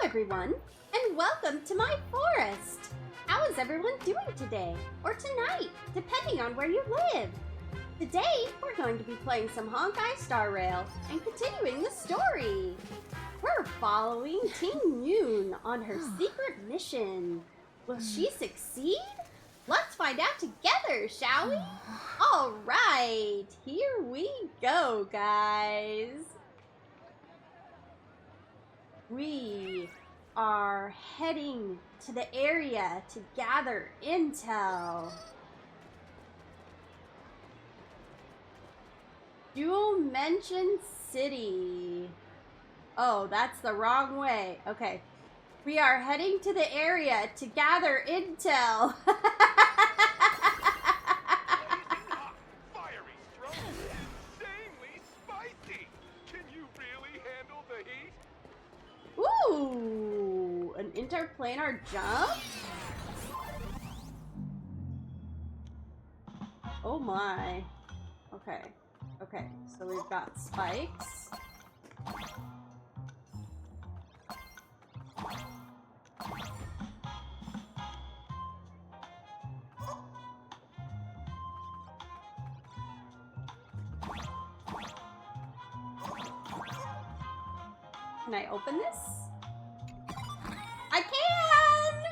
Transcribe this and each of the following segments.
everyone, and welcome to my forest! How is everyone doing today, or tonight, depending on where you live? Today, we're going to be playing some Honkai Star Rail and continuing the story. We're following Teen Yoon on her secret mission. Will she succeed? Let's find out together, shall we? All right, here we go, guys. We are heading to the area to gather intel. Dual Mention City. Oh, that's the wrong way. Okay. We are heading to the area to gather intel. Fiery strong, insanely spicy. Can you really handle the heat? Ooh, an interplanar jump? Oh my. Okay. Okay, so we've got spikes. Can I open this? I can!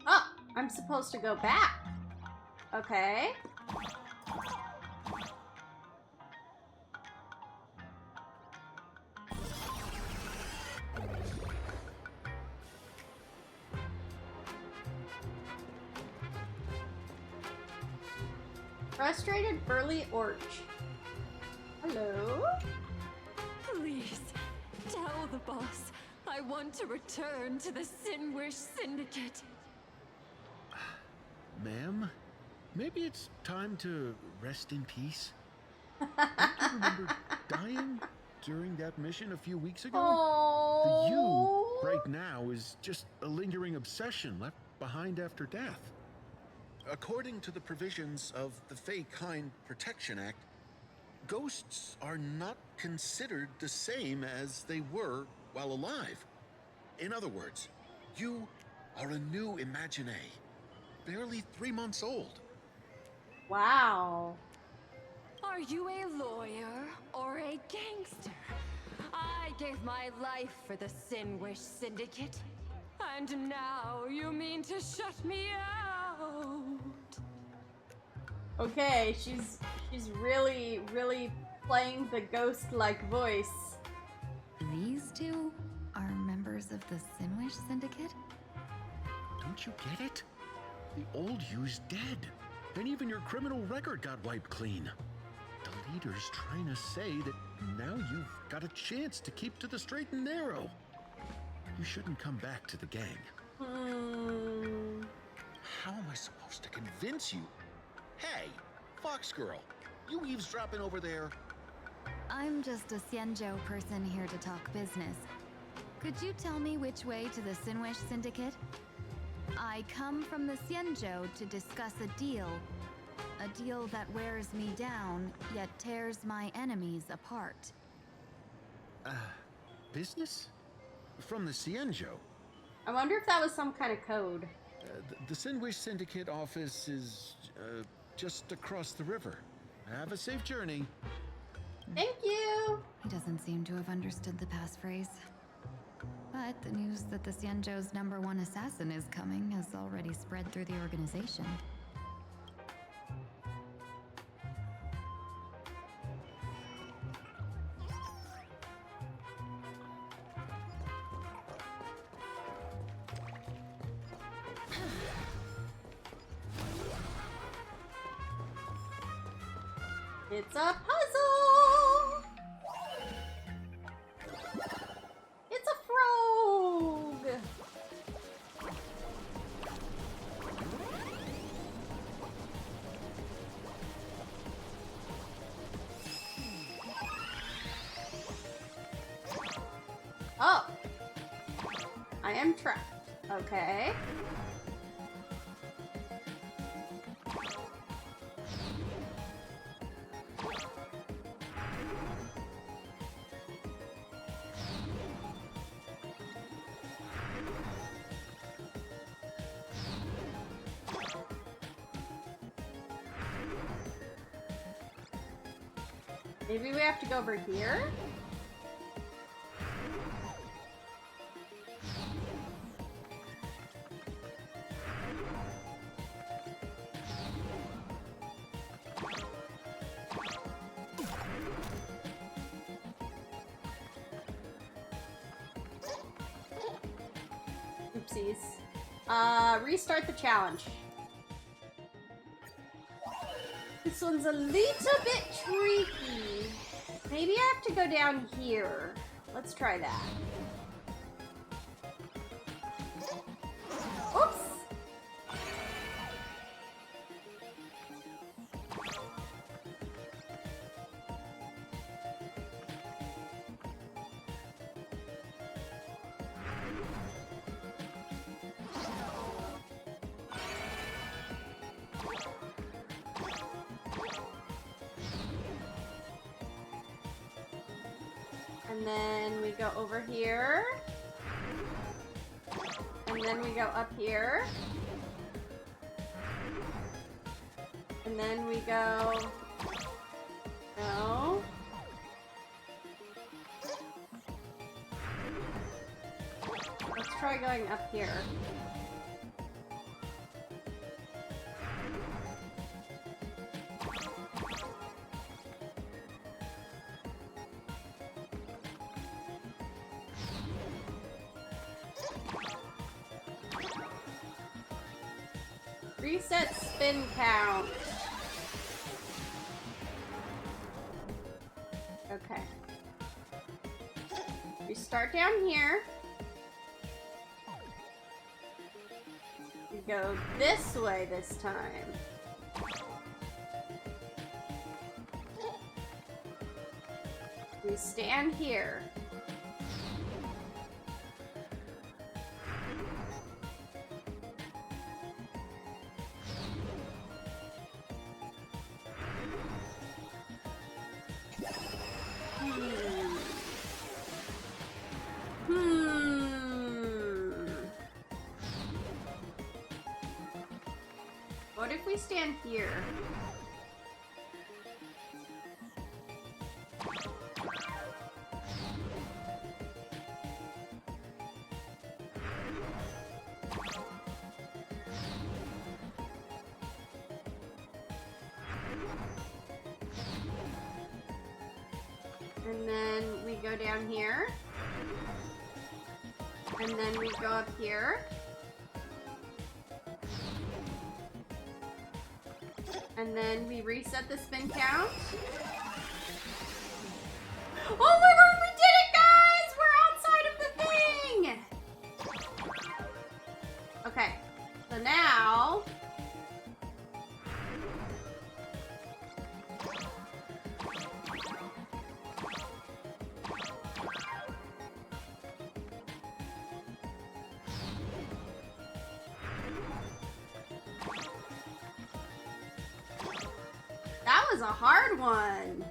Oh, I'm supposed to go back. Okay. Frustrated Burly Orch. Hello? Please, tell the boss I want to return to the Sinwish Syndicate. Ma'am, maybe it's time to rest in peace. Don't you remember dying during that mission a few weeks ago? Oh. The you right now is just a lingering obsession left behind after death. According to the provisions of the Fey Kind Protection Act, ghosts are not considered the same as they were while alive. In other words, you are a new Imagine, barely 3 months old. Wow. Are you a lawyer or a gangster? I gave my life for the Sinwish Syndicate. And now you mean to shut me out? Okay, she's really playing the ghost-like voice. These two are members of the Sinwish Syndicate? Don't you get it? The old you's dead. And even your criminal record got wiped clean. The leader's trying to say that now you've got a chance to keep to the straight and narrow. You shouldn't come back to the gang. How am I supposed to convince you? Hey, Fox Girl, you eavesdropping over there? I'm just a Xianzhou person here to talk business. Could you tell me which way to the Sinwish Syndicate? I come from the Xianzhou to discuss a deal. A deal that wears me down, yet tears my enemies apart. Business? From the Xianzhou? I wonder if that was some kind of code. The Sinwish Syndicate office is just across the river. Have a safe journey. Thank you. He doesn't seem to have understood the passphrase. But the news that the Xianzhou's #1 assassin is coming has already spread through the organization. It's a puzzle! It's a frog! Oh! I am trapped. Okay. Maybe we have to go over here? Oopsies. Restart the challenge. This one's a little bit tricky. Maybe I have to go down here. Let's try that. Oops! And then we go over here. And then we go up here. And then we go... No. Let's try going up here. Reset spin count. Okay. We start down here. We go this way this time. We stand here. What if we stand here? And then we go down here. And then we go up here. And then we reset the spin count. Oh my god, we did it, guys! We're outside of the thing! Okay, so now... That was a hard one.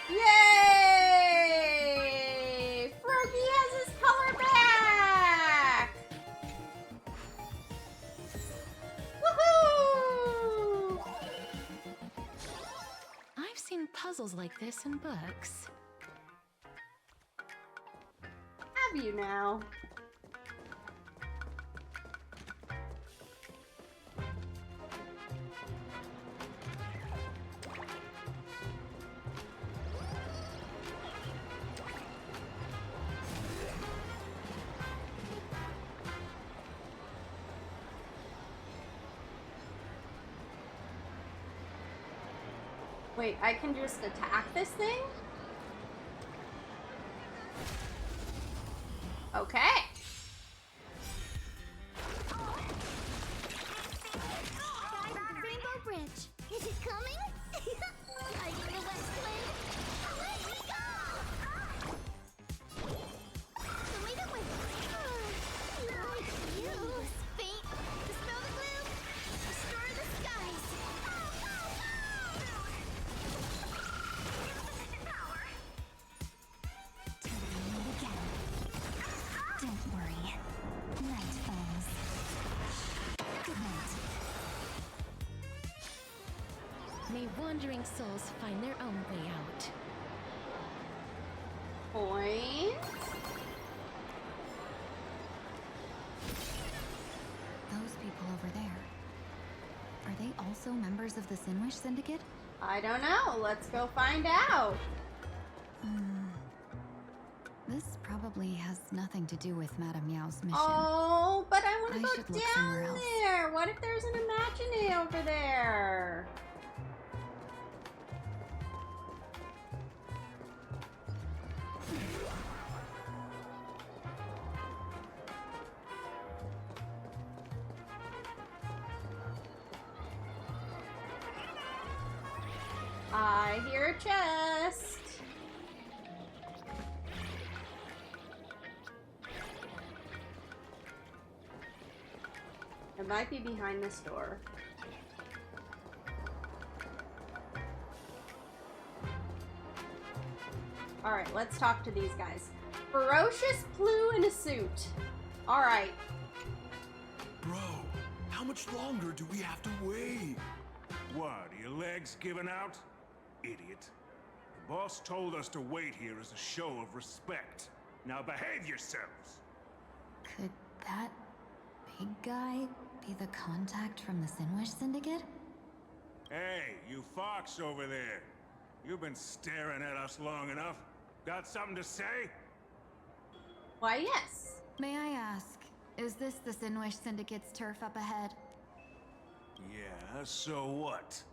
Yay! Froggy has his color back! Woohoo! I've seen puzzles like this in books. Have you now? Wait, I can just attack this thing? Okay. Rainbow Bridge. Is it coming? Are you the West Wind? Let me go! Show me the way. Like you. Fate. Dispel the gloom. Restore the skies. Turn it again. Don't May wandering souls find their own way out. Points. Those people over there. Are they also members of the Sinwish Syndicate? I don't know. Let's go find out. This probably has nothing to do with Madame Meow's mission. Oh, but I want to I should go look down somewhere else. there. What if there's an Imaginé over there? I hear a chest. It might be behind this door. Alright, let's talk to these guys. Ferocious Plue in a suit. Alright. Bro, how much longer do we have to wait? What, are your legs giving out? Idiot. The boss told us to wait here as a show of respect. Now behave yourselves! Could that big guy be the contact from the Sinwish Syndicate? Hey, you fox over there. You've been staring at us long enough. Got something to say? Why, yes. May I ask, is this the Sinwish Syndicate's turf up ahead? Yeah, so what?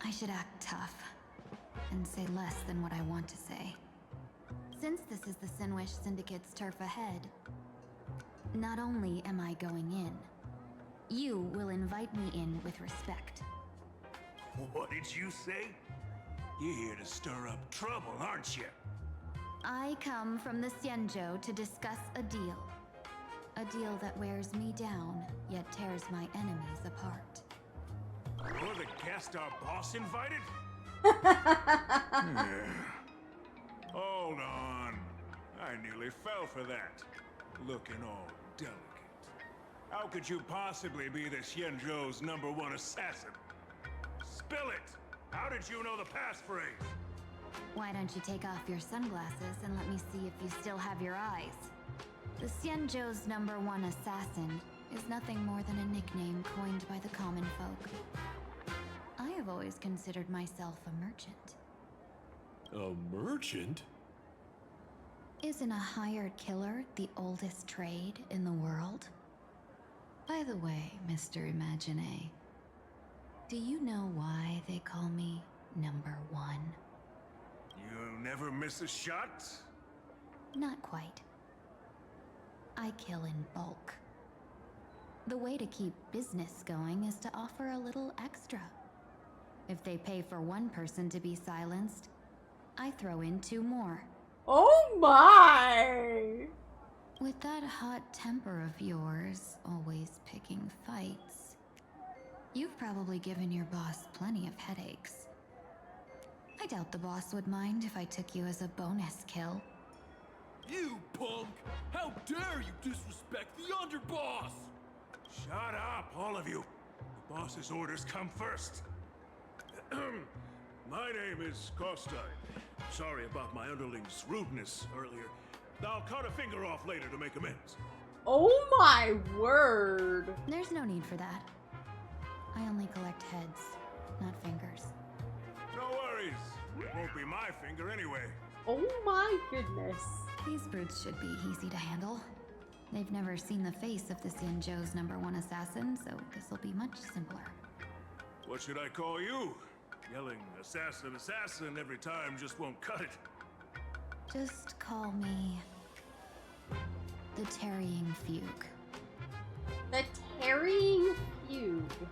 I should act tough and say less than what I want to say. Since this is the Sinwish Syndicate's turf ahead, not only am I going in, you will invite me in with respect. What did you say? You're here to stir up trouble, aren't you? I come from the Xianzhou to discuss a deal. A deal that wears me down, yet tears my enemies apart. You're the guest our boss invited? Hold on. I nearly fell for that. Looking all delicate. How could you possibly be the Xianzhou's #1 assassin? Spill it! How did you know the passphrase? Why don't you take off your sunglasses and let me see if you still have your eyes? The Xianzhou's #1 assassin is nothing more than a nickname coined by the common folk. I have always considered myself a merchant. A merchant? Isn't a hired killer the oldest trade in the world? By the way, Mr. Imaginé, do you know why they call me #1? You never miss a shot? Not quite. I kill in bulk. The way to keep business going is to offer a little extra. If they pay for one person to be silenced, I throw in 2 more. Oh my! With that hot temper of yours, always picking fights, you've probably given your boss plenty of headaches. I doubt the boss would mind if I took you as a bonus kill. You punk! How dare you disrespect the underboss! Shut up, all of you. The boss's orders come first. My name is Kostai. Sorry about my underling's rudeness earlier. I'll cut a finger off later to make amends. Oh my word! There's no need for that. I only collect heads, not fingers. No worries. It won't be my finger anyway. Oh my goodness. These brutes should be easy to handle. They've never seen the face of the Xianzhou's #1 assassin, so this'll be much simpler. What should I call you? Yelling assassin, assassin every time just won't cut it. Just call me the Tarrying Fugue. The Tarrying Fugue.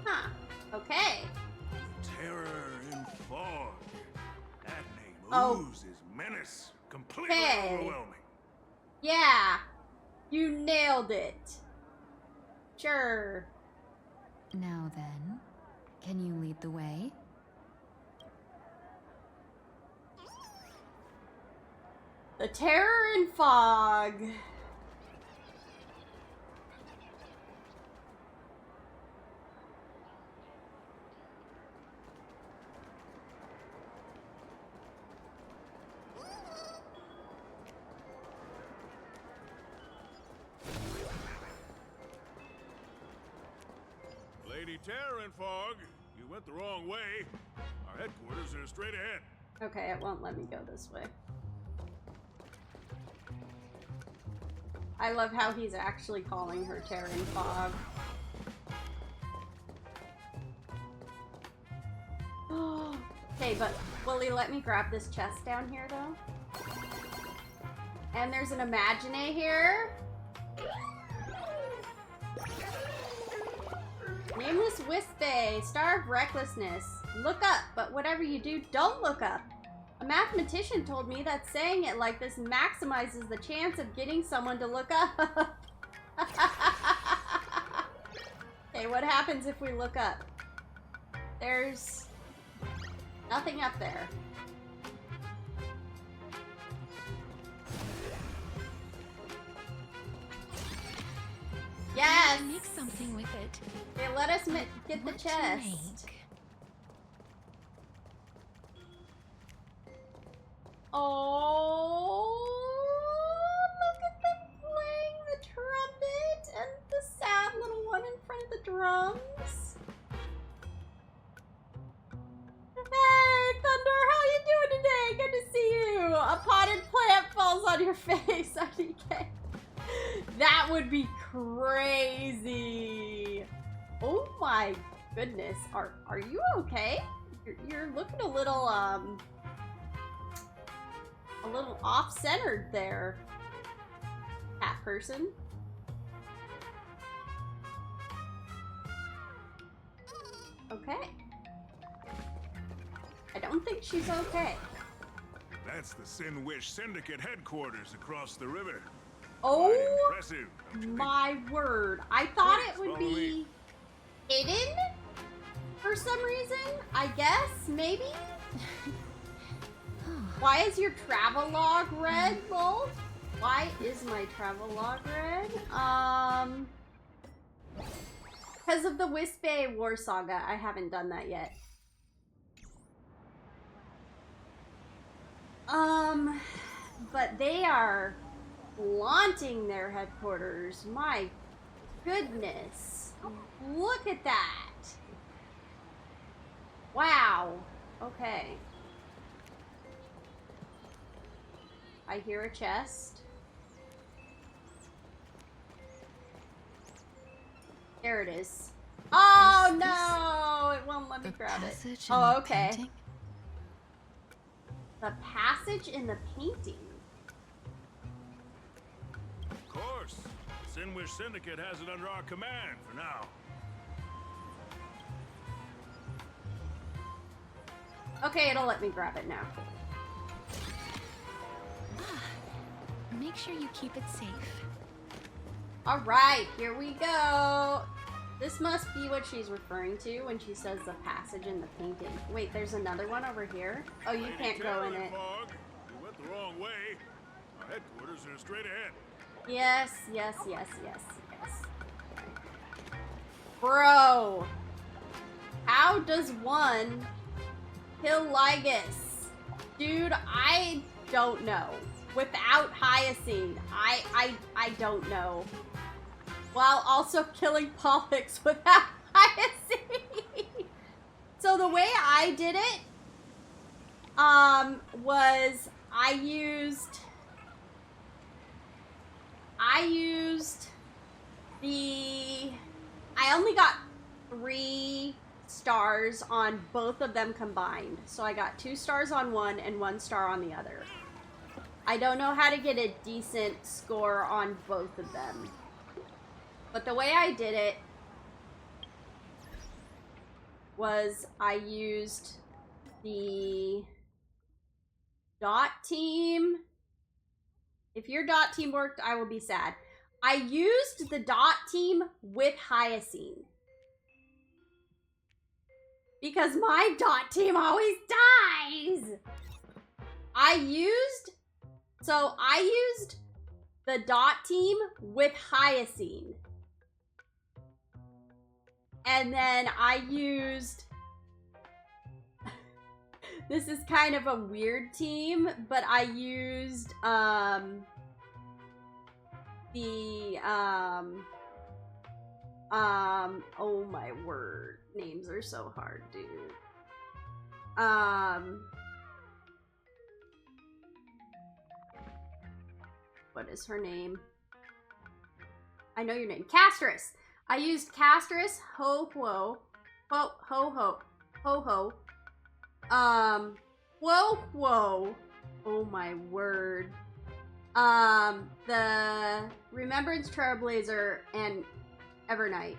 Huh. Okay. Terror in fog. That name Oh. oozes menace. Completely Hey. overwhelming. Yeah. You nailed it. Sure. Now then, can you lead the way? The Terror in Fog. Terran Fog. You went the wrong way. Our headquarters are straight ahead. Okay, it won't let me go this way. I love how he's actually calling her Terran Fog. Okay, but will he let me grab this chest down here, though? And there's an Imagine here. Nameless Wispy, Star of Recklessness. Look up, but whatever you do, don't look up. A mathematician told me that saying it like this maximizes the chance of getting someone to look up. Okay, what happens if we look up? There's nothing up there. Yes! Make something with it. Okay, let us get the What to chest. make? Oh, look at them playing the trumpet and the sad little one in front of the drums. Hey, Thunder, how you doing today? Good to see you. A potted plant falls on your face, IDK. That would be crazy. Oh my goodness. Are you okay? You're looking a little off-centered there, cat person. Okay. I don't think she's okay. That's the Sinwish Syndicate headquarters across the river. Oh Impressive, don't you think? my word. I thought Please it would follow be me. hidden for some reason. I guess, maybe? Why is your travel log red, Wolf? Why is my travel log red? Because of the Wispy War Saga. I haven't done that yet. But they are flaunting their headquarters. My goodness. Look at that. Wow. Okay. I hear a chest. There it is. Oh no! It won't let me grab it. Oh, okay. The passage in the painting. Of course. The Sinwish Syndicate has it under our command for now. Okay, it'll let me grab it now. Make sure you keep it safe. Alright, here we go. This must be what she's referring to when she says the passage in the painting. Wait, there's another one over here? Oh, you Lady can't go in Terran it. Fog, you went the wrong way. Our headquarters are straight ahead. Yes, yes, yes, yes, yes. Bro! How does one kill Lygus? Dude, I don't know. Without Hyacinth, I don't know. While also killing Pollux without Hyacinth. So the way I did it, was I used I only got 3 stars on both of them combined. So I got 2 stars on one and 1 star on the other. I don't know how to get a decent score on both of them. But the way I did it was I used the dot team. If your dot team worked, I will be sad. I used the dot team with Hyacinth. Because my dot team always dies. I used the dot team with Hyacinth. And then I used, this is kind of a weird team, but I used Oh my word. Names are so hard, dude. What is her name? I know your name. Castress! I used Castress, Ho-Ho. Ho-Ho. Ho-Ho. Whoa. Oh my word. The Remembrance Trailblazer and Evernight.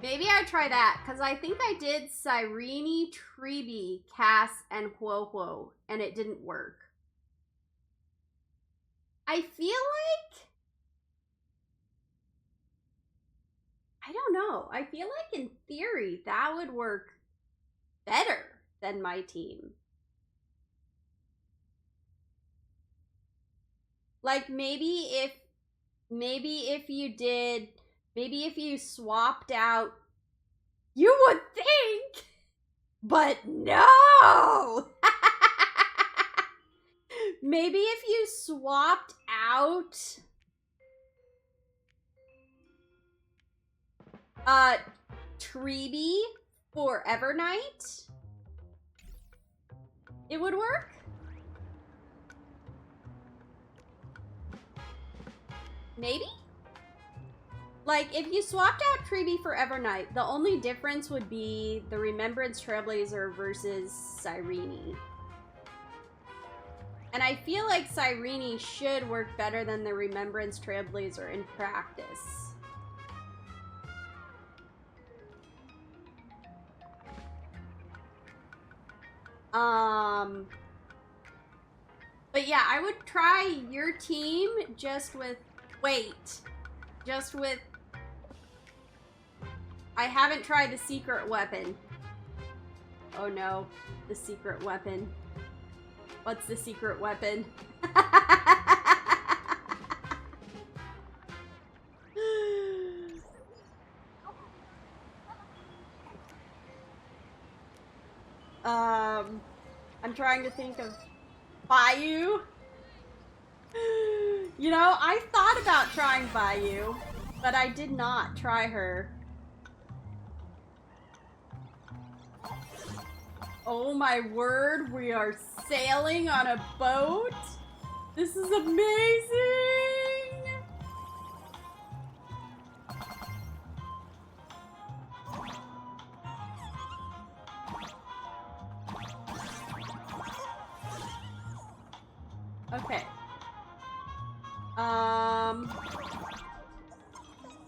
Maybe I try that, because I think I did Cyrene, Treeby, Cass, and Whoa, and it didn't work. I feel like... I don't know. I feel like in theory that would work better than my team. Like maybe if you swapped out, you would think, but no. Maybe if you swapped out Treeby for Evernight, it would work. Maybe? Like, if you swapped out Treeby for Evernight, the only difference would be the Remembrance Trailblazer versus Cyrene. And I feel like Cyrene should work better than the Remembrance Trailblazer in practice. But yeah, I would try your team just with... I haven't tried the secret weapon. Oh no, the secret weapon. What's the secret weapon? I'm trying to think of Bayou. You know, I thought about trying Bayou, but I did not try her. Oh my word, we are sailing on a boat? This is amazing! Okay.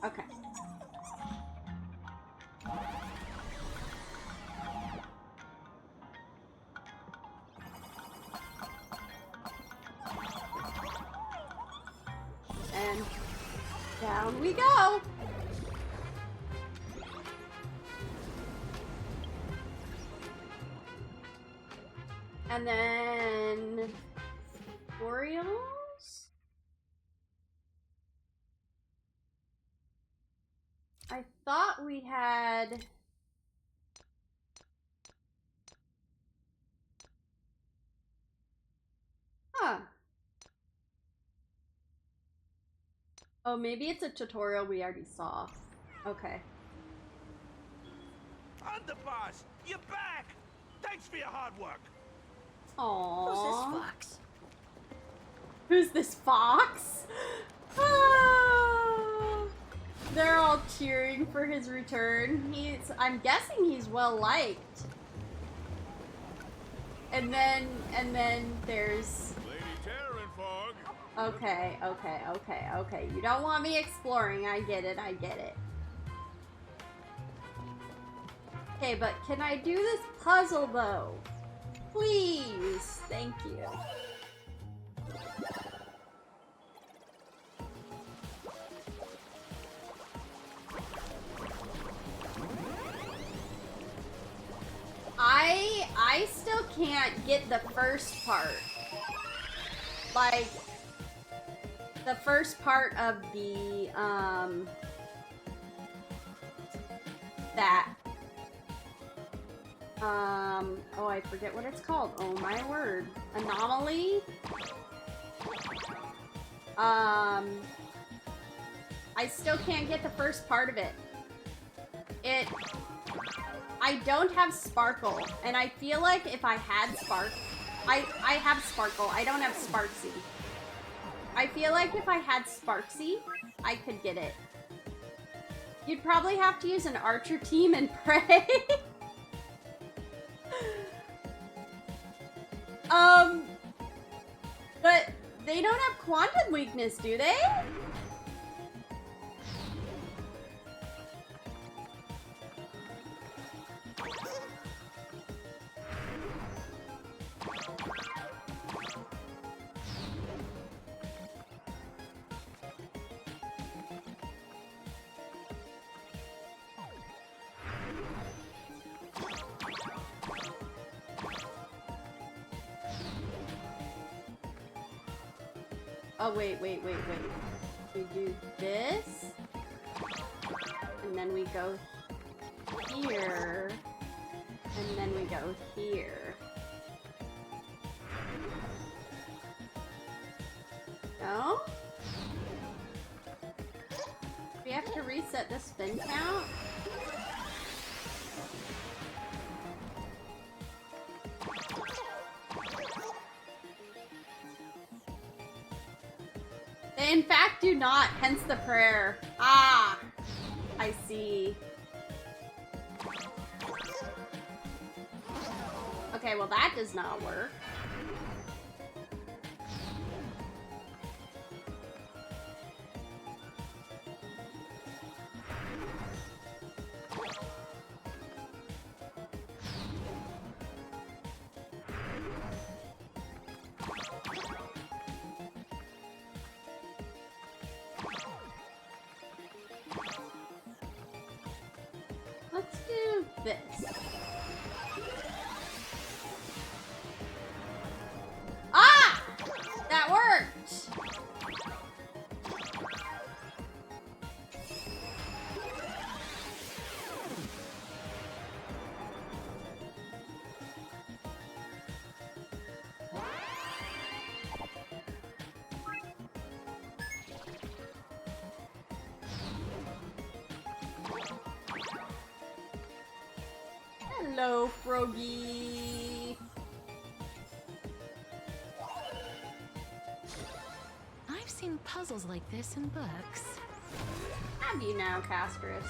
Okay. And down we go. And then Orioles? I thought we had... Huh. Oh, maybe it's a tutorial we already saw. Okay. Underboss, you're back! Thanks for your hard work. Aww. Who's this fox? Who's this fox? Ah, they're all cheering for his return. I'm guessing he's well liked. And then there's... Lady Terranfog. Okay. You don't want me exploring. I get it. Okay, but can I do this puzzle though? Please. Thank you. I still can't get the first part. Like, the first part of the, oh, I forget what it's called. Oh my word. Anomaly? I I still can't get the first part of it. I don't have sparkle, and I feel like if I had I have sparkle, I don't have Sparksy. I feel like if I had Sparksy, I could get it. You'd probably have to use an archer team and pray. But they don't have quantum weakness, do they? Oh, wait. We do this. And then we go here. And then we go here. No? We have to reset the spin count? They in fact do not, hence the prayer. Ah, I see. Okay, well that does not work. Let's do this. Ah! That worked! Hello, Froggy. I've seen puzzles like this in books. Have you now, Castrus?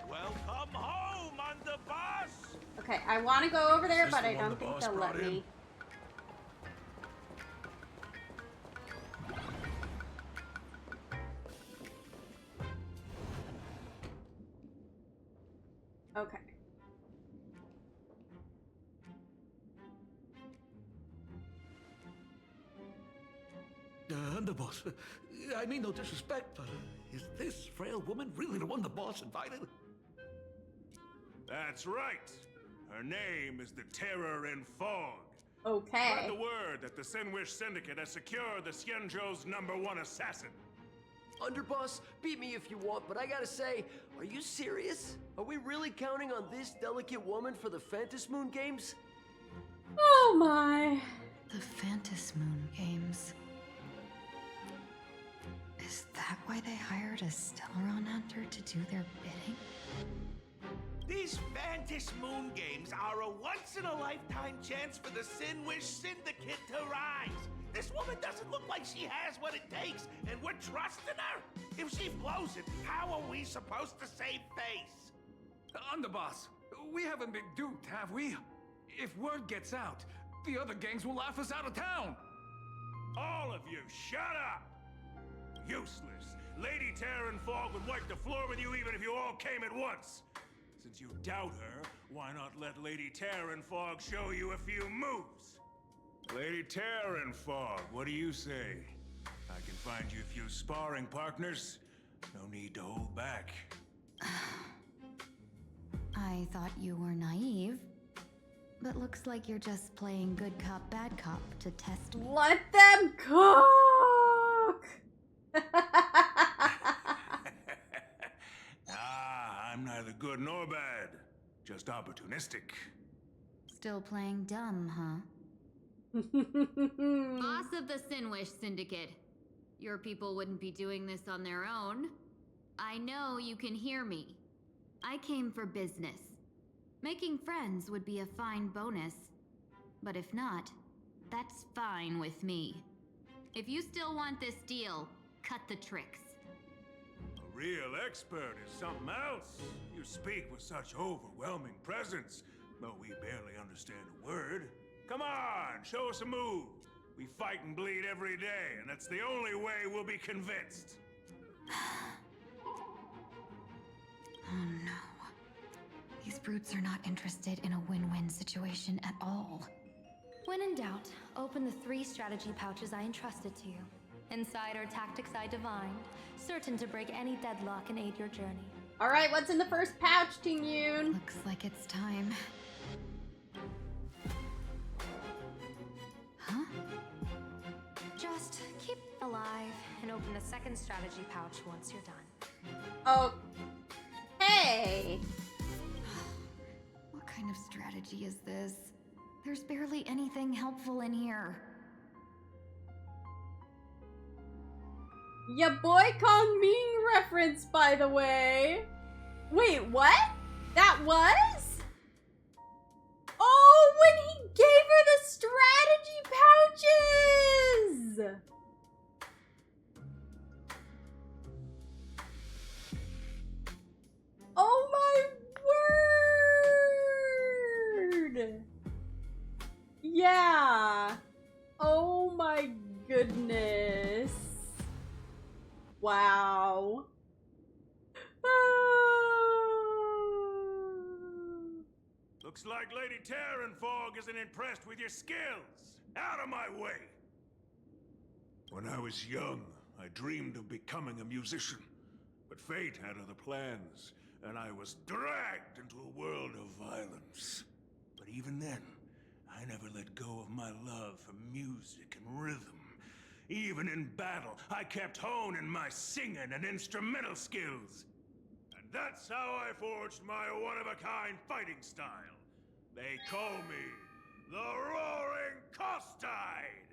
Welcome home, Underboss! Okay, I want to go over there, Is this but the I one don't the think boss they'll let brought in? me. Okay. Underboss, I mean no disrespect, but is this frail woman really the one the boss invited? That's right. Her name is the Terror in Fog. Okay. Spread the word that the Sinwish Syndicate has secured the Xianzhou's #1 assassin. Underboss, beat me if you want, but I gotta say, are you serious? Are we really counting on this delicate woman for the Phantasmoon games? Oh my. The Phantasmoon games. Is that why they hired a Stellaron hunter to do their bidding? These Phantasmoon games are a once-in-a-lifetime chance for the Sinwish Syndicate to rise. This woman doesn't look like she has what it takes, and we're trusting her. If she blows it, how are we supposed to save face? Underboss, we haven't been duped, have we? If word gets out, the other gangs will laugh us out of town. All of you, shut up! Useless. Lady Terror in Fog would wipe the floor with you even if you all came at once. Since you doubt her, why not let Lady Terror in Fog show you a few moves? Lady Terror in Fog, what do you say? I can find you a few sparring partners. No need to hold back. I thought you were naive, but looks like you're just playing good cop, bad cop to test me. Let them cook! I'm neither good nor bad. Just opportunistic. Still playing dumb, huh? Boss of the Sinwish Syndicate. Your people wouldn't be doing this on their own. I know you can hear me. I came for business. Making friends would be a fine bonus. But if not, that's fine with me. If you still want this deal, cut the tricks. A real expert is something else. You speak with such overwhelming presence, though we barely understand a word. Come on, show us a move. We fight and bleed every day, and that's the only way we'll be convinced. Oh no. These brutes are not interested in a win-win situation at all. When in doubt, open the 3 strategy pouches I entrusted to you. Inside are tactics I divined, certain to break any deadlock and aid your journey. Alright, what's in the first pouch, Ting Yoon? Looks like it's time. Huh? Just keep alive and open the second strategy pouch once you're done. Okay. What kind of strategy is this? There's barely anything helpful in here. Ya boy Kong Ming reference, by the way. Wait, what? That was? Oh, when he gave her the strategy pouches! Oh my word! Yeah. Oh my goodness. Wow. Looks like Lady Terranfog isn't impressed with your skills. Out of my way! When I was young, I dreamed of becoming a musician. But fate had other plans, and I was dragged into a world of violence. But even then, I never let go of my love for music and rhythm. Even in battle, I kept honing my singing and instrumental skills. And that's how I forged my one-of-a-kind fighting style. They call me the Roaring Costide!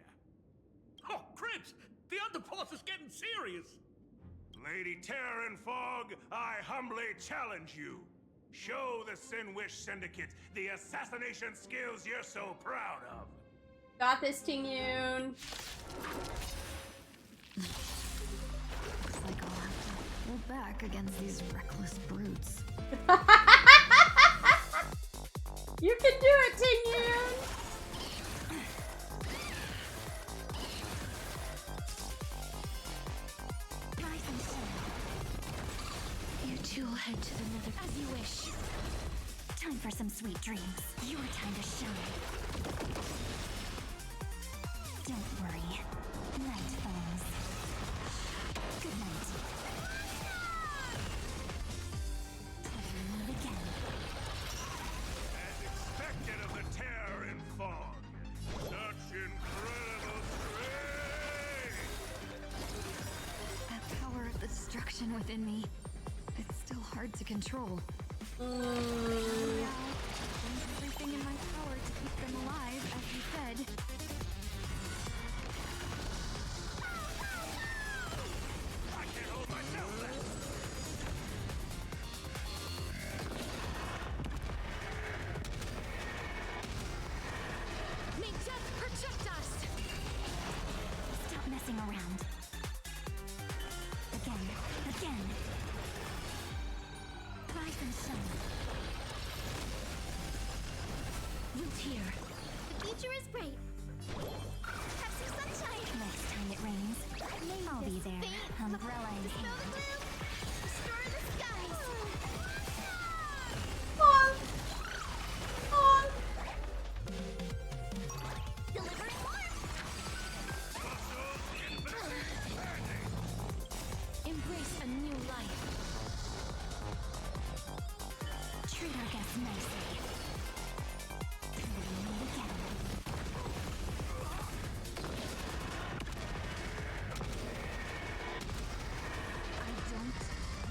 Oh, Cribs! The underboss is getting serious! Lady Terranfog, I humbly challenge you. Show the Sinwish Syndicate the assassination skills you're so proud of. Got this, Ting Yoon. Looks like I'll have to pull back against these reckless brutes. You can do it, Ting Yoon! Rise and shine. You two will head to the nether as you wish. Time for some sweet dreams. Your time to shine. Don't worry. Night falls. Good night. Pleasure meet again. As expected of the Terranfog. Such incredible strength! That power of the destruction within me, it's still hard to control. Doing everything in my power to keep them alive, as you said. I can't hold myself left! May death protect us! Stop messing around. Again. Rise and shine. Root here. The future is bright. Have some sunshine. Next time it rains, I'll be there. Umbrella in hand. Destroy the skies. Delivering embrace a new life. Treat our guests nicely. Meet again. I don't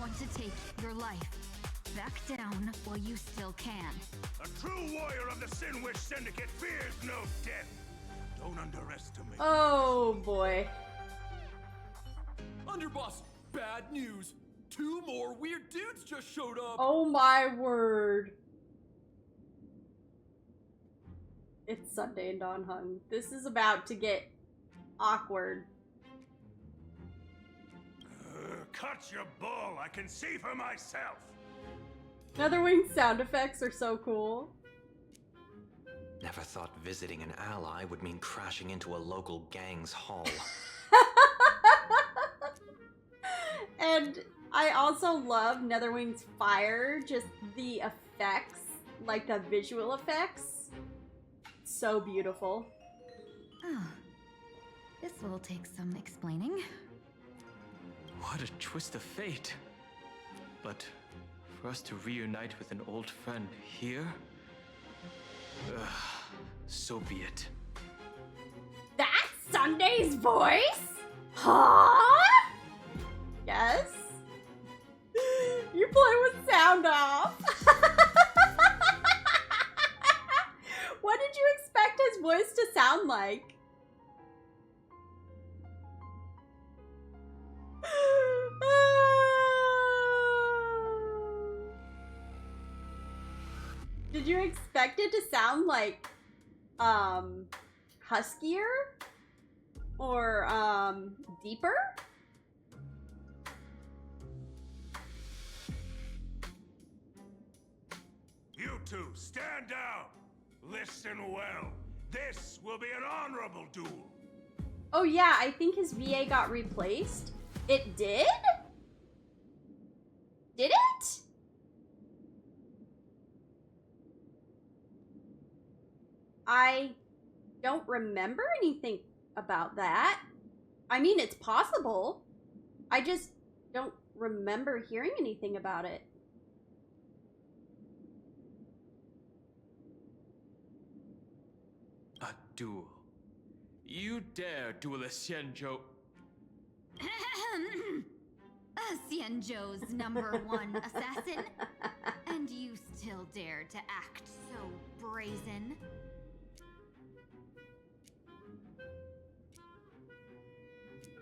want to take your life. Back down while you still can. A true warrior of the Sinwish Syndicate fears no death. Don't underestimate. Oh boy. Thunderboss, bad news. 2 more weird dudes just showed up. Oh my word. It's Sunday in Don Hung. This is about to get awkward. Cut your bull. I can see for myself. Netherwing sound effects are so cool. Never thought visiting an ally would mean crashing into a local gang's hall. And I also love Netherwing's fire, just the effects, like the visual effects. So beautiful. Oh, this will take some explaining. What a twist of fate. But for us to reunite with an old friend here? So be it. That's Sunday's voice? Huh? Yes? You play with sound off. What did you expect his voice to sound like? Did you expect it to sound like, huskier? Or, deeper? You two, stand down. Listen well. This will be an honorable duel. Oh yeah, I think his VA got replaced. It did? Did it? I don't remember anything about that. I mean, it's possible. I just don't remember hearing anything about it. A duel. You dare duel a Xianzhou? Xianzhou's #1 assassin? And you still dare to act so brazen?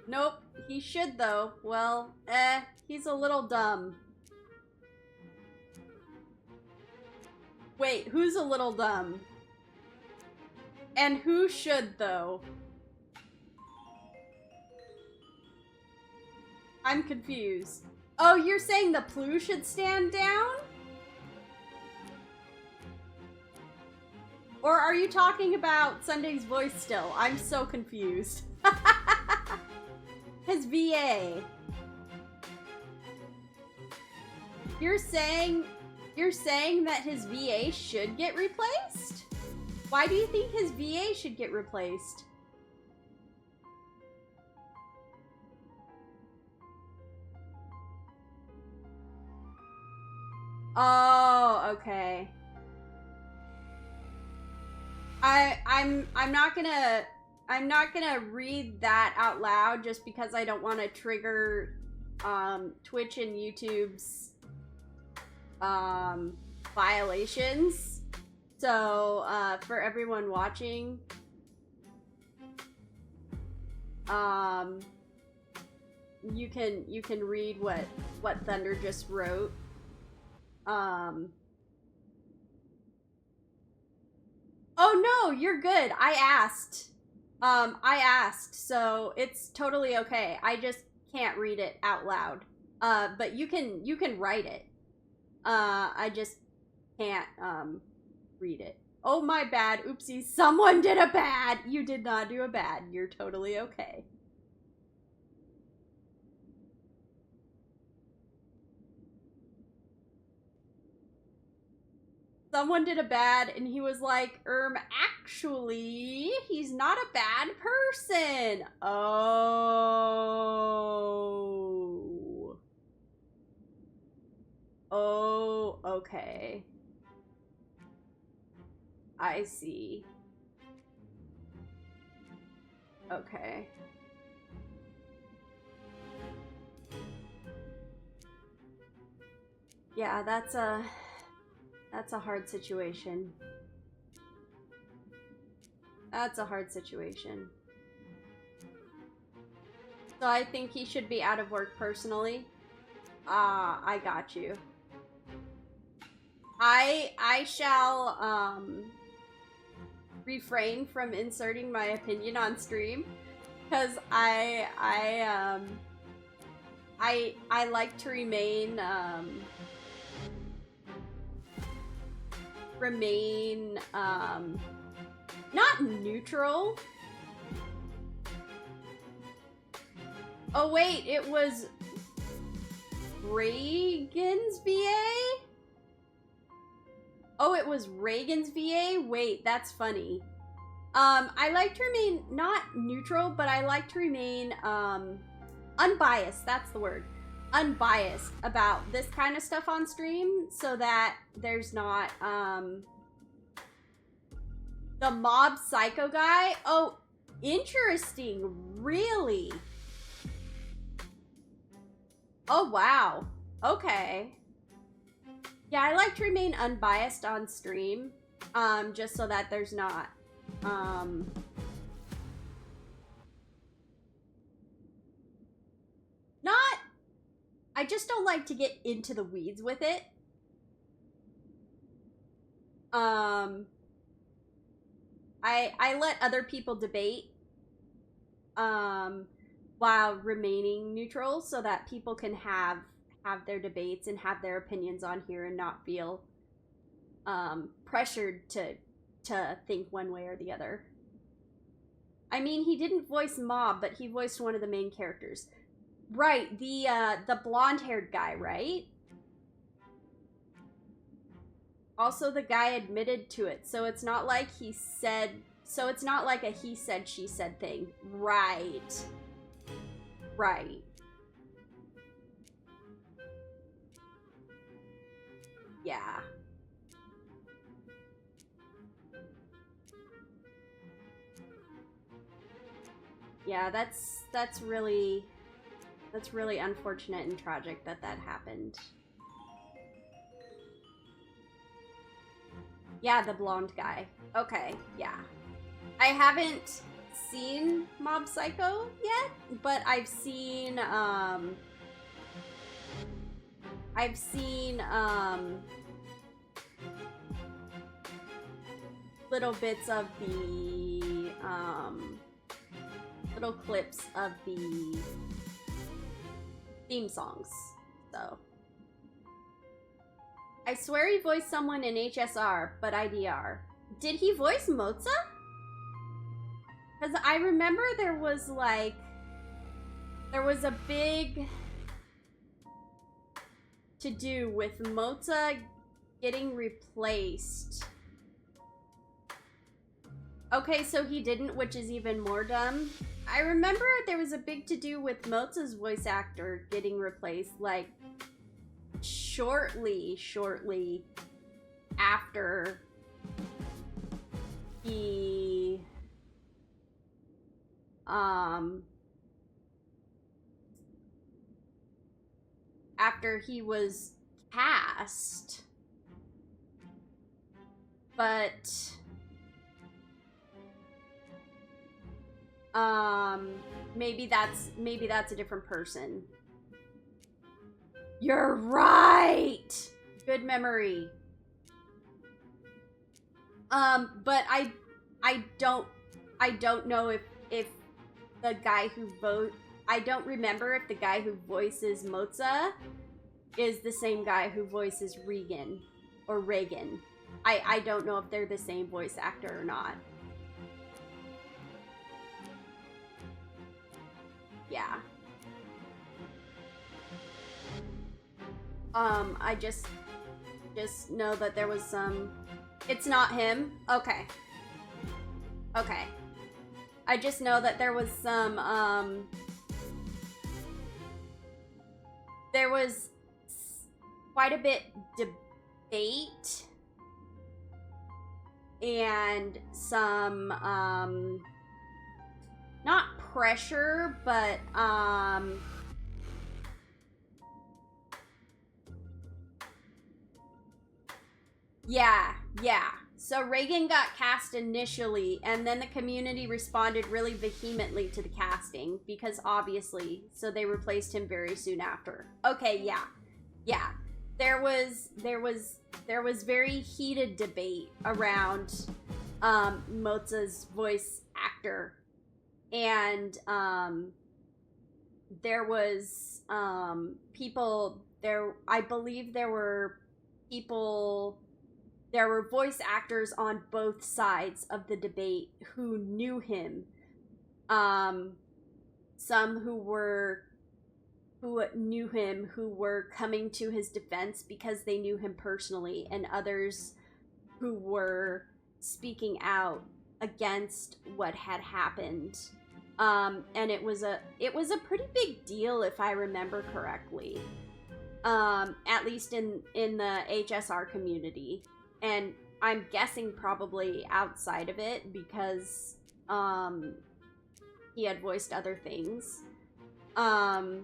Nope, he should though. Well, he's a little dumb. Wait, who's a little dumb? And who should though? I'm confused. Oh, you're saying the Plu should stand down? Or are you talking about Sunday's voice still? I'm so confused. His VA. You're saying that his VA should get replaced? Why do you think his VA should get replaced? Oh, okay. I'm not gonna read that out loud just because I don't want to trigger Twitch and YouTube's violations. So for everyone watching, you can read what Thunder just wrote. Oh no, you're good. I asked, so it's totally okay. I just can't read it out loud. But you can write it. I just can't read it. Oh my bad. Oopsie. Someone did a bad. You did not do a bad. You're totally okay. Someone did a bad and he was like, actually, he's not a bad person. Oh. Oh, okay. I see. Okay. Yeah, that's a hard situation. That's a hard situation. So I think he should be out of work personally. I got you. I shall refrain from inserting my opinion on stream because I like to remain not neutral. Oh wait, it was Reagan's VA? Oh, it was Reagan's VA? Wait, that's funny. I like to remain not neutral, but I like to remain unbiased, that's the word. Unbiased about this kind of stuff on stream so that there's not the mob psycho guy. Oh, interesting. Really? Oh, wow. Okay. Yeah, I like to remain unbiased on stream, just so that there's not, I just don't like to get into the weeds with it. I let other people debate, while remaining neutral so that people can have their debates and have their opinions on here and not feel pressured to think one way or the other. I mean, he didn't voice Mob, but he voiced one of the main characters. Right, the blonde-haired guy, right? Also, the guy admitted to it, so it's not like he said... So it's not like a he said, she said thing. Right. Right. Yeah. Yeah, that's really unfortunate and tragic that happened. Yeah, the blonde guy. Okay, yeah. I haven't seen Mob Psycho yet, but I've seen little bits of the little clips of the theme songs. So I swear he voiced someone in HSR, but IDR. Did he voice Moza? Because I remember there was a big to-do with Moza getting replaced. Okay, so he didn't, which is even more dumb. I remember there was a big to-do with Moza's voice actor getting replaced, like, shortly after he after he was cast, but maybe that's a different person. You're right. Good memory. But I don't know if the guy who I don't remember if the guy who voices Moza is the same guy who voices Regan or Reagan. I don't know if they're the same voice actor or not. Yeah. I just know that there was some... It's not him? Okay. Okay. I just know that there was some, there was quite a bit debate and some, not pressure, but, yeah. So Reagan got cast initially, and then the community responded really vehemently to the casting, because obviously, so they replaced him very soon after. Okay, yeah. Yeah. There was very heated debate around Moza's voice actor. And there was people there, I believe there were voice actors on both sides of the debate who knew him. Some who knew him who were coming to his defense because they knew him personally, and others who were speaking out against what had happened. And it was a pretty big deal, if I remember correctly. At least in the HSR community. And I'm guessing probably outside of it, because he had voiced other things. But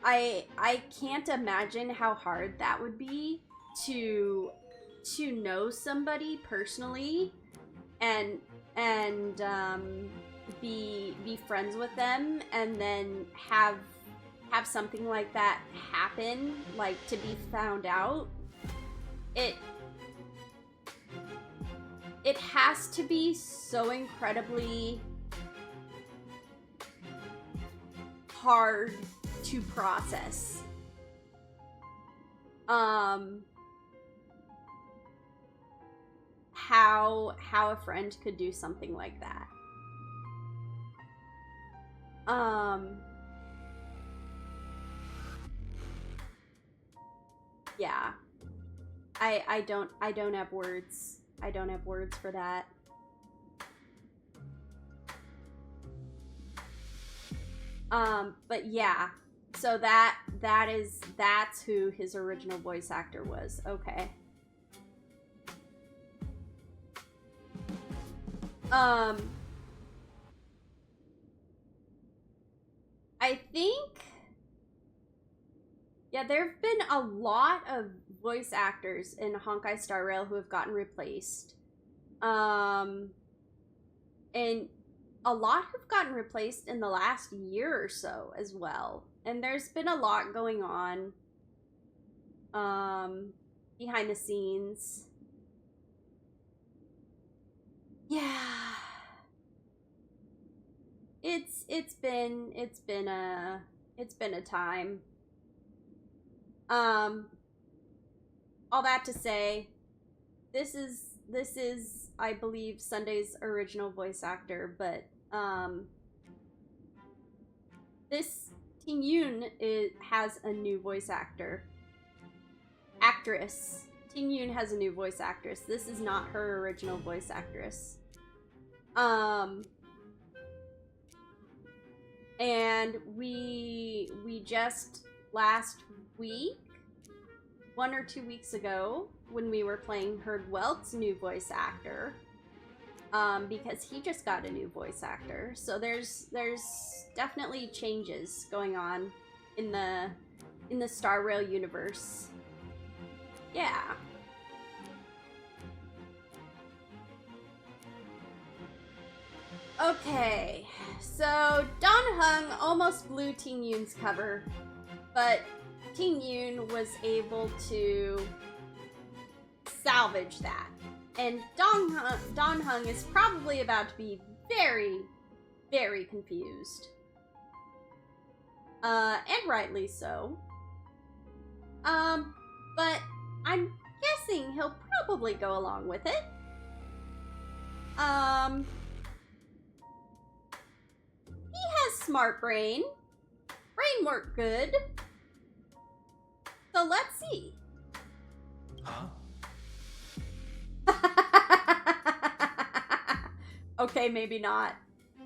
I can't imagine how hard that would be to know somebody personally and be friends with them, and then have something like that happen, like to be found out. It has to be so incredibly hard to process. How a friend could do something like that. Yeah. I don't have words. I don't have words for that. But yeah. So that's who his original voice actor was. Okay. I think, yeah, there have been a lot of voice actors in Honkai Star Rail who have gotten replaced. And a lot have gotten replaced in the last year or so as well. And there's been a lot going on behind the scenes. Yeah. It's been a time. All that to say, this is I believe Sunday's original voice actor, but this Ting Yun has a new voice actress. Ting Yun has a new voice actress. This is not her original voice actress. And we just last week, 1 or 2 weeks ago, when we were playing, heard Welt's new voice actor, because he just got a new voice actor. So there's definitely changes going on in the Star Rail universe. Yeah. Okay, so Don Hung almost blew Ting Yun's cover, but Ting Yun was able to salvage that. And Don Hung is probably about to be very, very confused. And rightly so. But I'm guessing he'll probably go along with it. He has smart brain. Brain work good. So let's see. Huh? Okay, maybe not.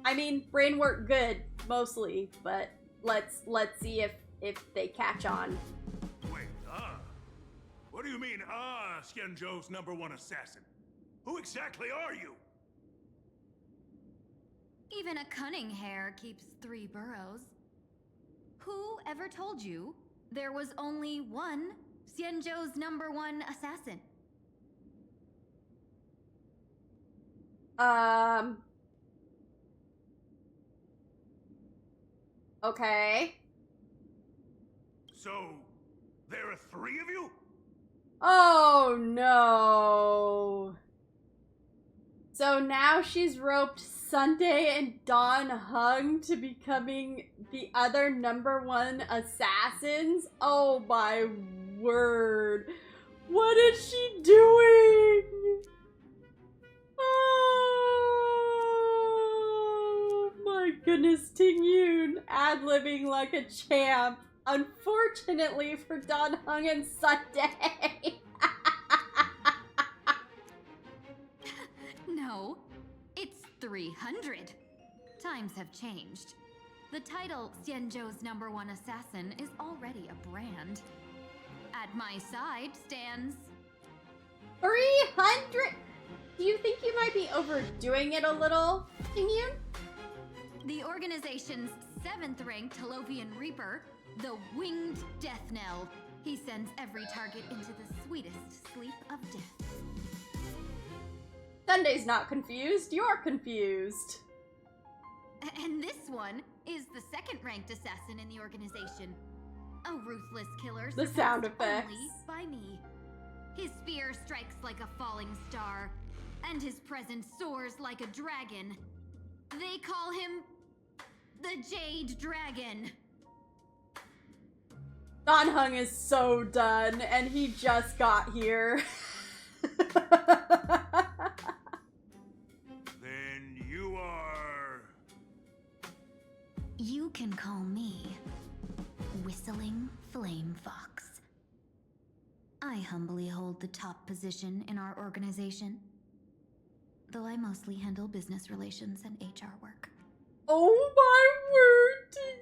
I mean, brain work good mostly, but let's see if they catch on. Wait, what do you mean, Xianzhou's #1 assassin? Who exactly are you? Even a cunning hare keeps 3 burrows. Who ever told you there was only one Xianzhou's #1 assassin? Okay. So, there are 3 of you? Oh no. So now she's roped Sunday and Dawn Hung to becoming the other #1 assassins? Oh my word. What is she doing? Oh my goodness, Ting Yoon ad-libbing like a champ. Unfortunately for Dawn Hung and Sunday. No, it's 300. Times have changed. The title Xianzhou's #1 assassin is already a brand. At my side stands 300? Do you think you might be overdoing it a little, Ting Yoon? the organization's 7th-ranked Holovian Reaper, the Winged Death Knell. He sends every target into the sweetest sleep of death. Sunday's not confused, you're confused. And this one is the 2nd-ranked assassin in the organization. A ruthless killer The sound surpassed effects. only by me. His spear strikes like a falling star, and his presence soars like a dragon. They call him the Jade Dragon. Dawn Hung is so done, and he just got here. Then you are... You can call me Whistling Flame Fox. I humbly hold the top position in our organization, though I mostly handle business relations and HR work. Oh my word, Ting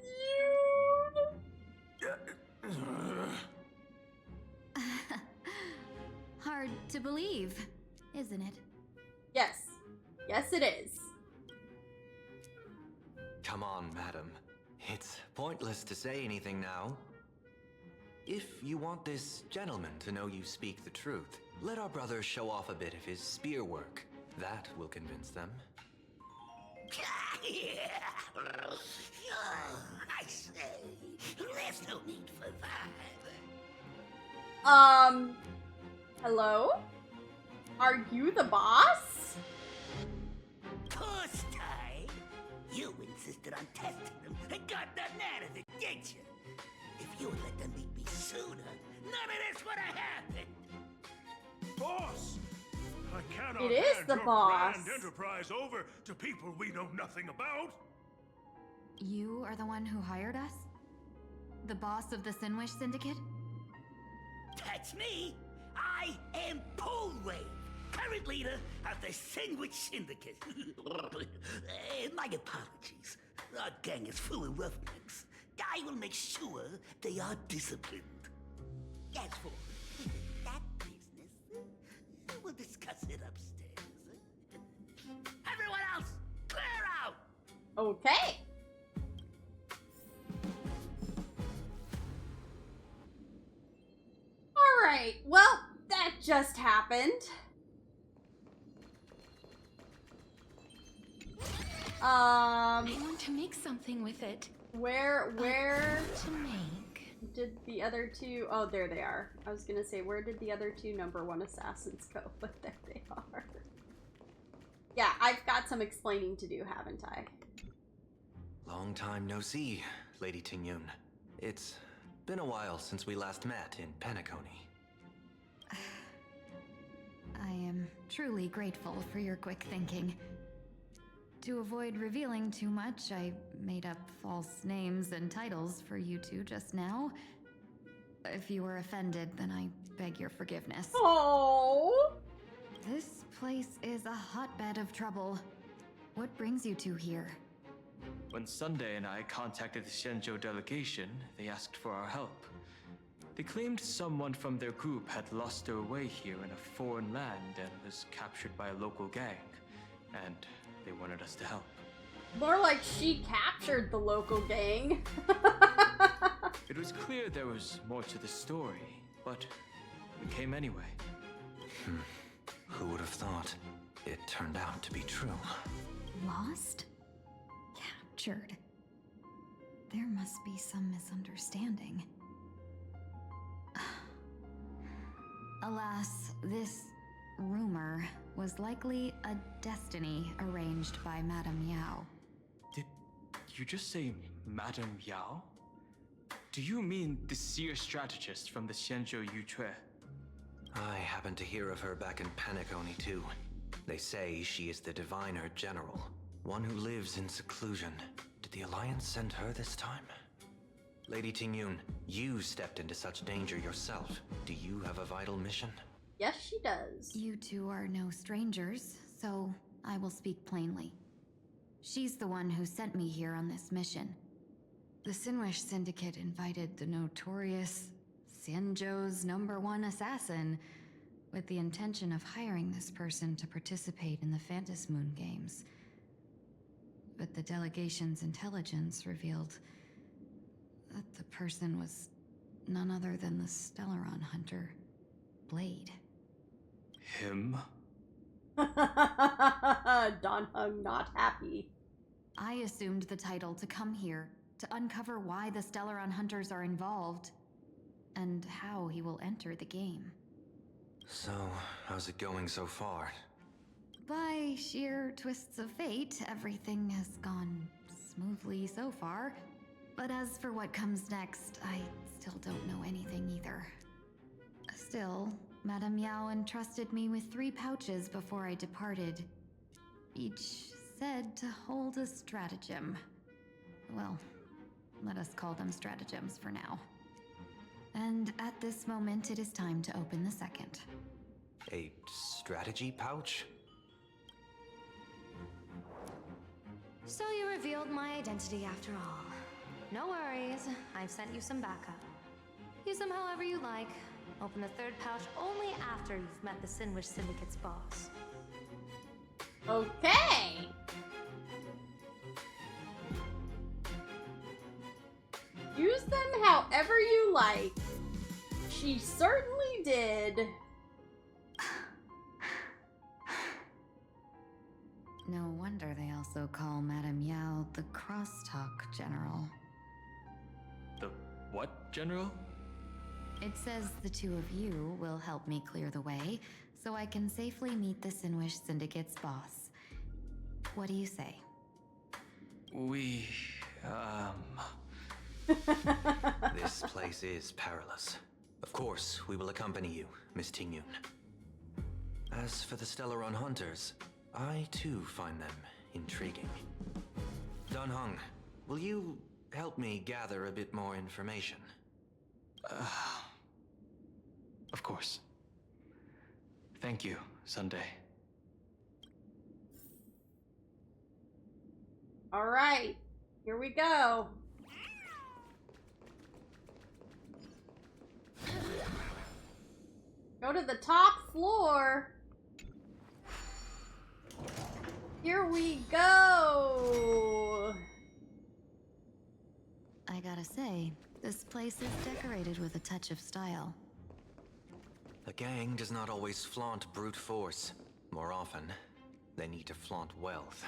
Yoon! Hard to believe, isn't it? Yes. Yes, it is. Come on, madam. It's pointless to say anything now. If you want this gentleman to know you speak the truth, let our brother show off a bit of his spear work. That will convince them. I say, there's no need for that. Hello? Are you the boss? Course, Ty. You insisted on testing them and got nothing out of it, didn't you? If you had let them meet me sooner, none of this would have happened. Boss! I cannot It is hand the your boss. grand enterprise over to people we know nothing about. You are the one who hired us? The boss of the Sinwish Syndicate? That's me. I am Polwave, current leader of the Sandwich Syndicate. My apologies. Our gang is full of roughnecks. I will make sure they are disciplined. As for that business, we'll discuss it upstairs. Everyone else, clear out! Okay. Alright, well, that just happened. I want to make something with it. Where To make. did the other two? Oh, there they are. I was gonna say, where did the other two #1 assassins go? But there they are. Yeah, I've got some explaining to do, haven't I? Long time no see, Lady Ting Yoon. It's been a while since we last met in Penacony. I am truly grateful for your quick thinking. To avoid revealing too much, I made up false names and titles for you two just now. If you were offended, then I beg your forgiveness. Oh! This place is a hotbed of trouble. What brings you two here? When Sunday and I contacted the Xianzhou delegation, they asked for our help. They claimed someone from their group had lost their way here in a foreign land and was captured by a local gang, and they wanted us to help. More like she captured the local gang. It was clear there was more to the story, but we came anyway. Who would have thought? it turned out to be true. Lost? Captured. There must be some misunderstanding. Alas, this rumor was likely a destiny arranged by Madame Yao. Did you just say Madame Yao? Do you mean the seer strategist from the Xianzhou Yutue? I happened to hear of her back in Penacony too. They say she is the diviner general, one who lives in seclusion. Did the Alliance send her this time? Lady Tingyun, you stepped into such danger yourself. Do you have a vital mission? Yes, she does. You two are no strangers, so I will speak plainly. She's the one who sent me here on this mission. The Sinwish Syndicate invited the notorious Xianzhou's #1 assassin with the intention of hiring this person to participate in the Phantom Moon games. But the delegation's intelligence revealed that the person was none other than the Stellaron hunter, Blade. Him? Don Hung not happy. I assumed the title to come here to uncover why the Stellaron hunters are involved and how he will enter the game. So, how's it going so far? By sheer twists of fate, everything has gone smoothly so far. But as for what comes next, I still don't know anything either. Still, Madame Yao entrusted me with 3 pouches before I departed. Each said to hold a stratagem. Well, let us call them stratagems for now. And at this moment, it is time to open the second. A strategy pouch? So you revealed my identity after all. No worries, I've sent you some backup. Use them however you like. Open the 3rd pouch only after you've met the Sinwish Syndicate's boss. Okay! Use them however you like. She certainly did. No wonder they also call Madame Yao the Crosstalk General. The what, General? It says the 2 of you will help me clear the way, so I can safely meet the Sinwish Syndicate's boss. What do you say? We, This place is perilous. Of course, we will accompany you, Miss Tingyun. As for the Stellaron hunters, I too find them intriguing. Don Hung, will you help me gather a bit more information? Of course. Thank you, Sunday. Alright, here we go. Go to the top floor. Here we go. I gotta say, this place is decorated with a touch of style. A gang does not always flaunt brute force. More often, they need to flaunt wealth.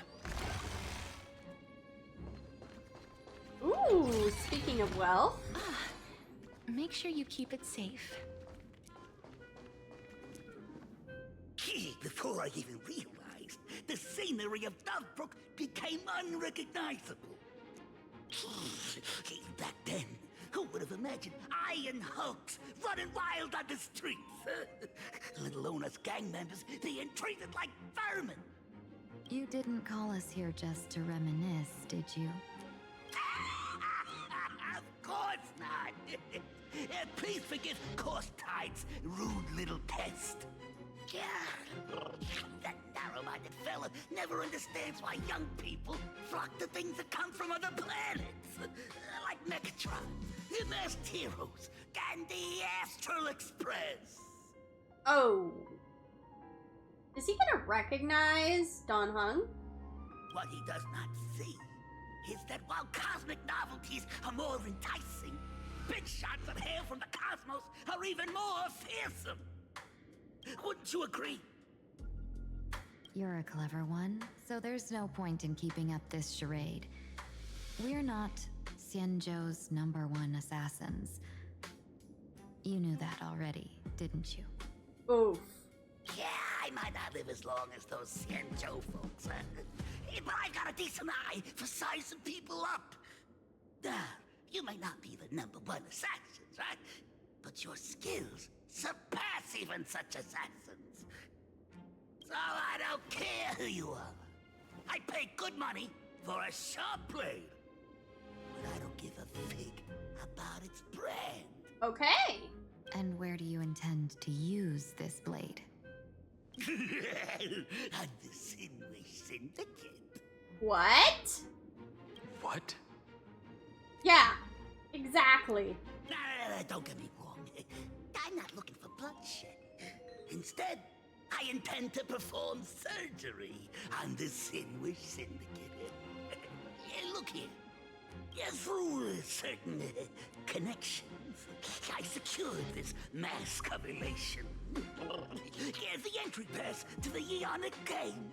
Ooh, speaking of wealth. Make sure you keep it safe. Gee, before I even realized, the scenery of Dovebrook became unrecognizable. Gee, back then, who would have imagined iron hulks running wild on the streets? Let alone us gang members being treated like vermin. You didn't call us here just to reminisce, did you? Of course not. Please forgive Korstide's rude little test. That narrow-minded fella never understands why young people flock to things that come from other planets. Like Megatron, the Masked Heroes, and the Astral Express. Oh. Is he gonna recognize Don Hung? What he does not see is that while cosmic novelties are more enticing, big shots that hail from the cosmos are even more fearsome. Wouldn't you agree? You're a clever one, so there's no point in keeping up this charade. We're not Xianzhou's #1 assassins. You knew that already, didn't you? Oof. Yeah, I might not live as long as those Xianzhou folks, but I've got a decent eye for sizing people up. You may not be the #1 assassins, right? But your skills surpass even such assassins. So I don't care who you are. I pay good money for a sharp blade. But I don't give a fig about its brand. Okay. And where do you intend to use this blade? On the Sinwish Syndicate. What? What? Yeah, exactly. Nah, don't get me wrong. I'm not looking for bloodshed. Instead, I intend to perform surgery on the Sinwish Syndicate. Look here. Through certain connections, I secured this mass correlation. The entry pass to the Eonic game.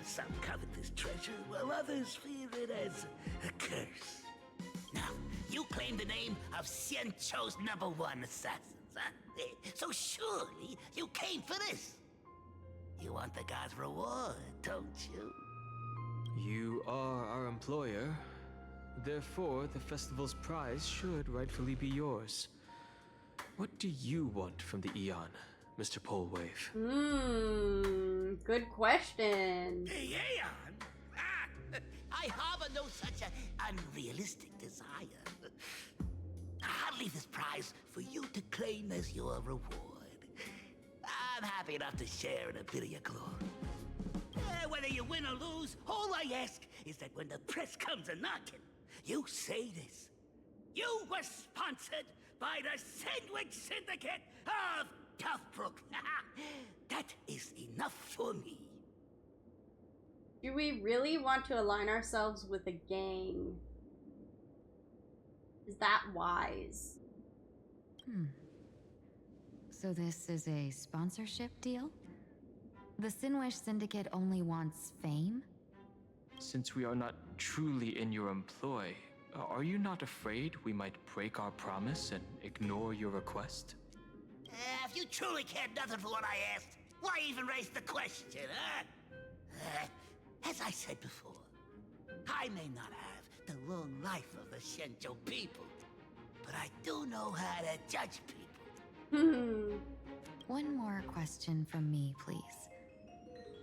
Some covet this treasure, while others fear it as a curse. Now, you claim the name of Xianzhou's #1 assassins, huh? So surely you came for this. You want the god's reward, don't you? You are our employer. Therefore, the festival's prize should rightfully be yours. What do you want from the Eon, Mr. Polewave? Good question. The Eon? I harbor no such unrealistic desire. I'll leave this prize for you to claim as your reward. I'm happy enough to share in a bit of your glory. Whether you win or lose, all I ask is that when the press comes a-knocking, you say this. You were sponsored by the Sandwich Syndicate of Toughbrook. That is enough for me. Do we really want to align ourselves with a gang? Is that wise? So this is a sponsorship deal? The Sinwish Syndicate only wants fame? Since we are not truly in your employ, are you not afraid we might break our promise and ignore your request? If you truly cared nothing for what I asked, why even raise the question, huh? As I said before, I may not have the long life of the Xianzhou people, but I do know how to judge people. One more question from me, please.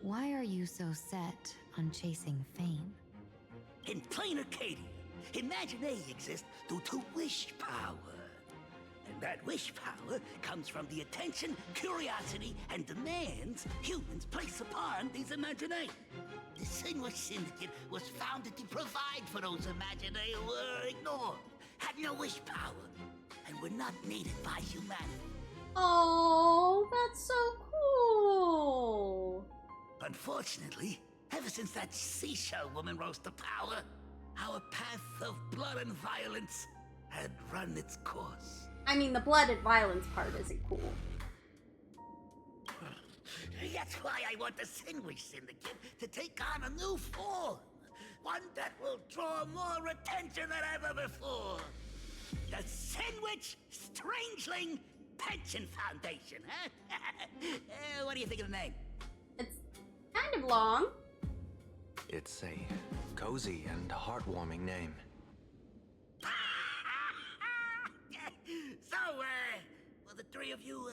Why are you so set on chasing fame? In plain Arcadia, Imagination exists due to wish power. And that wish power comes from the attention, curiosity, and demands humans place upon these imaginations. The Sinwish Syndicate was founded to provide for those imaginations who were ignored, had no wish power, and were not needed by humanity. Oh, that's so cool. Unfortunately, ever since that seashell woman rose to power, our path of blood and violence had run its course. I mean, the blood and violence part isn't cool. That's why I want the Sinwish Syndicate to take on a new form. One that will draw more attention than ever before. The Sinwish Strangeling Pension Foundation, huh? What do you think of the name? It's kind of long. It's a cozy and heartwarming name. So, will the three of you,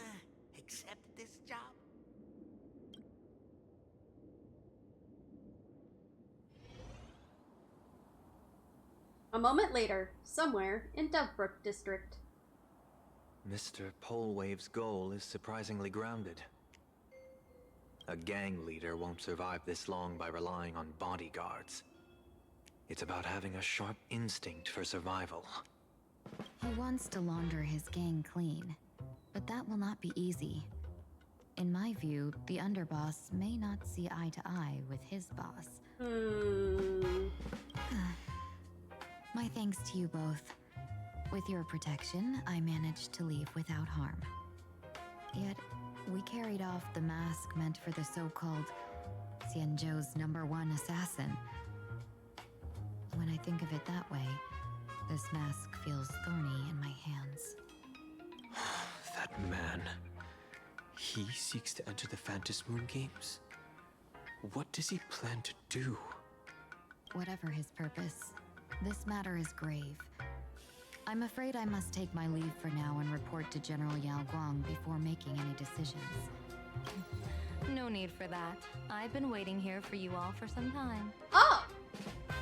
accept this job? A moment later, somewhere in Dovebrook District. Mr. Polewave's goal is surprisingly grounded. A gang leader won't survive this long by relying on bodyguards. It's about having a sharp instinct for survival. He wants to launder his gang clean, but that will not be easy. In my view, the underboss may not see eye to eye with his boss. My thanks to you both. With your protection, I managed to leave without harm. Yet, We carried off the mask meant for the so-called Xianzhou's #1 assassin. When I think of it that way, this mask feels thorny in my hands. That man. He seeks to enter the Phantom Moon Games? What does he plan to do? Whatever his purpose, this matter is grave. I'm afraid I must take my leave for now and report to General Yao Guang before making any decisions. No need for that. I've been waiting here for you all for some time. Oh!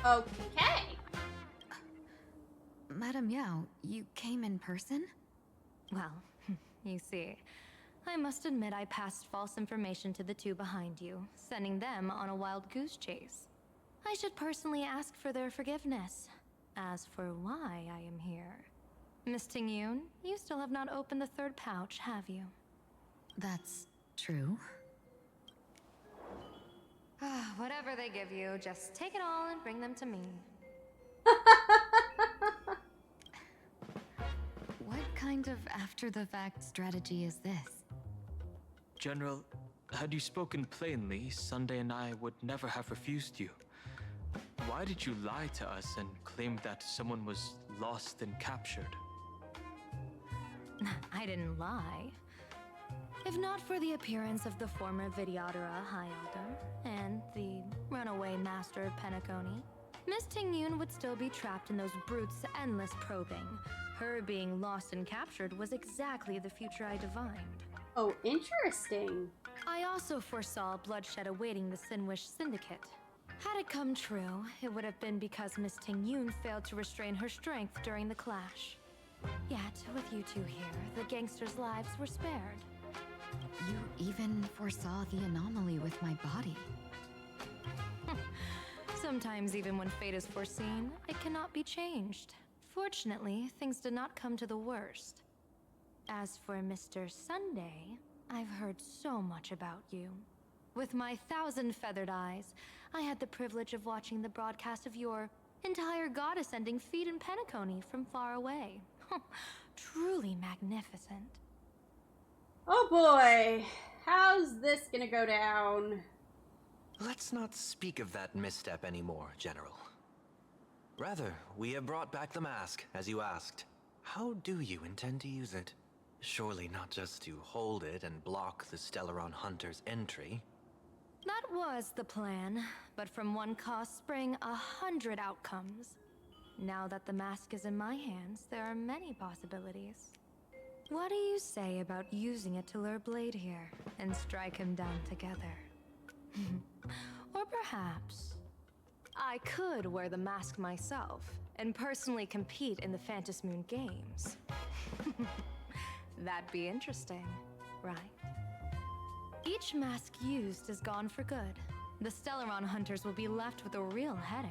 Okay. Madam Yao, you came in person? Well, you see, I must admit I passed false information to the two behind you, sending them on a wild goose chase. I should personally ask for their forgiveness. As for why I am here, Miss Tingyun, you still have not opened the third pouch, have you? That's true. Whatever they give you, just take it all and bring them to me. What kind of after-the-fact strategy is this? General, had you spoken plainly, Sunday and I would never have refused you. Why did you lie to us and claim that someone was lost and captured? I didn't lie. If not for the appearance of the former Vidyadhara High Elder and the runaway Master of Penacony, Miss Tingyun would still be trapped in those brutes' endless probing. Her being lost and captured was exactly the future I divined. Oh, interesting. I also foresaw bloodshed awaiting the Sinwish Syndicate. Had it come true, it would have been because Miss Tingyun failed to restrain her strength during the clash. Yet, with you two here, the gangsters' lives were spared. You even foresaw the anomaly with my body. Sometimes even when fate is foreseen, it cannot be changed. Fortunately, things did not come to the worst. As for Mr. Sunday, I've heard so much about you. With my 1,000 feathered eyes, I had the privilege of watching the broadcast of your entire goddess-ending feat in Penacony from far away. Truly magnificent. Oh boy, how's this gonna go down? Let's not speak of that misstep anymore, General. Rather, we have brought back the mask, as you asked. How do you intend to use it? Surely not just to hold it and block the Stellaron Hunter's entry. That was the plan, but from one cost sprang 100 outcomes. Now that the mask is in my hands, there are many possibilities. What do you say about using it to lure Blade here and strike him down together? Or perhaps I could wear the mask myself and personally compete in the Phantom Moon Games. That'd be interesting, right? Each mask used is gone for good. The Stellaron hunters will be left with a real headache.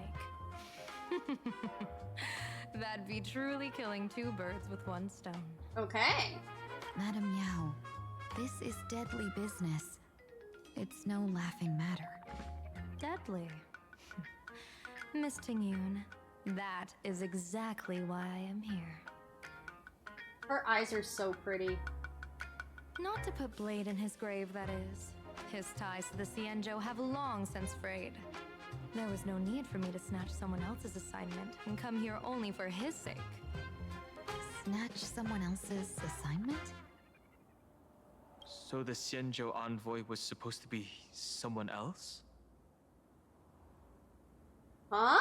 That'd be truly killing two birds with one stone. Okay. Madam Yao, this is deadly business. It's no laughing matter. Deadly? Miss Tingyun, that is exactly why I am here. Her eyes are so pretty. Not to put Blade in his grave, that is. His ties to the Xianzhou have long since frayed. There was no need for me to snatch someone else's assignment and come here only for his sake. Snatch someone else's assignment? So the Xianzhou envoy was supposed to be someone else? Huh?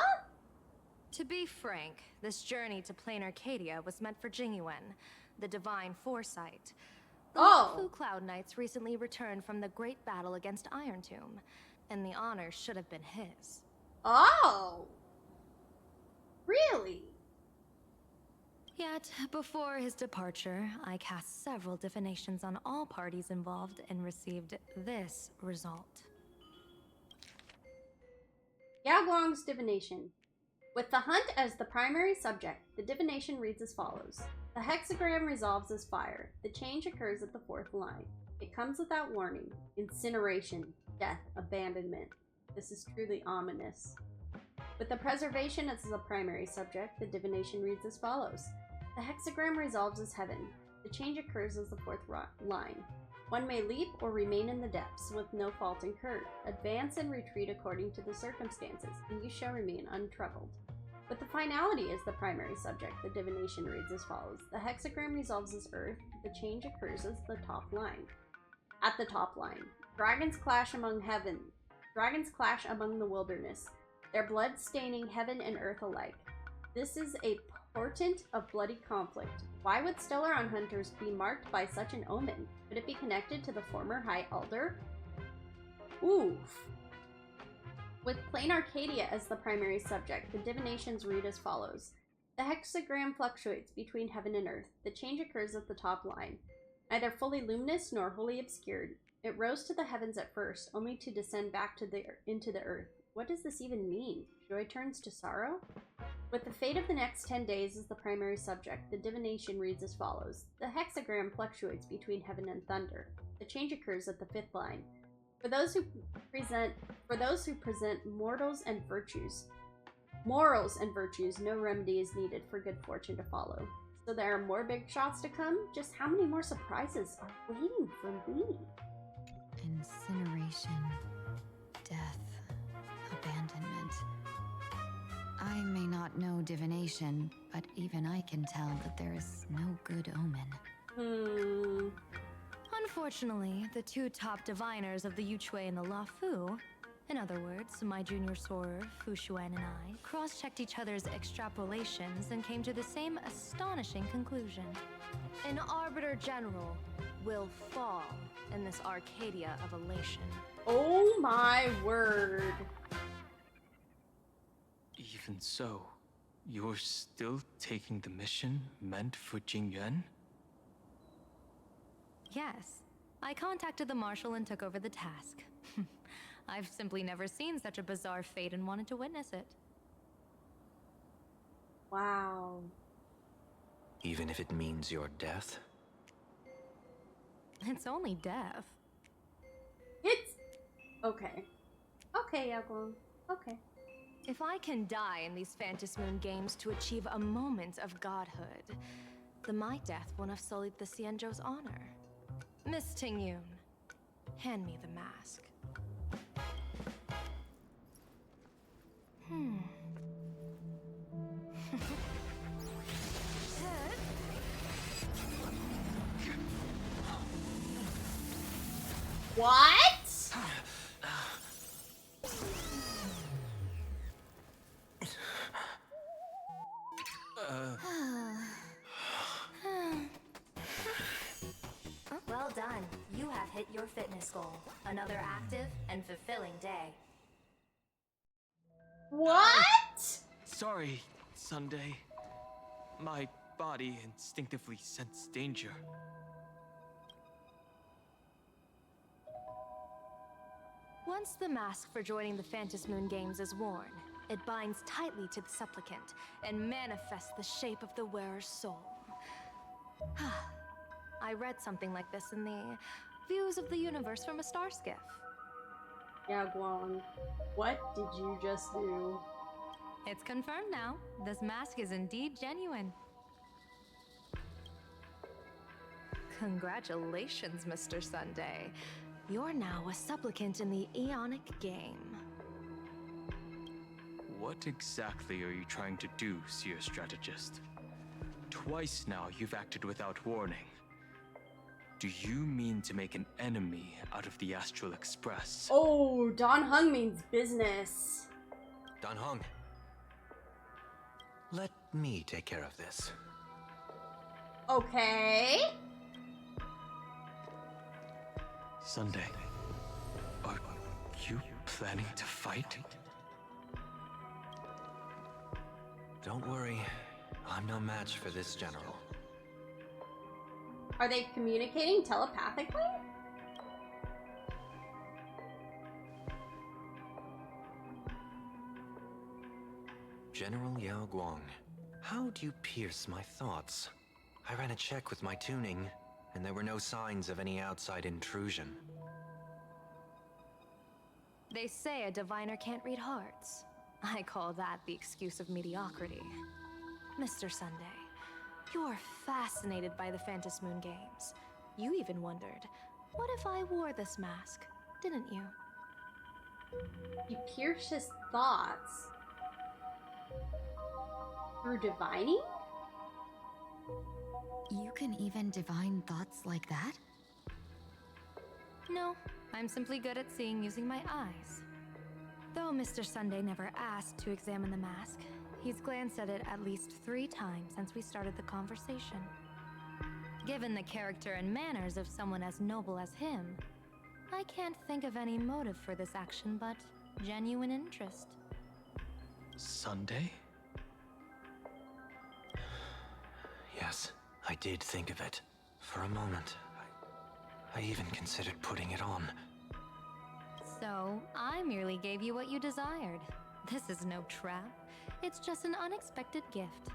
To be frank, this journey to Plain Arcadia was meant for Jingyuan, the divine foresight. The Luofu Cloud Knights recently returned from the great battle against Iron Tomb, and the honor should have been his. Oh! Really? Yet, before his departure, I cast several divinations on all parties involved and received this result. Yao Guang's divination. With the hunt as the primary subject, the divination reads as follows. The hexagram resolves as fire. The change occurs at the 4th line. It comes without warning. Incineration, death, abandonment. This is truly ominous. With the preservation as the primary subject, the divination reads as follows. The hexagram resolves as heaven. The change occurs as the 4th line. One may leap or remain in the depths with no fault incurred. Advance and retreat according to the circumstances, and you shall remain untroubled. With the finality as the primary subject, the divination reads as follows. The hexagram resolves as earth. The change occurs as the top line. At the top line, dragons clash among heaven. Dragons clash among the wilderness, their blood staining heaven and earth alike. This is a portent of bloody conflict. Why would Stellaron hunters be marked by such an omen? Could it be connected to the former High Elder? Oof. With plain Arcadia as the primary subject, the divinations read as follows. The hexagram fluctuates between heaven and earth. The change occurs at the top line. Neither fully luminous nor wholly obscured. It rose to the heavens at first, only to descend back to into the earth. What does this even mean? Joy turns to sorrow? With the fate of the next 10 days as the primary subject, the divination reads as follows. The hexagram fluctuates between heaven and thunder. The change occurs at the fifth line. For those who present morals and virtues, no remedy is needed for good fortune to follow. So there are more big shots to come? Just how many more surprises are waiting for me? Incineration, death, abandonment. I may not know divination, but even I can tell that there is no good omen. Unfortunately, the two top diviners of the Yuchui and the Lafu, in other words, my junior sorer, Fu Xuan, and I, cross-checked each other's extrapolations and came to the same astonishing conclusion. An Arbiter General will fall in this Arcadia of elation. Oh my word. Even so, you're still taking the mission meant for Jingyuan? Yes, I contacted the Marshal and took over the task. I've simply never seen such a bizarre fate and wanted to witness it. Wow. Even if it means your death? It's only death. It's... Okay. Okay, Yaguang. Okay. If I can die in these Phantom Moon games to achieve a moment of godhood, then my death won't have sullied the Xianzhou's honor. Miss Tingyun, hand me the mask. What? Well done. You have hit your fitness goal. Another active and fulfilling day. What? Sorry, Sunday. My body instinctively sensed danger. Once the mask for joining the Phantom Moon games is worn, it binds tightly to the supplicant and manifests the shape of the wearer's soul. I read something like this in the Views of the Universe from a Star Skiff. Yaguang, what did you just do? It's confirmed now. This mask is indeed genuine. Congratulations, Mr. Sunday. You're now a supplicant in the Aeonic game. What exactly are you trying to do, Seer Strategist? Twice now you've acted without warning. Do you mean to make an enemy out of the Astral Express? Oh, Don Hung means business. Don Hung. Let me take care of this. Okay. Sunday, are you planning to fight? Don't worry, I'm no match for this general. Are they communicating telepathically? General Yao Guang, how do you pierce my thoughts? I ran a check with my tuning, and there were no signs of any outside intrusion. They say a diviner can't read hearts. I call that the excuse of mediocrity. Mr. Sunday, you are fascinated by the Phantom Moon games. You even wondered, What if I wore this mask? Didn't you? You pierce his thoughts. Through divining? You can even divine thoughts like that? No, I'm simply good at seeing using my eyes. Though Mr. Sunday never asked to examine the mask, he's glanced at it at least 3 times since we started the conversation. Given the character and manners of someone as noble as him, I can't think of any motive for this action but genuine interest. Sunday? Yes, I did think of it. For a moment, I even considered putting it on. So, I merely gave you what you desired. This is no trap. It's just an unexpected gift.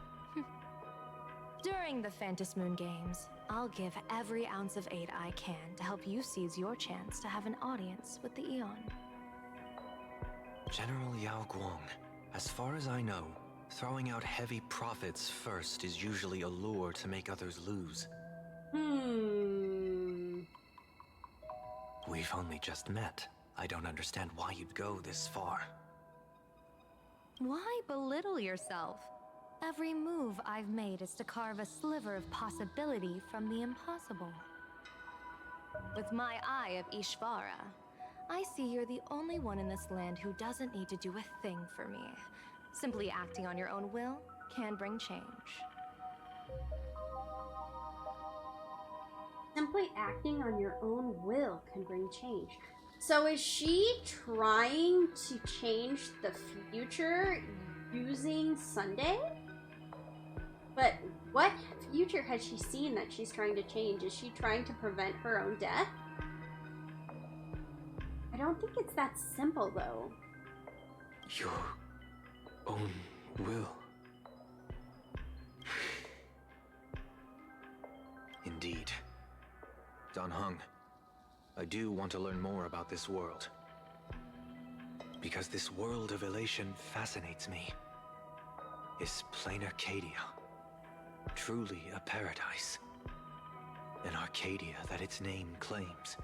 During the Fantasy Moon Games, I'll give every ounce of aid I can to help you seize your chance to have an audience with the Eon. General Yao Guang, as far as I know, throwing out heavy profits first is usually a lure to make others lose. We've only just met. I don't understand why you'd go this far. Why belittle yourself? Every move I've made is to carve a sliver of possibility from the impossible. With my eye of Ishvara, I see you're the only one in this land who doesn't need to do a thing for me. Simply acting on your own will can bring change. Simply acting on your own will can bring change. So is she trying to change the future using Sunday? But what future has she seen that she's trying to change? Is she trying to prevent her own death? I don't think it's that simple, though. Your own will. Indeed. Dan Heng, I do want to learn more about this world. Because this world of elation fascinates me. Is plain Arcadia truly a paradise? An Arcadia that its name claims.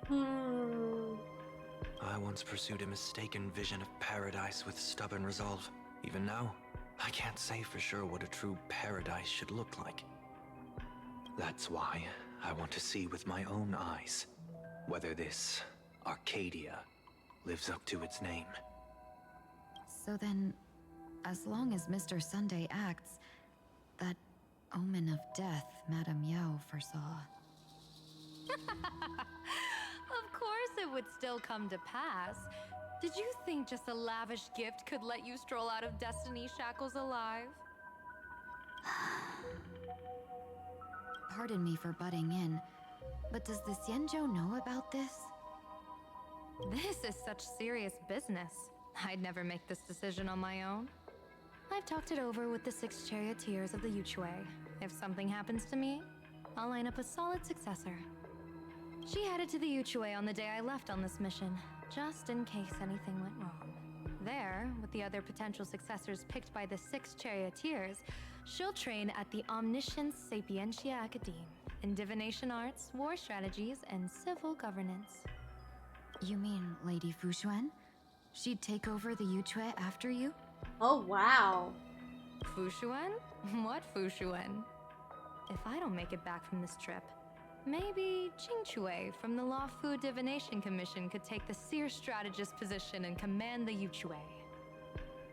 I once pursued a mistaken vision of paradise with stubborn resolve. Even now, I can't say for sure what a true paradise should look like. That's why I want to see with my own eyes whether this Arcadia lives up to its name. So then, as long as Mr. Sunday acts, that omen of death Madame Yao foresaw. Of course it would still come to pass. Did you think just a lavish gift could let you stroll out of Destiny shackles alive? Pardon me for butting in, but does the Xianzhou know about this? This is such serious business. I'd never make this decision on my own. I've talked it over with the 6 charioteers of the Yuchue. If something happens to me, I'll line up a solid successor. She headed to the Yuchue on the day I left on this mission, just in case anything went wrong. There, with the other potential successors picked by the 6 charioteers, she'll train at the Omniscience Sapientia Academe in divination arts, war strategies, and civil governance. You mean Lady Fushuan? She'd take over the Yuchue after you? Oh, wow. Fushuan? What Fushuan? If I don't make it back from this trip, maybe Qingchue from the Law Fu Divination Commission could take the seer strategist position and command the Yuchue.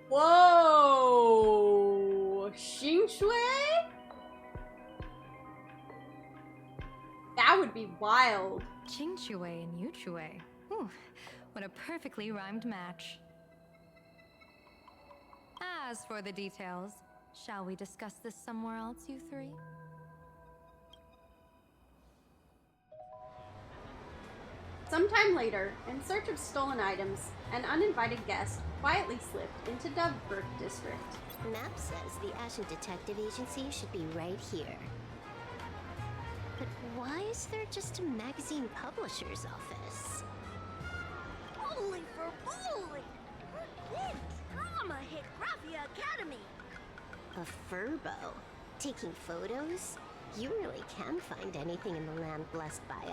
Whoa! Xingxue? That would be wild. Qingchue and Yuchue. Ooh, what a perfectly rhymed match. As for the details, shall we discuss this somewhere else, you 3? Sometime later, in search of stolen items, an uninvited guest quietly slipped into Dovebrook District. Map says the Ashen Detective Agency should be right here. But why is there just a magazine publisher's office? Holy for bowling! Kids, drama hit Graphia Academy! A furbo? Taking photos? You really can find anything in the land blessed by,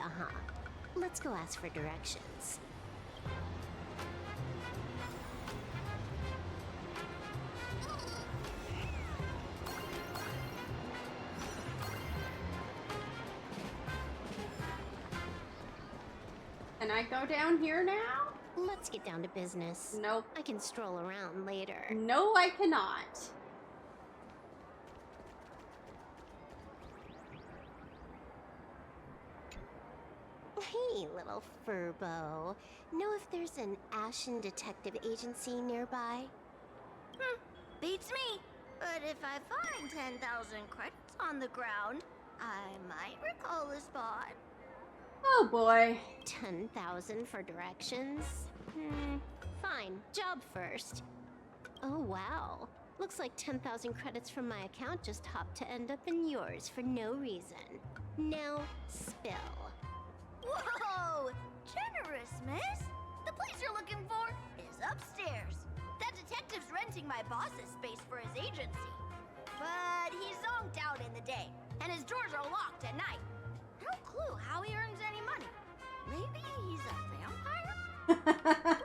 Let's go ask for directions. Can I go down here now? Let's get down to business. Nope. I can stroll around later. No, I cannot. Hey, little furbo. Know if there's an Ashen Detective Agency nearby? Beats me. But if I find 10,000 credits on the ground, I might recall the spot. Oh boy. 10,000 for directions? Fine. Job first. Oh, wow. Looks like 10,000 credits from my account just hopped to end up in yours for no reason. Now, spill. Whoa! Generous, miss. The place you're looking for is upstairs. That detective's renting my boss's space for his agency. But he's zonked out in the day, and his doors are locked at night. No clue how he earns any money. Maybe he's a vampire?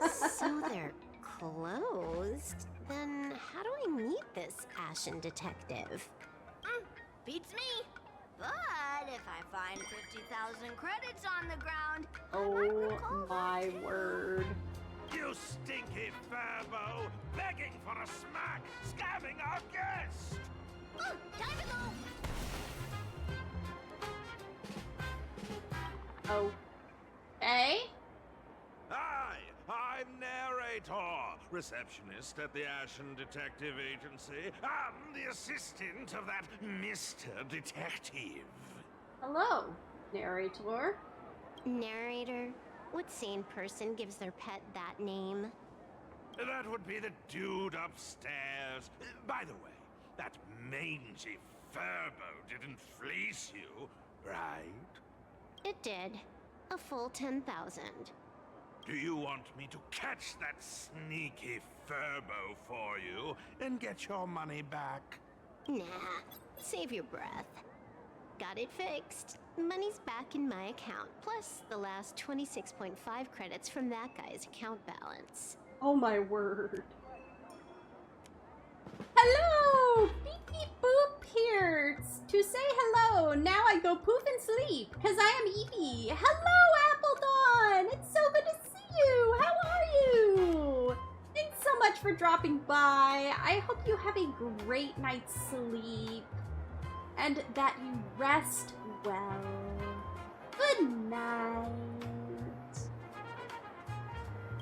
So they're closed? Then how do I meet this Ashen Detective? Beats me. But if I find 50,000 credits on the ground, Oh my word. You stinky furbo! Begging for a smack! Scamming our guest! Time to go! Okay. Hi, I'm Narrator, receptionist at the Ashen Detective Agency. I'm the assistant of that Mr. Detective. Hello, narrator. Narrator? What sane person gives their pet that name? That would be the dude upstairs. By the way, that mangy furbo didn't fleece you, right? It did. A full 10,000. Do you want me to catch that sneaky furbo for you and get your money back? Nah, save your breath. Got it fixed. Money's back in my account, plus the last 26.5 credits from that guy's account balance. Oh my word. Hello! Beep beep boop here to say hello. Now I go poof and sleep, because I am Evie. Hello, Appledon! It's so good to see you! How are you? Thanks so much for dropping by. I hope you have a great night's sleep, and that you rest well. Good night.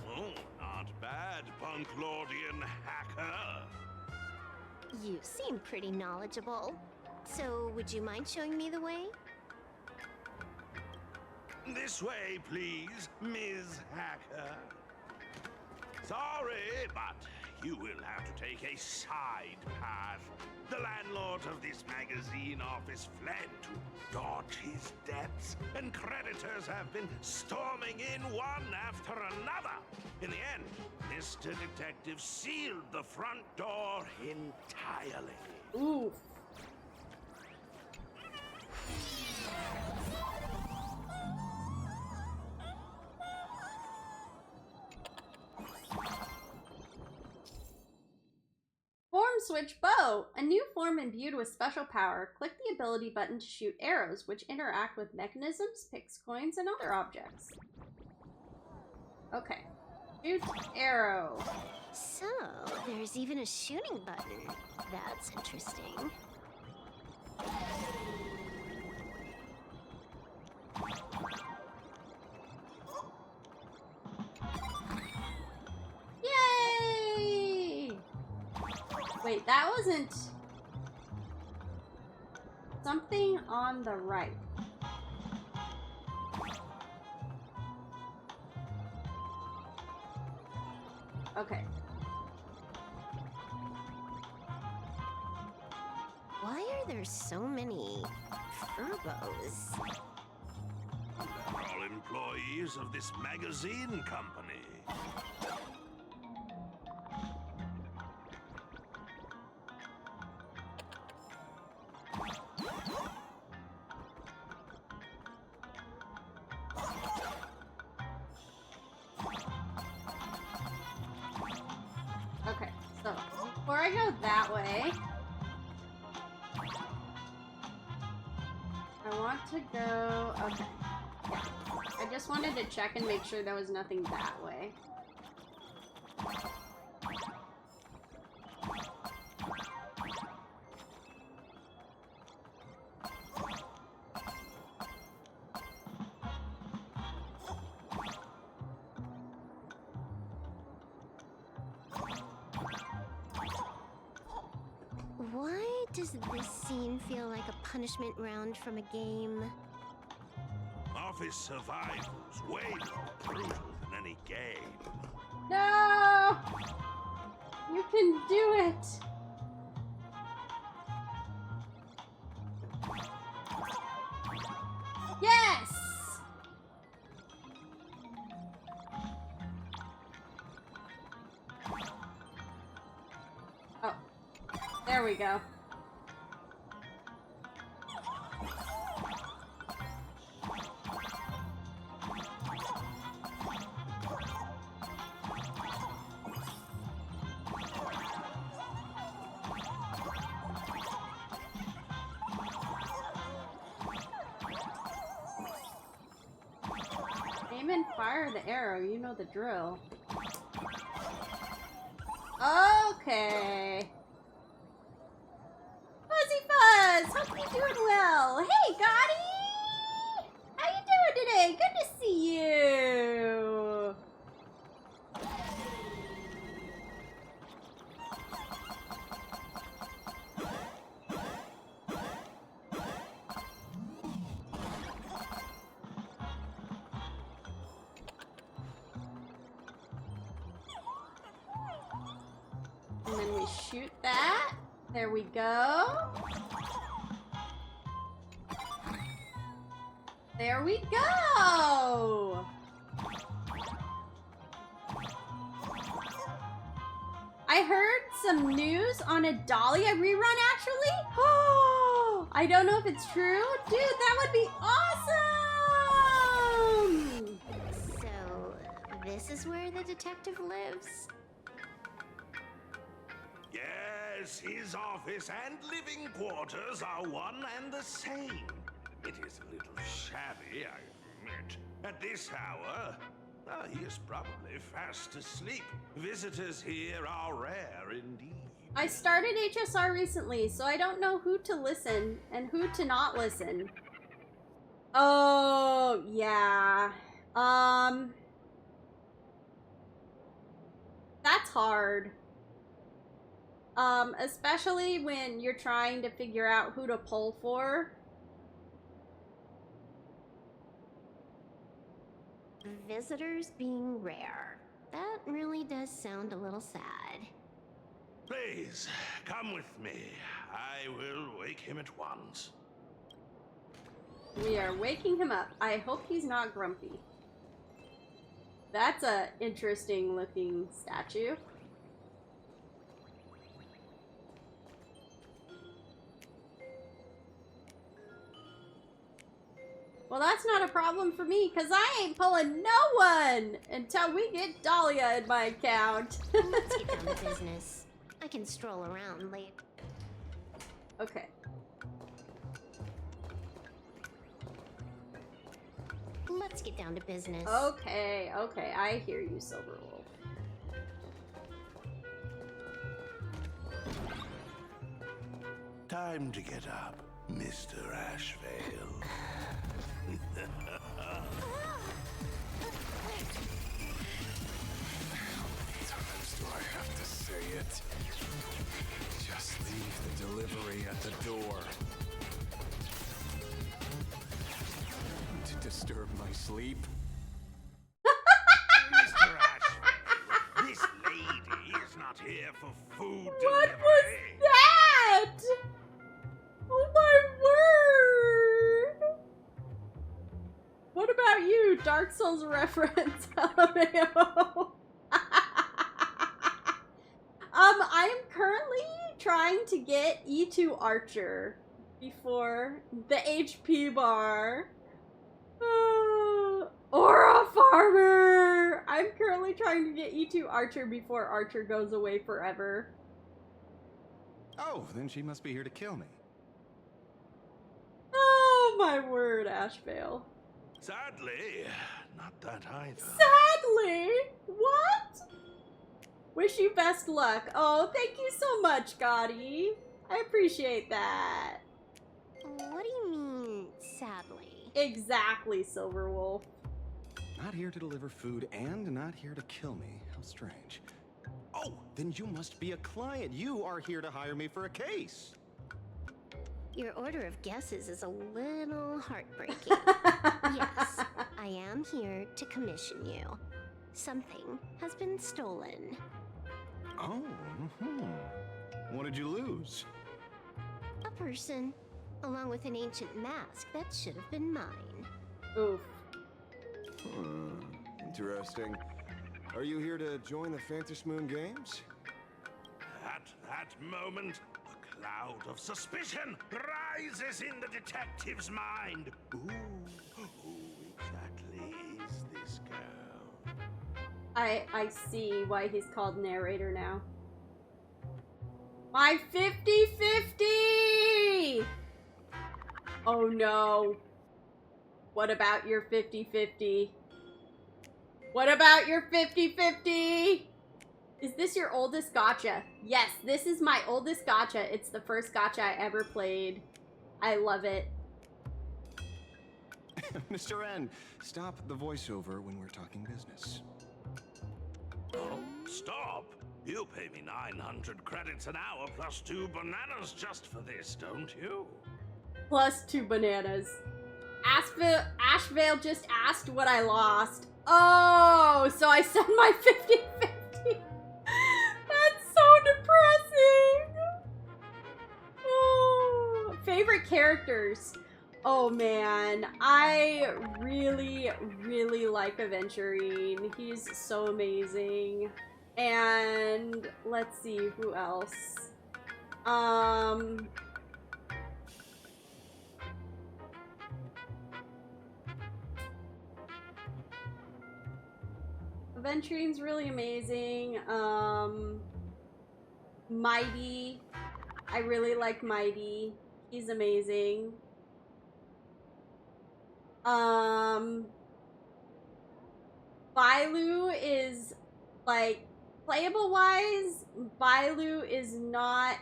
Oh, not bad, Punklordian hacker. You seem pretty knowledgeable. So, would you mind showing me the way? This way, please, Ms. Hacker. Sorry, but you will have to take a side path. The landlord of this magazine office fled to dodge his debts, and creditors have been storming in one after another. In the end, Mr. Detective sealed the front door entirely. Ooh. Form switch bow. A new form imbued with special power. Click the ability button to shoot arrows, which interact with mechanisms, picks, coins, and other objects. Okay. Shoot arrow. So, there's even a shooting button. That's interesting. Yay! Wait, that wasn't... Something on the right. Okay. Why are there so many furbos? They're all employees of this magazine company. I go that way. I want to go... Okay. Yeah. I just wanted to check and make sure there was nothing that way. Why does this scene feel like a punishment round from a game? Office survival's way more brutal than any game. No! You can do it! Yes! Oh. There we go. Aim and fire the arrow, you know the drill. Okay. Fuzzy Fuzz! Hope you're doing well! Hey, Gotti! How you doing today? Good to see you! And then we shoot that. There we go. There we go! I heard some news on a Dahlia rerun, actually. Oh, I don't know if it's true. Dude, that would be awesome! So, this is where the detective lives? Yes, his office and living quarters are one and the same. It is a little shabby, I admit. At this hour, he is probably fast asleep. Visitors here are rare indeed. I started HSR recently, so I don't know who to listen and who to not listen. Oh, yeah. That's hard. Especially when you're trying to figure out who to pull for. Visitors being rare. That really does sound a little sad. Please, come with me. I will wake him at once. We are waking him up. I hope he's not grumpy. That's a interesting looking statue. Well, that's not a problem for me, because I ain't pulling no one until we get Dahlia in my account. Let's get down to business. I can stroll around late. Okay. Let's get down to business. Okay, okay. I hear you, Silver Wolf. Time to get up, Mr. Ashvale. Times do I have to say it? Just leave the delivery at the door. To disturb my sleep? Mr. Ashvale, this lady is not here for food What delivery. was that? Oh my word! What about you? Dark Souls reference. I am currently trying to get E2 Archer before the HP bar. Or a farmer! I'm currently trying to get E2 Archer before Archer goes away forever. Oh, then she must be here to kill me. Oh my word, Ashvale. Sadly, not that either. Sadly? What? Wish you best luck. Oh, thank you so much, Gotti. I appreciate that. What do you mean, sadly? Exactly, Silverwolf. Not here to deliver food and not here to kill me. How strange. Oh, then you must be a client. You are here to hire me for a case. Your order of guesses is a little heartbreaking. Yes, I am here to commission you. Something has been stolen. Oh, what did you lose? A person, along with an ancient mask that should have been mine. Oof. Interesting. Are you here to join the Fantasy Moon Games? At that moment, a cloud of suspicion rises in the detective's mind. Who exactly is this girl? I see why he's called narrator now. My 50-50! Oh no. What about your 50-50? What about your 50-50? Is this your oldest gacha? Yes, this is my oldest gacha. It's the first gacha I ever played. I love it. Mr. N, stop the voiceover when we're talking business. Oh, stop? You pay me 900 credits an hour plus 2 bananas just for this, don't you? Plus 2 bananas. Ashvale just asked what I lost. Oh, so I said my 50-50. That's so depressing. Oh, favorite characters. Oh man, I really, really like Aventurine. He's so amazing. And let's see, who else? Aventurine's really amazing. Mighty. I really like Mighty. He's amazing. Bailu is, like, playable-wise, Bailu is not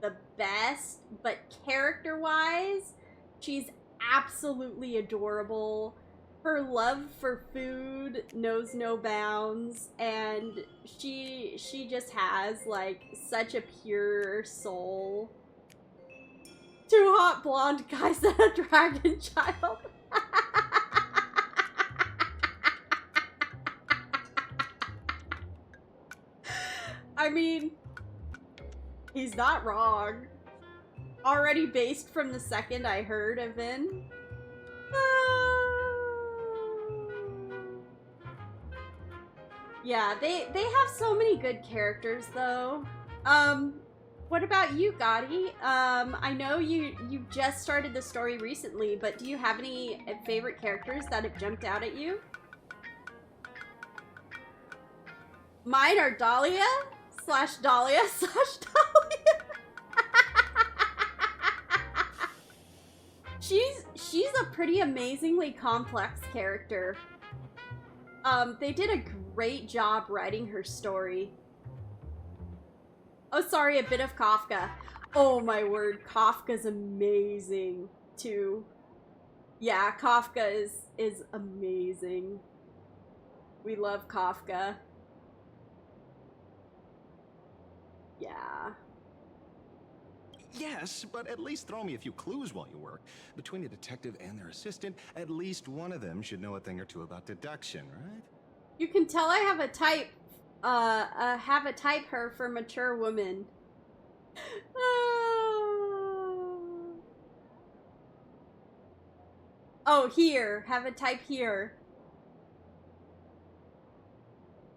the best, but character-wise, she's absolutely adorable. Her love for food knows no bounds, and she just has, like, such a pure soul. 2 hot blonde guys and a dragon child. I mean, he's not wrong. Already based from the second I heard of him. Yeah, they have so many good characters though. What about you, Gotti? I know you just started the story recently, but do you have any favorite characters that have jumped out at you? Mine are Dahlia / Dahlia / Dahlia. She's a pretty amazingly complex character. They did a great job writing her story. Oh, sorry, a bit of Kafka. Oh my word, Kafka's amazing too. Yeah, Kafka is amazing. We love Kafka. Yeah. Yes, but at least throw me a few clues while you work. Between a detective and their assistant, at least one of them should know a thing or two about deduction, right? You can tell I have a type her for mature woman. Oh, here. Have a type here.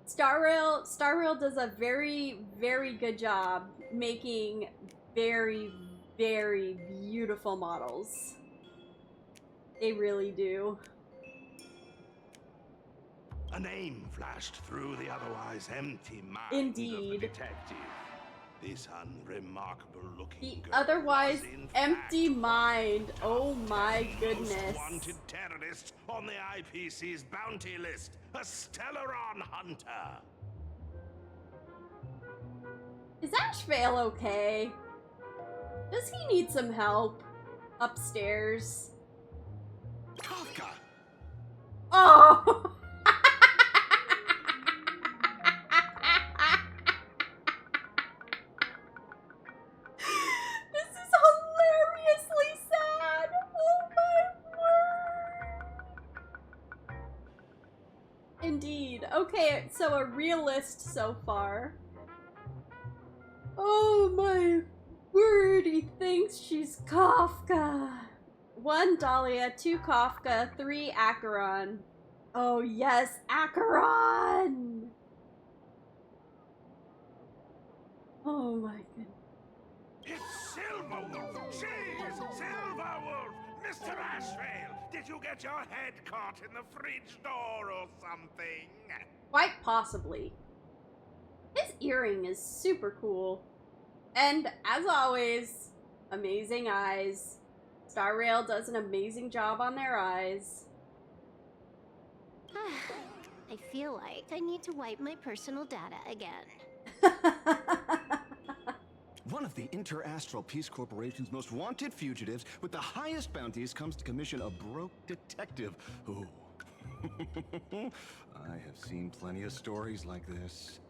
Star Rail does a very, very good job making very, very beautiful models. They really do. A name flashed through the otherwise empty mind Indeed. of the detective. This unremarkable-looking The girl otherwise was, in empty mind. Oh my most goodness. wanted terrorist on the IPC's bounty list, a Stellaron hunter. Is Ashvale okay? Does he need some help upstairs? Kafka! Oh! This is hilariously sad. Oh my word. Indeed. Okay, so a realist so far. Oh my word, he thinks she's Kafka. 1 Dahlia, 2 Kafka, 3 Acheron. Oh yes, Acheron! Oh my goodness. It's Silverwolf! She is Silverwolf! Mr. Ashvale, did you get your head caught in the fridge door or something? Quite possibly. His earring is super cool. And as always, amazing eyes. Star Rail does an amazing job on their eyes. I feel like I need to wipe my personal data again. One of the Interastral Peace Corporation's most wanted fugitives with the highest bounties comes to commission a broke detective who... I have seen plenty of stories like this.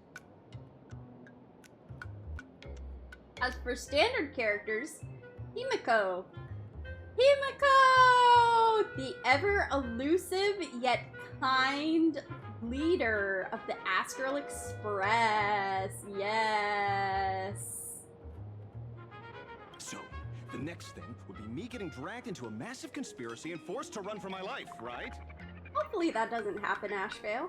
As for standard characters, Himiko. Himiko! The ever elusive yet kind leader of the Astral Express. Yes. So, the next thing would be me getting dragged into a massive conspiracy and forced to run for my life, right? Hopefully that doesn't happen, Ashvale.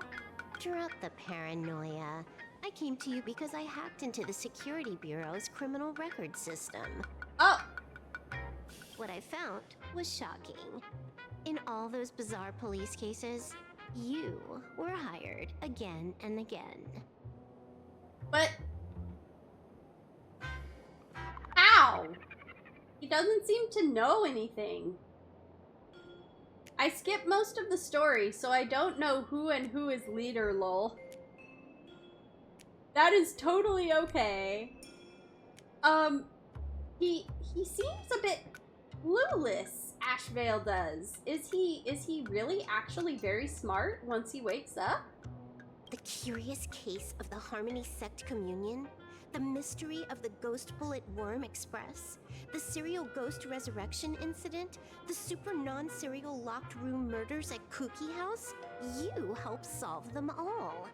Drop the paranoia. I came to you because I hacked into the Security Bureau's criminal record system. Oh! What I found was shocking. In all those bizarre police cases, you were hired again and again. But... how? He doesn't seem to know anything. I skipped most of the story, so I don't know who and who is leader, lol. That is totally okay. He seems a bit clueless, Ashvale does. Is he really actually very smart once he wakes up? The curious case of the Harmony Sect Communion, the mystery of the Ghost Bullet Worm Express, the serial ghost resurrection incident, the super non-serial locked room murders at Kooky House, you helped solve them all.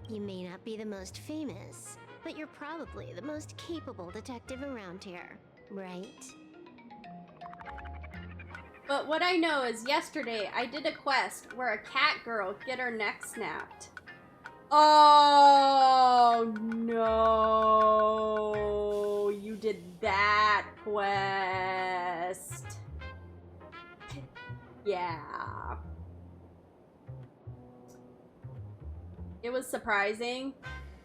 You may not be the most famous, but you're probably the most capable detective around here, right? But what I know is yesterday I did a quest where a cat girl get her neck snapped. Oh no, you did that quest. Yeah. It was surprising.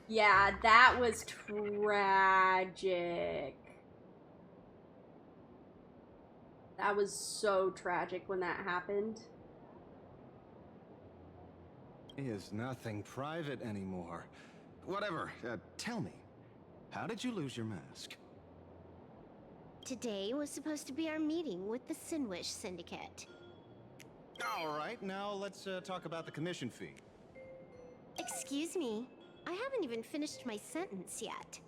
Yeah, that was tragic. That was so tragic when that happened. Is nothing private anymore. Whatever, tell me, how did you lose your mask? Today was supposed to be our meeting with the Sinwish Syndicate. All right, now let's talk about the commission fee. Excuse me, I haven't even finished my sentence yet.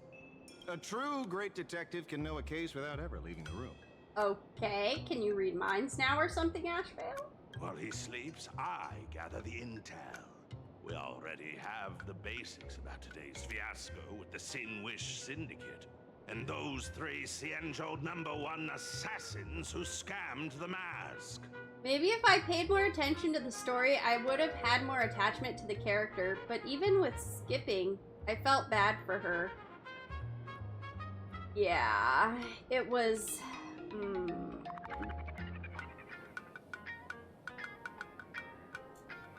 A true great detective can know a case without ever leaving the room. Okay, can you read minds now or something, Ashvale? While he sleeps, I gather the intel. We already have the basics about today's fiasco with the Sinwish Syndicate, and those 3 Cienjo #1 assassins who scammed the mask. Maybe if I paid more attention to the story, I would have had more attachment to the character, but even with skipping, I felt bad for her. Yeah, it was...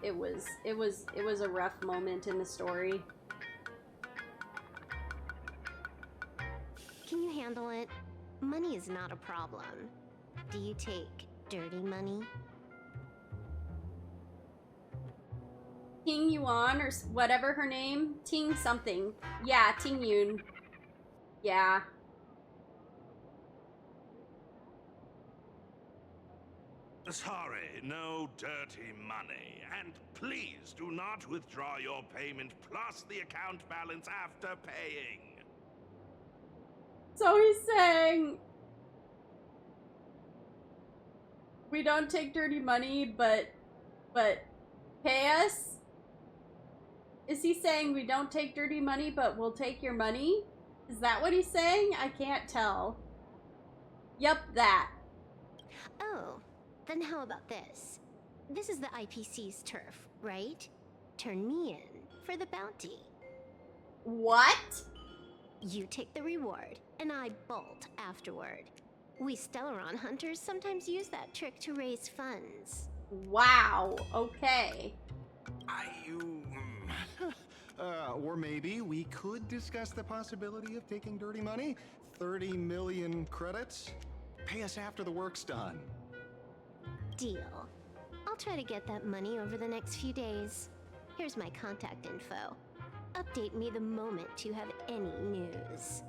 It was a rough moment in the story. handle it. Money is not a problem. Do you take dirty money? Ting Yuan or whatever her name. Ting something. Yeah, Ting Yun. Yeah. Sorry, no dirty money. And please do not withdraw your payment plus the account balance after paying. So he's saying we don't take dirty money, but pay us? Is he saying we don't take dirty money, but we'll take your money? Is that what he's saying? I can't tell. Yup, that. Oh, then how about this? This is the IPC's turf, right? Turn me in for the bounty. What? You take the reward, and I bolt afterward. We Stellaron hunters sometimes use that trick to raise funds. Wow, okay. Or maybe we could discuss the possibility of taking dirty money. 30 million credits? Pay us after the work's done. Deal. I'll try to get that money over the next few days. Here's my contact info. Update me the moment you have any news.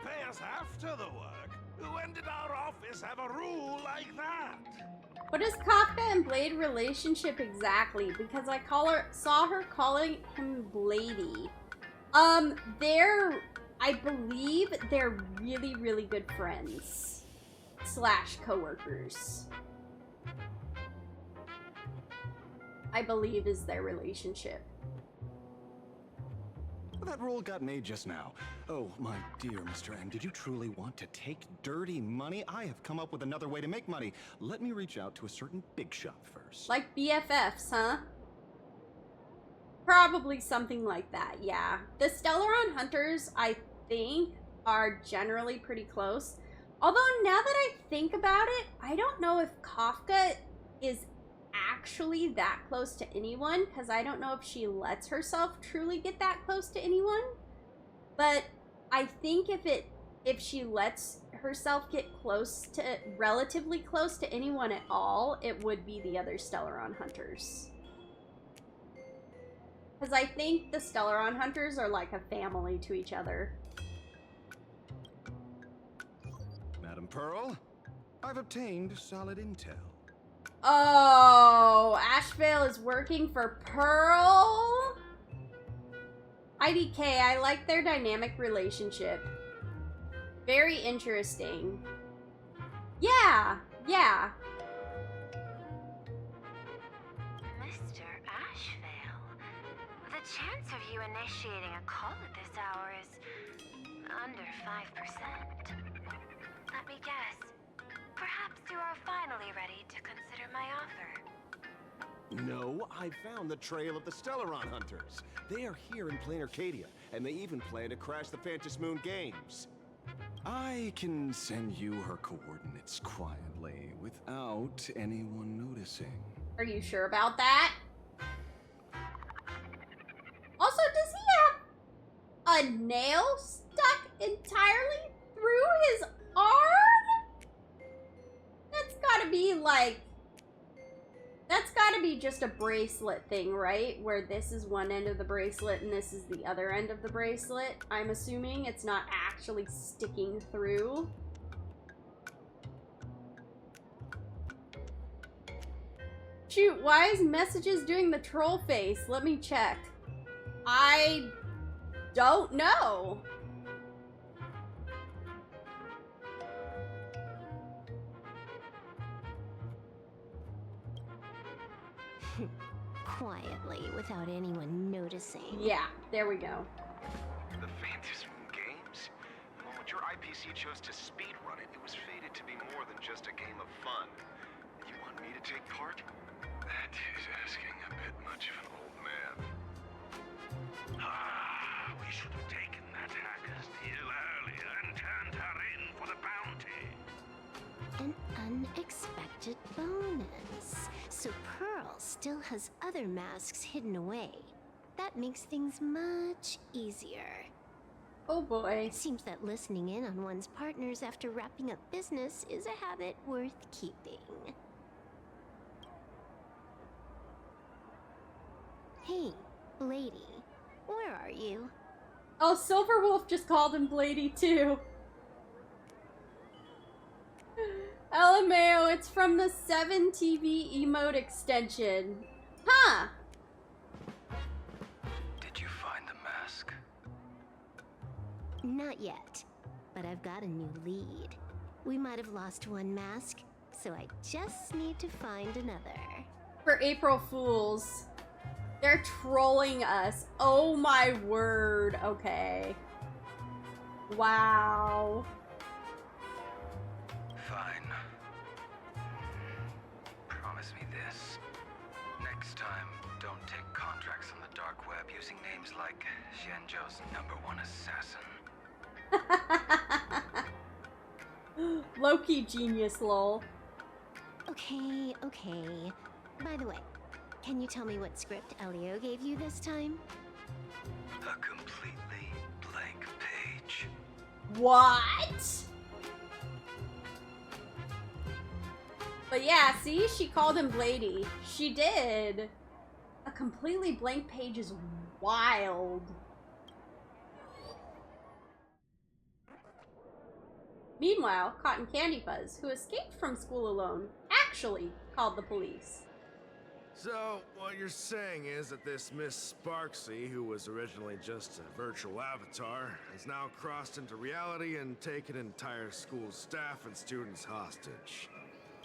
Pay us after the work? When did our office have a rule like that? What is Kafka and Blade relationship exactly? Because I saw her calling him Bladey. I believe they're really, really good friends. / co-workers. I believe is their relationship. That rule got made just now. Oh, my dear Mr. M, did you truly want to take dirty money? I have come up with another way to make money. Let me reach out to a certain big shot first. Like BFFs, huh? Probably something like that, yeah. The Stellaron hunters, I think, are generally pretty close. Although, now that I think about it, I don't know if Kafka is actually that close to anyone, because I don't know if she lets herself truly get that close to anyone. But I think if she lets herself get relatively close to anyone at all, it would be the other Stellaron hunters. Because I think the Stellaron hunters are like a family to each other. Madam Pearl, I've obtained solid intel. Oh, Ashvale is working for Pearl? IDK, I like their dynamic relationship. Very interesting. Yeah, yeah. Mr. Ashvale, the chance of you initiating a call at this hour is under 5%. Let me guess. Perhaps you are finally ready to consider my offer. No, I found the trail of the Stellaron hunters. They are here in plain Arcadia, and they even plan to crash the Phantom Moon games. I can send you her coordinates quietly, without anyone noticing. Are you sure about that? Also, does he have a nail stuck entirely through his arm? That's gotta be like... That's gotta be just a bracelet thing, right? Where this is one end of the bracelet and this is the other end of the bracelet. I'm assuming it's not actually sticking through. Shoot, why is Messages doing the troll face? Let me check. I don't know. Quietly, without anyone noticing. Yeah, there we go. The Phantom Moon games? Well, when your IPC chose to speedrun it, it was fated to be more than just a game of fun. You want me to take part? That is asking a bit much of an old man. Ah, we should have taken that hacker's deal earlier and turned her in for the bounty. An unexpected bonus. So Pearl still has other masks hidden away. that makes things much easier. Oh boy. Seems that listening in on one's partners after wrapping up business is a habit worth keeping. Hey, lady, where are you? Oh, Silverwolf just called him Blady too. LMAO, it's from the 7TV emote extension. Huh. Did you find the mask? Not yet, but I've got a new lead. We might have lost one mask, so I just need to find another. For April Fools. They're trolling us. Oh my word. Okay. Wow. Fine. Promise me this. Next time, don't take contracts on the dark web using names like Xianzhou's #1 assassin. Low-key genius, lol. Okay. By the way, can you tell me what script Elio gave you this time? A completely blank page. What? But yeah, see? She called him Blady. She did. A completely blank page is wild. Meanwhile, CottonCandyFuzz, who escaped from school alone, actually called the police. So, what you're saying is that this Miss Sparksy, who was originally just a virtual avatar, has now crossed into reality and taken entire school staff and students hostage.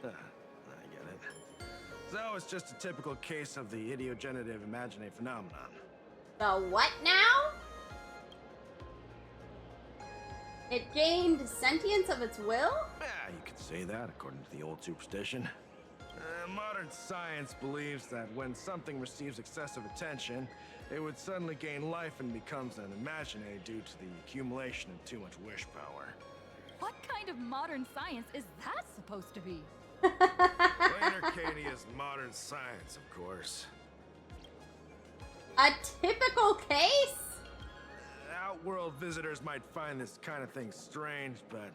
I get it. So it's just a typical case of the idiogenerative imaginae phenomenon. The what now? It gained sentience of its will? Yeah, you could say that according to the old superstition. Modern science believes that when something receives excessive attention, it would suddenly gain life and becomes an imaginae due to the accumulation of too much wish power. What kind of modern science is that supposed to be? Plain Arcadia's modern science, of course. A typical case? Outworld visitors might find this kind of thing strange, but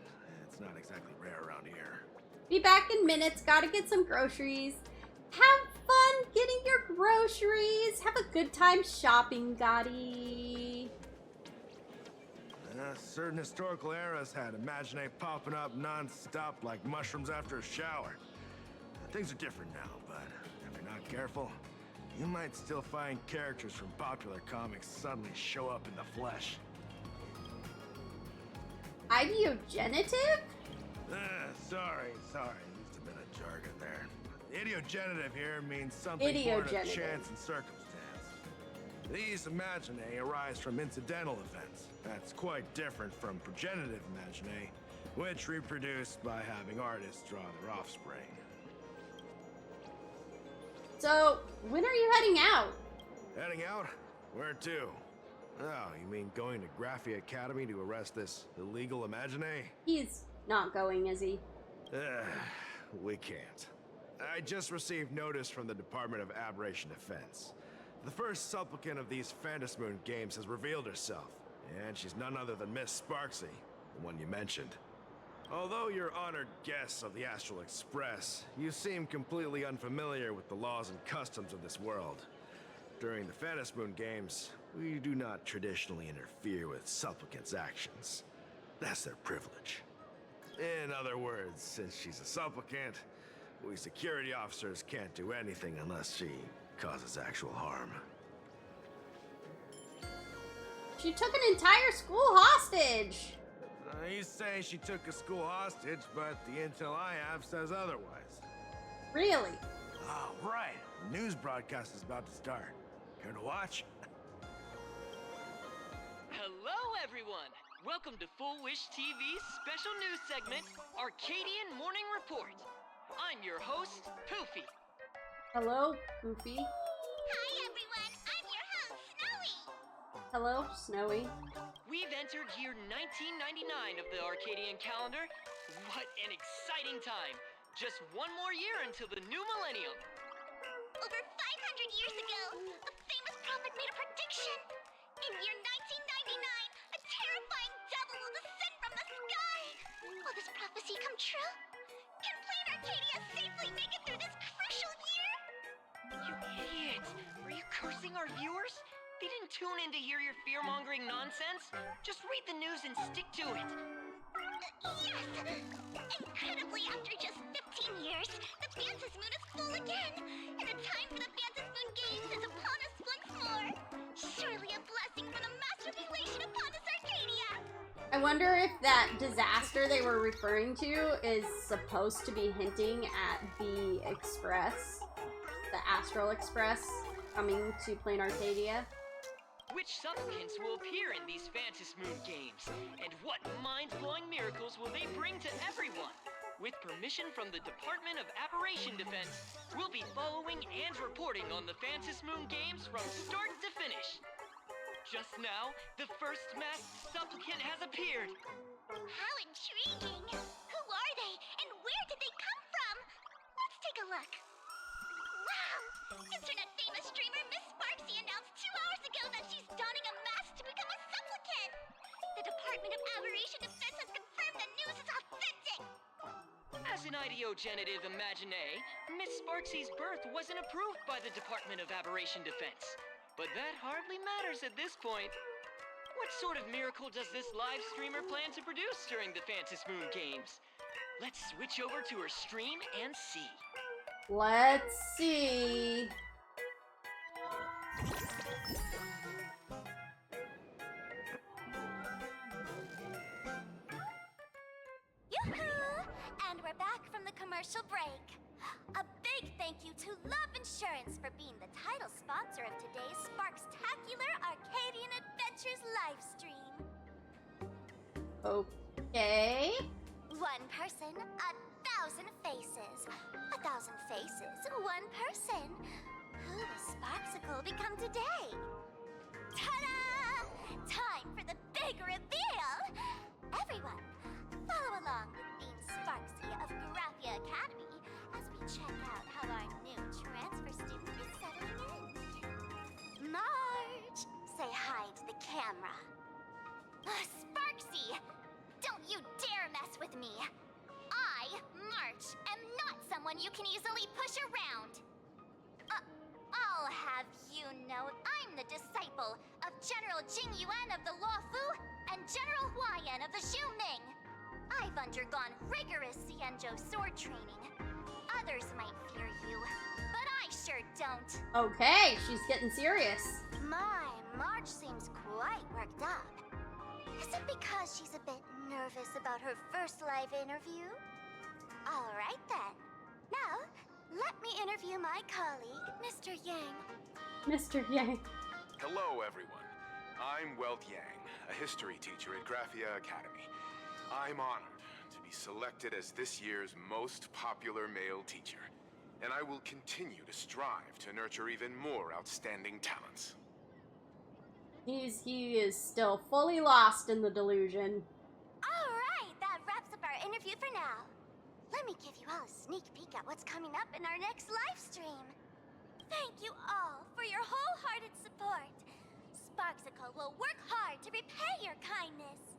it's not exactly rare around here. Be back in minutes, gotta get some groceries. Have fun getting your groceries. Have a good time shopping, Gotti. Certain historical eras had imaginae popping up non-stop like mushrooms after a shower. Things are different now, but if you're not careful, you might still find characters from popular comics suddenly show up in the flesh. Ideogenitive? Sorry. Used a bit of jargon there. Ideogenitive here means something born of chance and circumstance. These imaginae arise from incidental events. That's quite different from progenitive imaginae, which reproduce by having artists draw their offspring. So, when are you heading out? Heading out? Where to? Oh, you mean going to Graphia Academy to arrest this illegal imaginae? He's not going, is he? We can't. I just received notice from the Department of Aberration Defense. The first supplicant of these Phantasmoon games has revealed herself, and she's none other than Miss Sparksy, the one you mentioned. Although you're honored guests of the Astral Express, you seem completely unfamiliar with the laws and customs of this world. During the Phantasmoon games, we do not traditionally interfere with supplicants' actions. That's their privilege. In other words, since she's a supplicant, we security officers can't do anything unless she causes actual harm. She took an entire school hostage. You say she took a school hostage, but the intel I have says otherwise. Really? Oh, right. The news broadcast is about to start. Care to watch? Hello, everyone! Welcome to Full Wish TV's special news segment, Arcadian Morning Report. I'm your host, Poofy. Hello, Goofy. Hi, everyone. I'm your host, Snowy. Hello, Snowy. We've entered year 1999 of the Arcadian calendar. What an exciting time! Just one more year until the new millennium. Over 500 years ago, a famous prophet made a prediction In year 1999, a terrifying devil will descend from the sky! Will this prophecy come true? Can Plain Arcadia safely make it through this crucial year? You idiot! Are you cursing our viewers? They didn't tune in to hear your fear-mongering nonsense. Just read the news and stick to it. Yes! Incredibly, after just 15 years, the Phantom Moon is full again! And the time for the Phantom Moon Games is upon us once more! Surely a blessing from the master relation upon us, Arcadia! I wonder if that disaster they were referring to is supposed to be hinting at the Express, the Astral Express, coming to Plain Arcadia. Which supplicants will appear in these Phantom Moon games? And what mind-blowing miracles will they bring to everyone? With permission from the Department of Aberration Defense, we'll be following and reporting on the Phantom Moon games from start to finish. Just now, the first masked supplicant has appeared. How intriguing! Who are they, and where did they come from? Let's take a look. Wow! Internet-famous streamer Miss Sparksy announced 2 hours ago that she's donning a mask to become a supplicant! The Department of Aberration Defense has confirmed the news is authentic! As an ideogenitive imaginee, Miss Sparksy's birth wasn't approved by the Department of Aberration Defense. But that hardly matters at this point. What sort of miracle does this live streamer plan to produce during the Phantom Moon games? Let's switch over to her stream and see. Let's see. Yoo-hoo! And we're back from the commercial break. A big thank you to Love Insurance for being the title sponsor of today's Sparkstacular Arcadian Adventures livestream. Okay. One person, 1,000 faces. 1,000 faces, one person. Who will Sparksicle become today? Ta-da! Time for the big reveal! Everyone, follow along with Dean Sparksy of Graphia Academy as we check out how our new transfer student is settling in. Marge, say hi to the camera. Sparksy, don't you dare mess with me. I, March, am not someone you can easily push around. I'll have you know I'm the disciple of General Jing Yuan of the Luofu and General Huayan of the Xu Ming. I've undergone rigorous Xianzhou sword training. Others might fear you, but I sure don't. Okay, she's getting serious. My, Marge seems quite worked up. Is it because she's a bit nervous about her first live interview? All right then. Now, let me interview my colleague, Mr. Yang. Mr. Yang. Hello, everyone. I'm Welt Yang, a history teacher at Graphia Academy. I'm honored to be selected as this year's most popular male teacher, and I will continue to strive to nurture even more outstanding talents. He is still fully lost in the delusion. All right, that wraps up our interview for now. Let me give you all a sneak peek at what's coming up in our next live stream. Thank you all for your wholehearted support. Sparksicle will work hard to repay your kindness.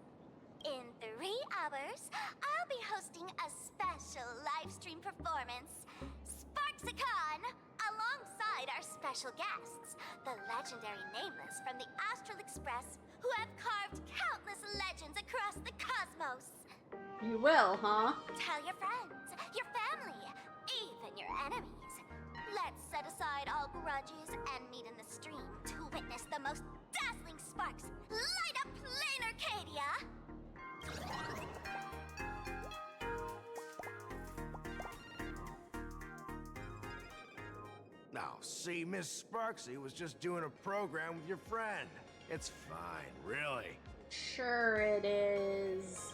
In 3 hours, I'll be hosting a special live stream performance, Sparksicon, alongside our special guests, the legendary Nameless from the Astral Express, who have carved countless legends across the cosmos. You will, huh? Tell your friends, your family, even your enemies. Let's set aside all grudges and meet in the stream to witness the most dazzling sparks light up Plain Arcadia! Now, see, Miss Sparksy was just doing a program with your friend. It's fine, really. Sure it is.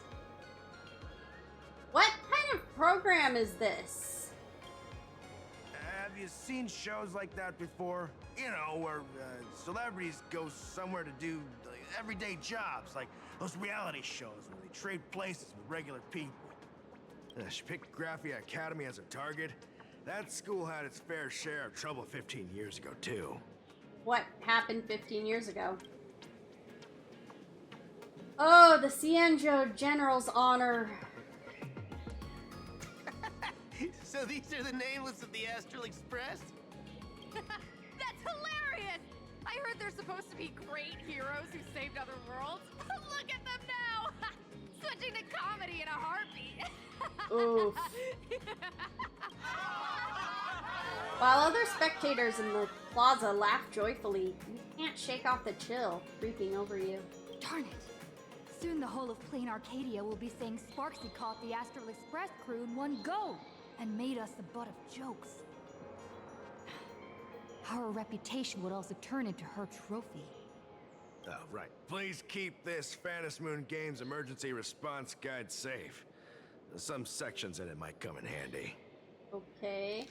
What kind of program is this? Have you seen shows like that before? You know, where celebrities go somewhere to do everyday jobs, like those reality shows where they trade places with regular people. She picked Graphia Academy as a target. That school had its fair share of trouble 15 years ago, too. What happened 15 years ago? Oh, the Cienjo General's honor. So these are the nameless of the Astral Express? That's hilarious! I heard they're supposed to be great heroes who saved other worlds. Look at them now! Switching to comedy in a heartbeat. Oof. While other spectators in the plaza laugh joyfully, you can't shake off the chill creeping over you. Darn it. Soon the whole of Plain Arcadia will be saying Sparksy caught the Astral Express crew in one go and made us the butt of jokes. Our reputation would also turn into her trophy. Oh, right. Please keep this Phantom Moon Games emergency response guide safe. Some sections in it might come in handy. Okay.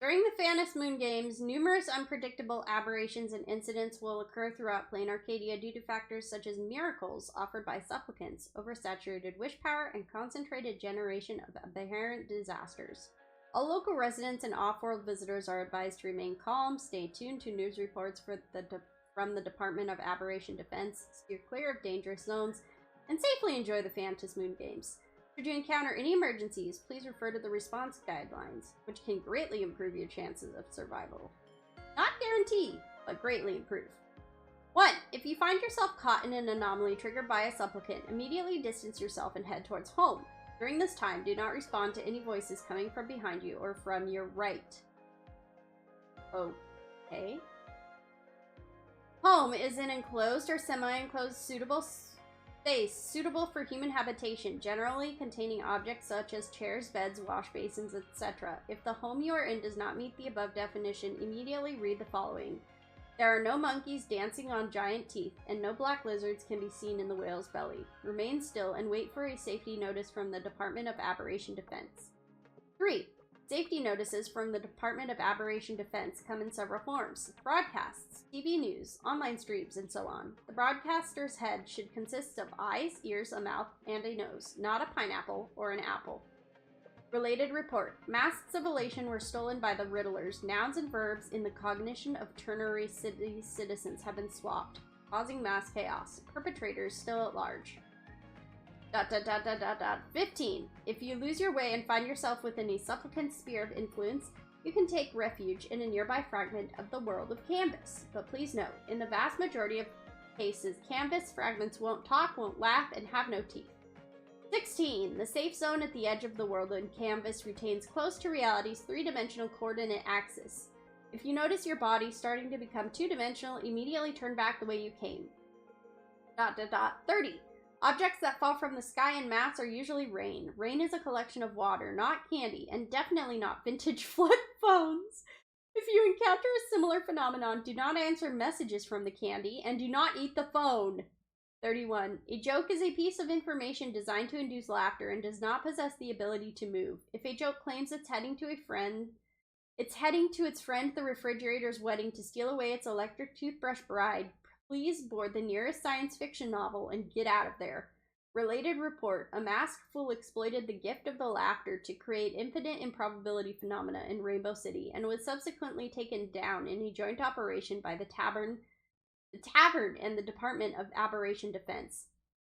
During the Phantom Moon Games, numerous unpredictable aberrations and incidents will occur throughout Plain Arcadia due to factors such as miracles offered by supplicants, oversaturated wish power, and concentrated generation of aberrant disasters. All local residents and off-world visitors are advised to remain calm, stay tuned to news reports from the Department of Aberration Defense, steer clear of dangerous zones, and safely enjoy the Phantom Moon Games. Should you encounter any emergencies, please refer to the response guidelines, which can greatly improve your chances of survival. Not guarantee, but greatly improve. 1. If you find yourself caught in an anomaly triggered by a supplicant, immediately distance yourself and head towards home. During this time, do not respond to any voices coming from behind you or from your right. Okay. Home is an enclosed or semi-enclosed suitable space suitable for human habitation, generally containing objects such as chairs, beds, wash basins, etc. If the home you are in does not meet the above definition, immediately read the following. There are no monkeys dancing on giant teeth, and no black lizards can be seen in the whale's belly. Remain still and wait for a safety notice from the Department of Aberration Defense. 3. Safety notices from the Department of Aberration Defense come in several forms: broadcasts, TV news, online streams, and so on. The broadcaster's head should consist of eyes, ears, a mouth, and a nose, not a pineapple or an apple. Related report. Masks of elation were stolen by the Riddlers. Nouns and verbs in the cognition of ternary city citizens have been swapped, causing mass chaos. Perpetrators still at large. 15. If you lose your way and find yourself within a supplicant's sphere of influence, you can take refuge in a nearby fragment of the world of Canvas. But please note, in the vast majority of cases, Canvas fragments won't talk, won't laugh, and have no teeth. 16. The safe zone at the edge of the world in Canvas retains close to reality's three-dimensional coordinate axis. If you notice your body starting to become two-dimensional, immediately turn back the way you came. 30. Objects that fall from the sky en masse are usually rain. Rain is a collection of water, not candy, and definitely not vintage flip phones. If you encounter a similar phenomenon, do not answer messages from the candy, and do not eat the phone. 31. A joke is a piece of information designed to induce laughter and does not possess the ability to move. If a joke claims it's heading to its friend the refrigerator's wedding to steal away its electric toothbrush bride, please board the nearest science fiction novel and get out of there. Related report. A masked fool exploited the gift of the laughter to create infinite improbability phenomena in Rainbow City and was subsequently taken down in a joint operation by the Tavern and the Department of Aberration Defense.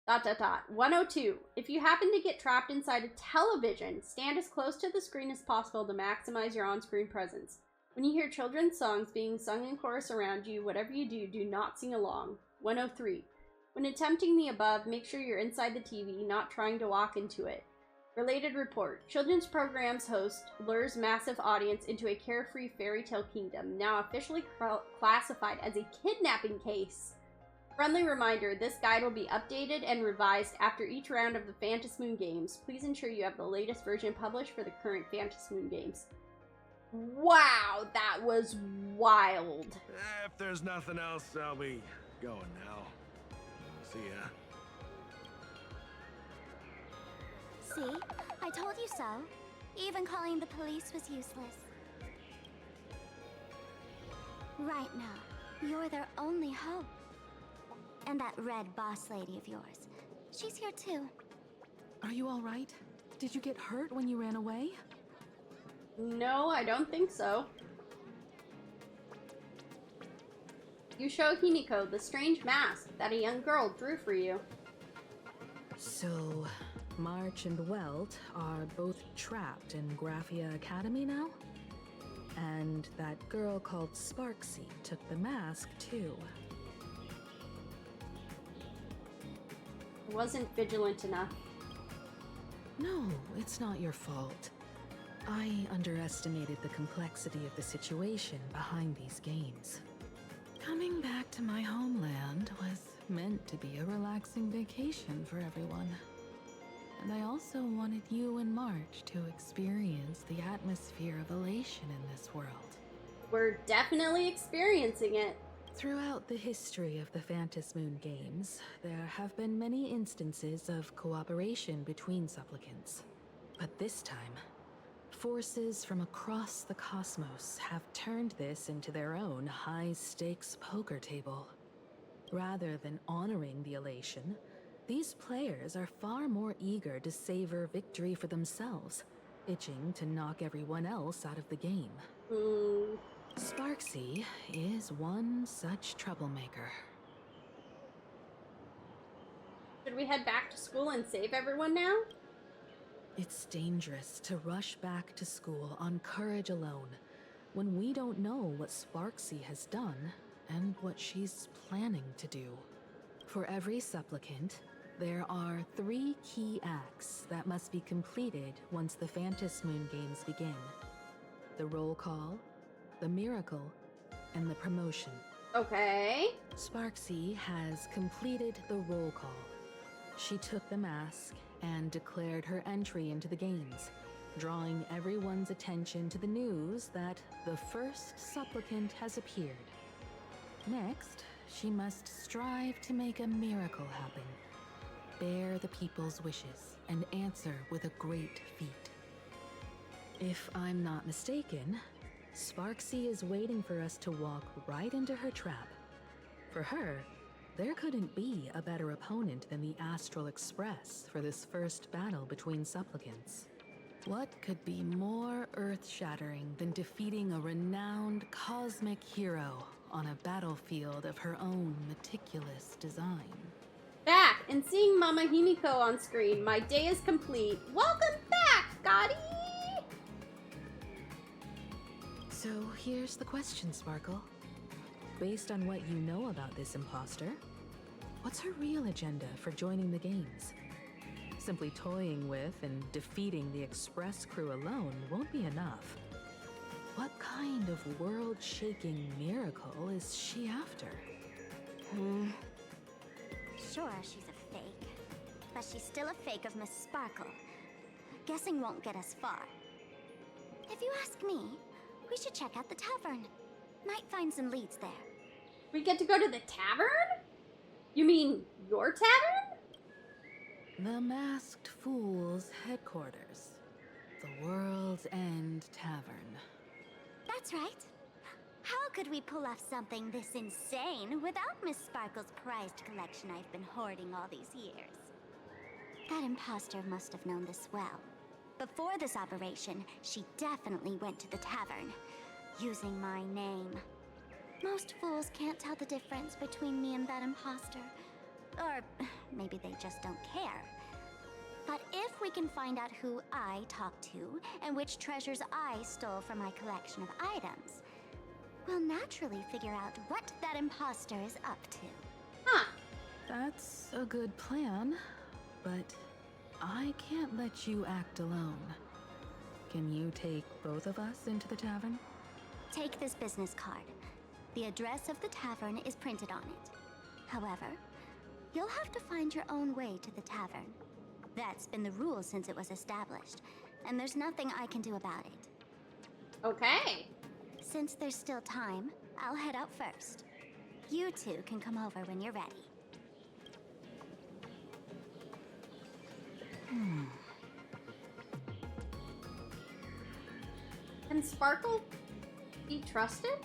102. If you happen to get trapped inside a television, stand as close to the screen as possible to maximize your on-screen presence. When you hear children's songs being sung in chorus around you, whatever you do, do not sing along. 103. When attempting the above, make sure you're inside the TV, not trying to walk into it. Related report. Children's programs host lures massive audience into a carefree fairy tale kingdom, now officially classified as a kidnapping case. Friendly reminder, this guide will be updated and revised after each round of the Phantom Moon Games. Please ensure you have the latest version published for the current Phantom Moon Games. Wow, that was wild. If there's nothing else, I'll be going now. See ya. See? I told you so. Even calling the police was useless. Right now, you're their only hope. And that red boss lady of yours. She's here too. Are you all right? Did you get hurt when you ran away? No, I don't think so. You show Himiko the strange mask that a young girl drew for you. So, March and Welt are both trapped in Graphia Academy now? And that girl called Sparksy took the mask too. I wasn't vigilant enough. No, it's not your fault. I underestimated the complexity of the situation behind these games. Coming back to my homeland was meant to be a relaxing vacation for everyone. And I also wanted you and March to experience the atmosphere of elation in this world. We're definitely experiencing it. Throughout the history of the Phantom Moon games, there have been many instances of cooperation between supplicants. But this time, forces from across the cosmos have turned this into their own high-stakes poker table. Rather than honoring the elation, these players are far more eager to savor victory for themselves, itching to knock everyone else out of the game. Sparksy is one such troublemaker. Should we head back to school and save everyone now? It's dangerous to rush back to school on courage alone when we don't know what Sparksy has done and what she's planning to do. For every supplicant, there are 3 key acts that must be completed once the Phantom Moon games begin. The roll call, the miracle, and the promotion. Okay. Sparksy has completed the roll call. She took the mask and declared her entry into the games, drawing everyone's attention to the news that the first supplicant has appeared. Next, she must strive to make a miracle happen, bear the people's wishes, and answer with a great feat. If I'm not mistaken, Sparksy is waiting for us to walk right into her trap. For her, there couldn't be a better opponent than the Astral Express for this first battle between supplicants. What could be more earth-shattering than defeating a renowned cosmic hero on a battlefield of her own meticulous design? Back and seeing Mama Himiko on screen, my day is complete. Welcome back, Scotty! So here's the question, Sparkle. Based on what you know about this imposter, what's her real agenda for joining the games? Simply toying with and defeating the Express crew alone won't be enough. What kind of world-shaking miracle is she after? Sure, she's a fake. But she's still a fake of Miss Sparkle. Guessing won't get us far. If you ask me, we should check out the tavern. Might find some leads there. We get to go to the tavern? You mean your tavern? The Masked Fool's headquarters. The World's End Tavern. That's right. How could we pull off something this insane without Miss Sparkle's prized collection I've been hoarding all these years? That imposter must have known this well. Before this operation, she definitely went to the tavern, using my name. Most fools can't tell the difference between me and that imposter. Or maybe they just don't care. But if we can find out who I talked to and which treasures I stole from my collection of items, we'll naturally figure out what that imposter is up to. Huh. That's a good plan, but I can't let you act alone. Can you take both of us into the tavern? Take this business card. The address of the tavern is printed on it. However, you'll have to find your own way to the tavern. That's been the rule since it was established, and there's nothing I can do about it. Okay. Since there's still time, I'll head out first. You two can come over when you're ready. Can Sparkle be trusted?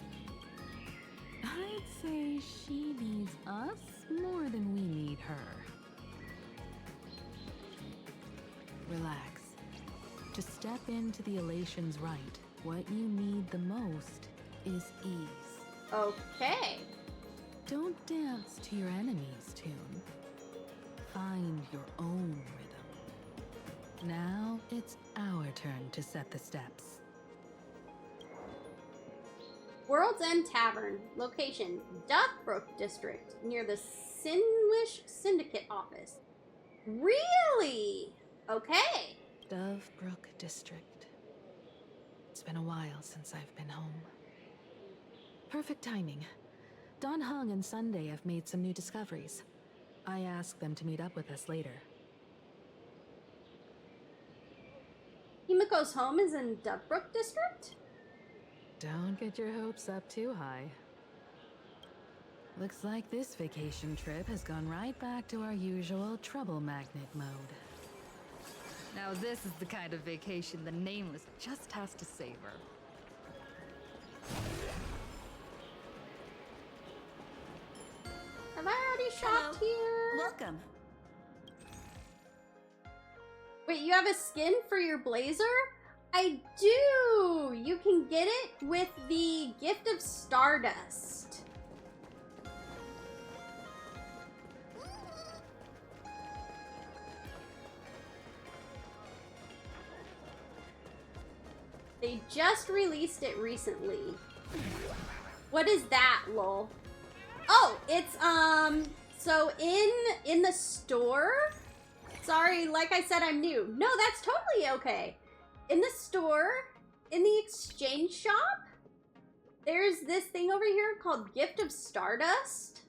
I'd say she needs us more than we need her. Relax. To step into the elation's right, what you need the most is ease. Okay. to your enemy's tune. Find your own rhythm. Now it's our turn to set the steps. World's End Tavern. Location, Duckbrook District, near the Sinwish Syndicate office. Really? Okay. Dovebrook District. It's been a while since I've been home. Perfect timing. Don Hung and Sunday have made some new discoveries. I asked them to meet up with us later. Himiko's home is in Duckbrook District? Don't get your hopes up too high. Looks like this vacation trip has gone right back to our usual trouble magnet mode. Now this is the kind of vacation the Nameless just has to savor. Have I already shopped here? Welcome. Wait, you have a skin for your blazer? I do! You can get it with the Gift of Stardust. They just released it recently. What is that, lol? Oh, it's, so in the store? Sorry, like I said, I'm new. No, that's totally okay. In the store, in the exchange shop, there's this thing over here called Gift of Stardust.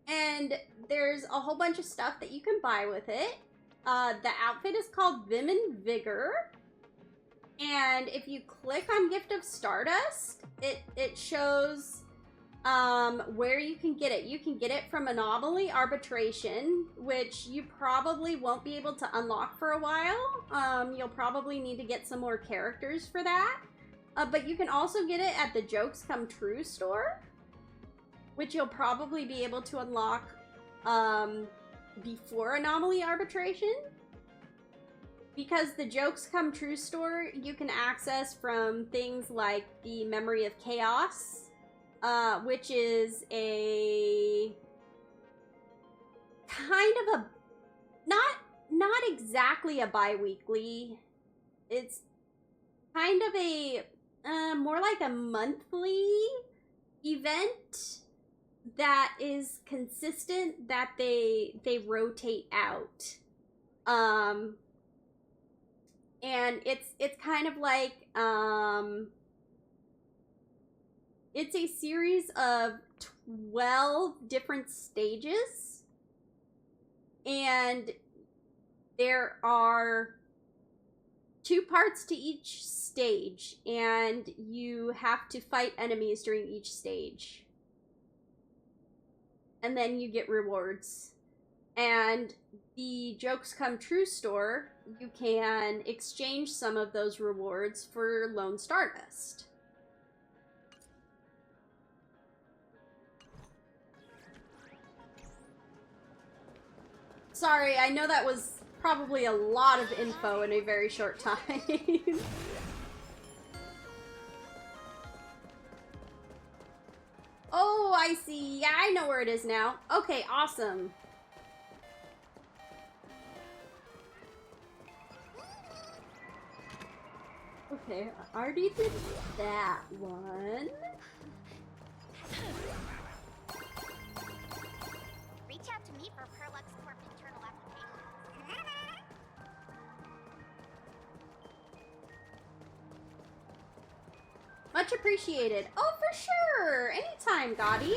And there's a whole bunch of stuff that you can buy with it. The outfit is called Vim and Vigor. And if you click on Gift of Stardust, it shows where you can get it. You can get it from Anomaly Arbitration, which you probably won't be able to unlock for a while. You'll probably need to get some more characters for that. But you can also get it at the Jokes Come True store, which you'll probably be able to unlock before Anomaly Arbitration. Because the Jokes Come True store, you can access from things like the Memory of Chaos, which is a kind of a not exactly a bi-weekly. It's kind of a more like a monthly event that is consistent, that they rotate out. And it's kind of like it's a series of 12 different stages, and there are 2 parts to each stage, and you have to fight enemies during each stage. And then you get rewards. And the Jokes Come True store, you can exchange some of those rewards for Lone Stardust. Sorry, I know that was probably a lot of info in a very short time. Oh, I see. Yeah, I know where it is now. Okay, awesome. Okay, I already did that one. Reach out to me for Perlux Corp internal application. Much appreciated. Oh, for sure. Anytime, Gotti.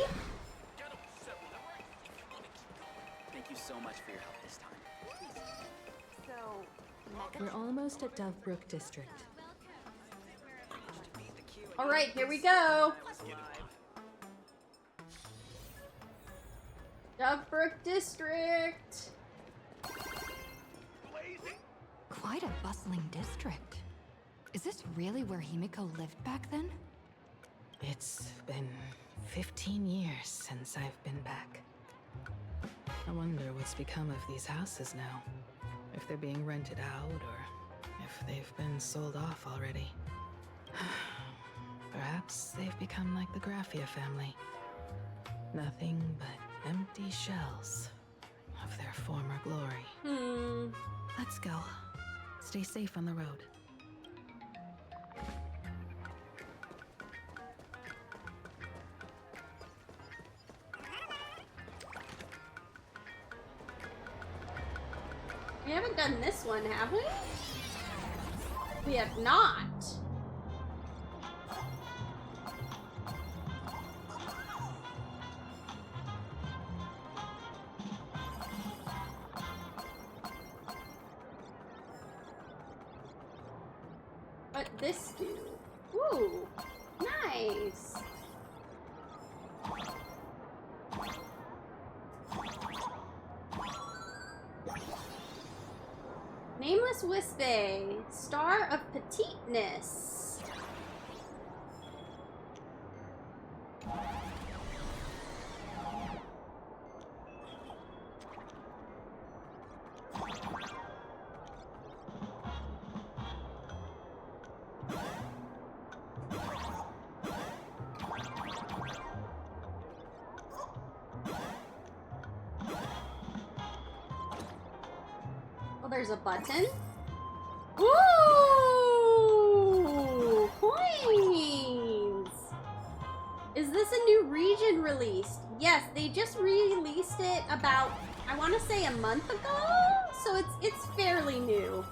Thank you so much for your help this time. So, We're almost at Dovebrook District. All right, here we go. Dovebrook District. Quite a bustling district. Is this really where Himiko lived back then? It's been 15 years since I've been back. I wonder what's become of these houses now. If they're being rented out, or if they've been sold off already. Perhaps they've become like the Graphia family. Nothing but empty shells of their former glory. Let's go. Stay safe on the road. We haven't done this one, have we? We have not. What this do? Ooh, nice. Nameless Wispy, star of petiteness. Oh, there's a button. Ooh! Coins! Is this a new region released? Yes, they just released it about, I want to say, a month ago? So it's fairly new.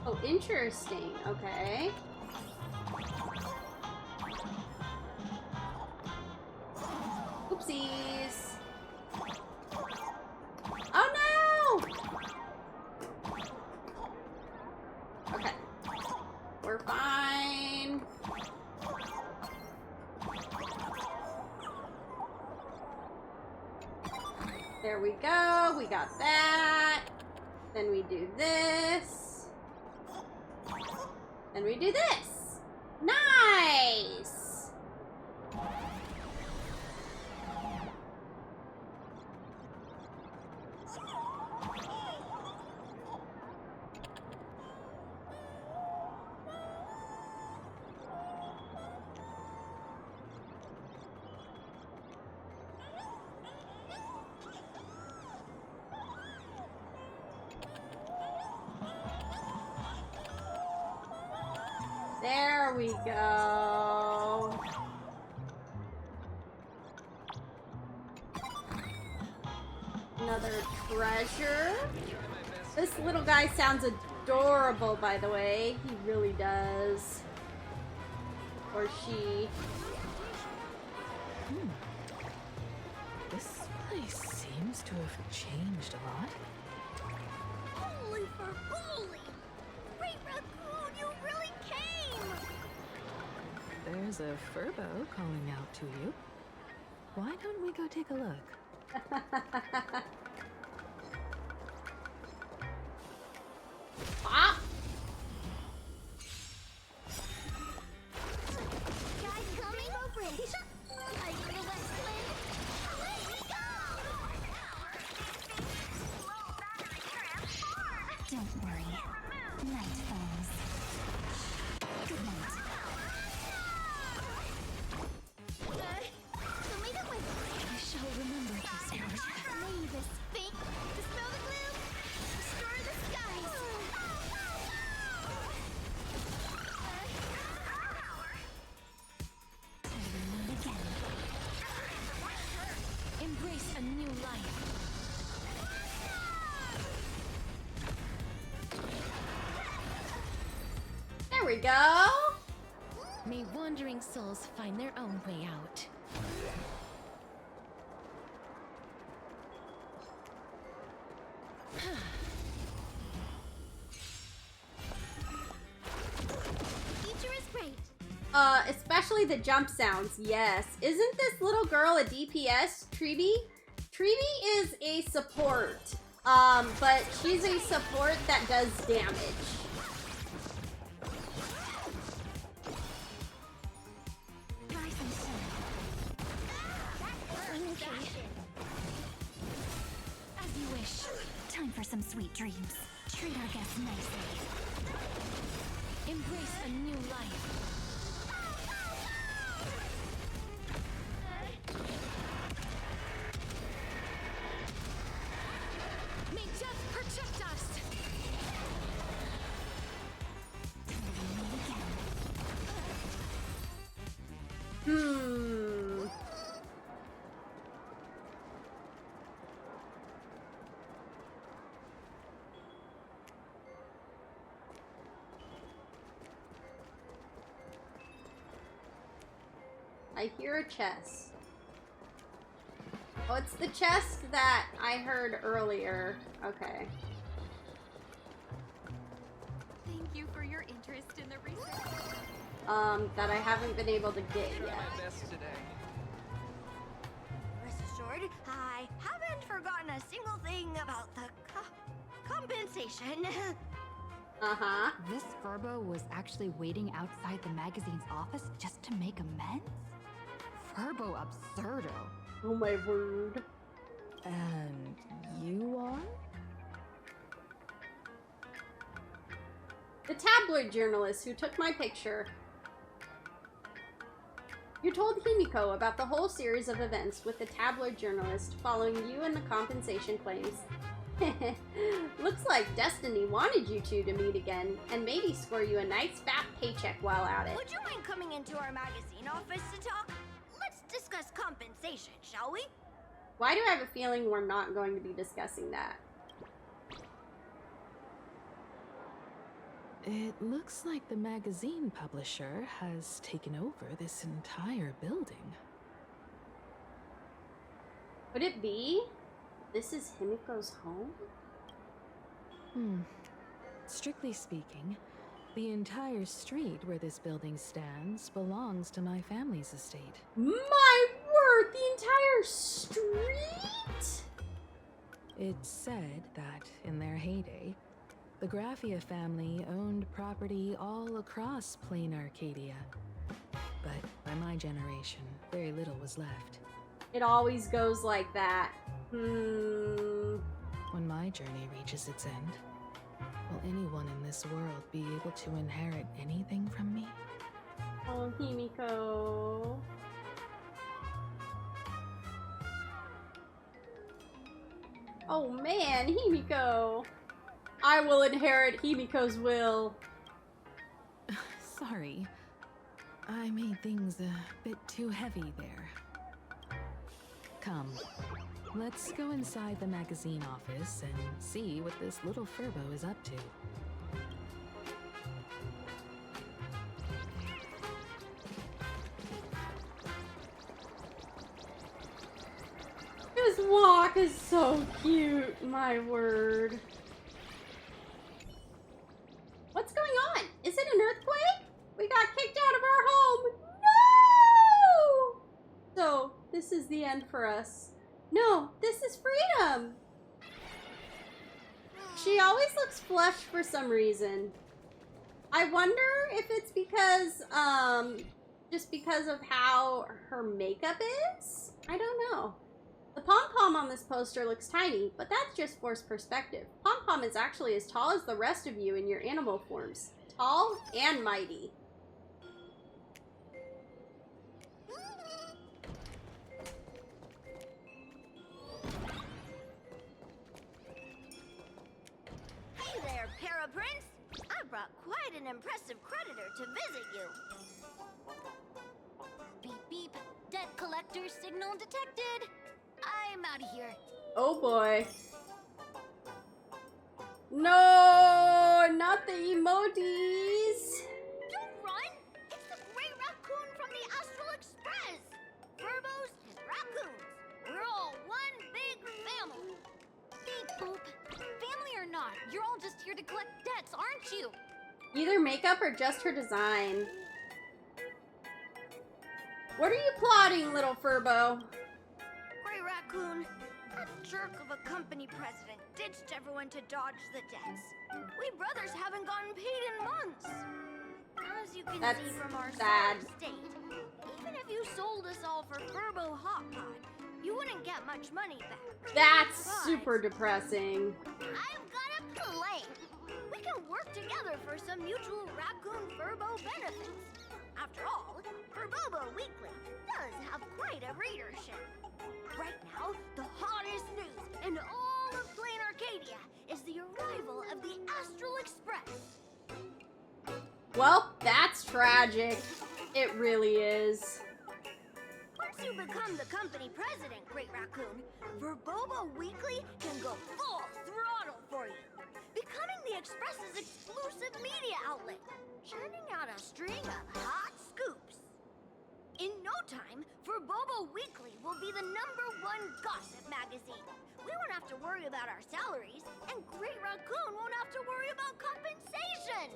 Oh, interesting. Okay. Oopsies. Oh no! Okay. We're fine. There we go. We got that. Then we do this. Then we do this. Nice! There we go. Another treasure. This little guy sounds adorable, by the way. He really does. Or she. This place seems to have changed a lot. Holy for holy! Great Raccoon, you really came! There's a Furbo calling out to you. Why don't we go take a look? Ah! Guys coming? Are you the West Wind? Away we go! Don't worry. Night falls. Good night. You shall remember this one. May the spink dispel the gloom, restore the skies. Again. Embrace a new life. There we go. May wandering souls find their own way out. Future is great. Especially the jump sounds, yes. Isn't this little girl a DPS, Treeby? Treeby is a support, but she's a support that does damage. some sweet dreams. Treat our guests nicely. Embrace a new life. May death protect us! I hear a chest. Oh, it's the chest that I heard earlier. Okay. Thank you for your interest in the research. That I haven't been able to get yet. My best today. Rest assured, I haven't forgotten a single thing about the compensation. Uh-huh. This Furbo was actually waiting outside the magazine's office just to make amends? Furbo absurdo. Oh my word. And you are? The tabloid journalist who took my picture. You told Himiko about the whole series of events with the tabloid journalist following you and the compensation claims. Looks like Destiny wanted you two to meet again and maybe score you a nice fat paycheck while at it. Would you mind coming into our magazine office to talk? Let's discuss compensation, shall we? Why do I have a feeling we're not going to be discussing that? It looks like the magazine publisher has taken over this entire building. Could it be? This is Himiko's home? Strictly speaking, the entire street where this building stands belongs to my family's estate. My word! The entire street? It's said that, in their heyday, the Graphia family owned property all across plain Arcadia. But by my generation, very little was left. It always goes like that. When my journey reaches its end, will anyone in this world be able to inherit anything from me? Oh, Himiko. Oh man, Himiko. I will inherit Himiko's will. Sorry. I made things a bit too heavy there. Come, let's go inside the magazine office and see what this little Furbo is up to. His walk is so cute, my word. What's going on? Is it an earthquake? We got kicked out of our home. No! So, this is the end for us. No, this is freedom. She always looks flushed for some reason. I wonder if it's because, just because of how her makeup is? I don't know. The pom-pom on this poster looks tiny, but that's just forced perspective. Pom-pom is actually as tall as the rest of you in your animal forms. Tall and mighty. Hey there, Paraprince! I brought quite an impressive creditor to visit you. Beep beep. Debt collector signal detected. I'm out of here. Oh boy. No, not the emojis. Don't run! It's the gray raccoon from the Astral Express! Furbos and raccoons. We're all one big family. Beep boop. Family or not, you're all just here to collect debts, aren't you? Either makeup or just her design. What are you plotting, little Furbo? Gray raccoon, that jerk of a company president ditched everyone to dodge the debts. We brothers haven't gotten paid in months. As you can That's see from our sad. sad state, even if you sold us all for Furbo Hot Pot, you wouldn't get much money back. That's But super depressing. I've got a plan. We can work together for some mutual raccoon Furbo benefits. After all, Furbobo Weekly does have quite a readership. Right now, the hottest news in all of Plain Arcadia is the arrival of the Astral Express. Well, that's tragic. It really is. Once you become the company president, Great Raccoon, Furbobo Weekly can go full throttle for you, becoming the Express's exclusive media outlet, churning out a string of hot scoops. In no time, Furbobo Weekly will be the #1 gossip magazine. We won't have to worry about our salaries, and Great Raccoon won't have to worry about compensation.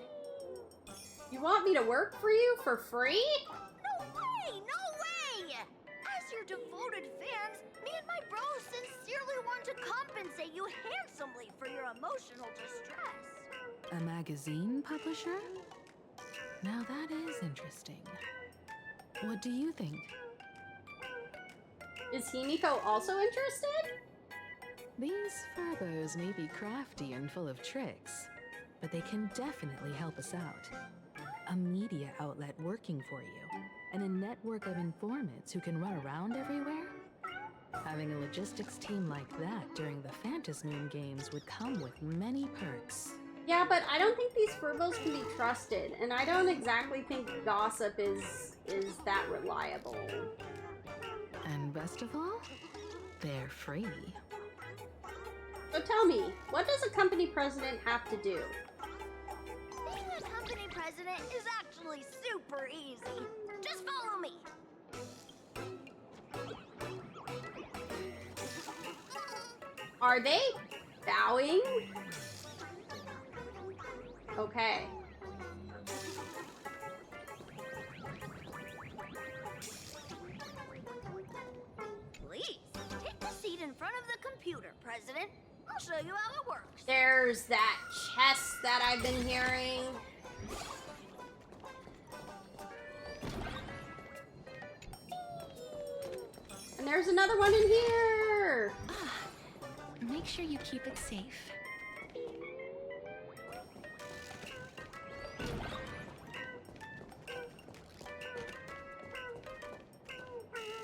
You want me to work for you for free? No way! No way! As your devoted fans, me and my bros sincerely want to compensate you handsomely for your emotional distress. A magazine publisher? Now that is interesting. What do you think? Is Himiko also interested? These Furbos may be crafty and full of tricks, but they can definitely help us out. A media outlet working for you, and a network of informants who can run around everywhere? Having a logistics team like that during the Phantasmoon games would come with many perks. Yeah, but I don't think these Furbos can be trusted, and I don't exactly think gossip is that reliable. And best of all, they're free. So tell me, what does a company president have to do? Being a company president is actually super easy. Just follow me. Are they bowing? Okay. Please, take the seat in front of the computer, President. I'll show you how it works. There's that chest that I've been hearing. And there's another one in here. Make sure you keep it safe.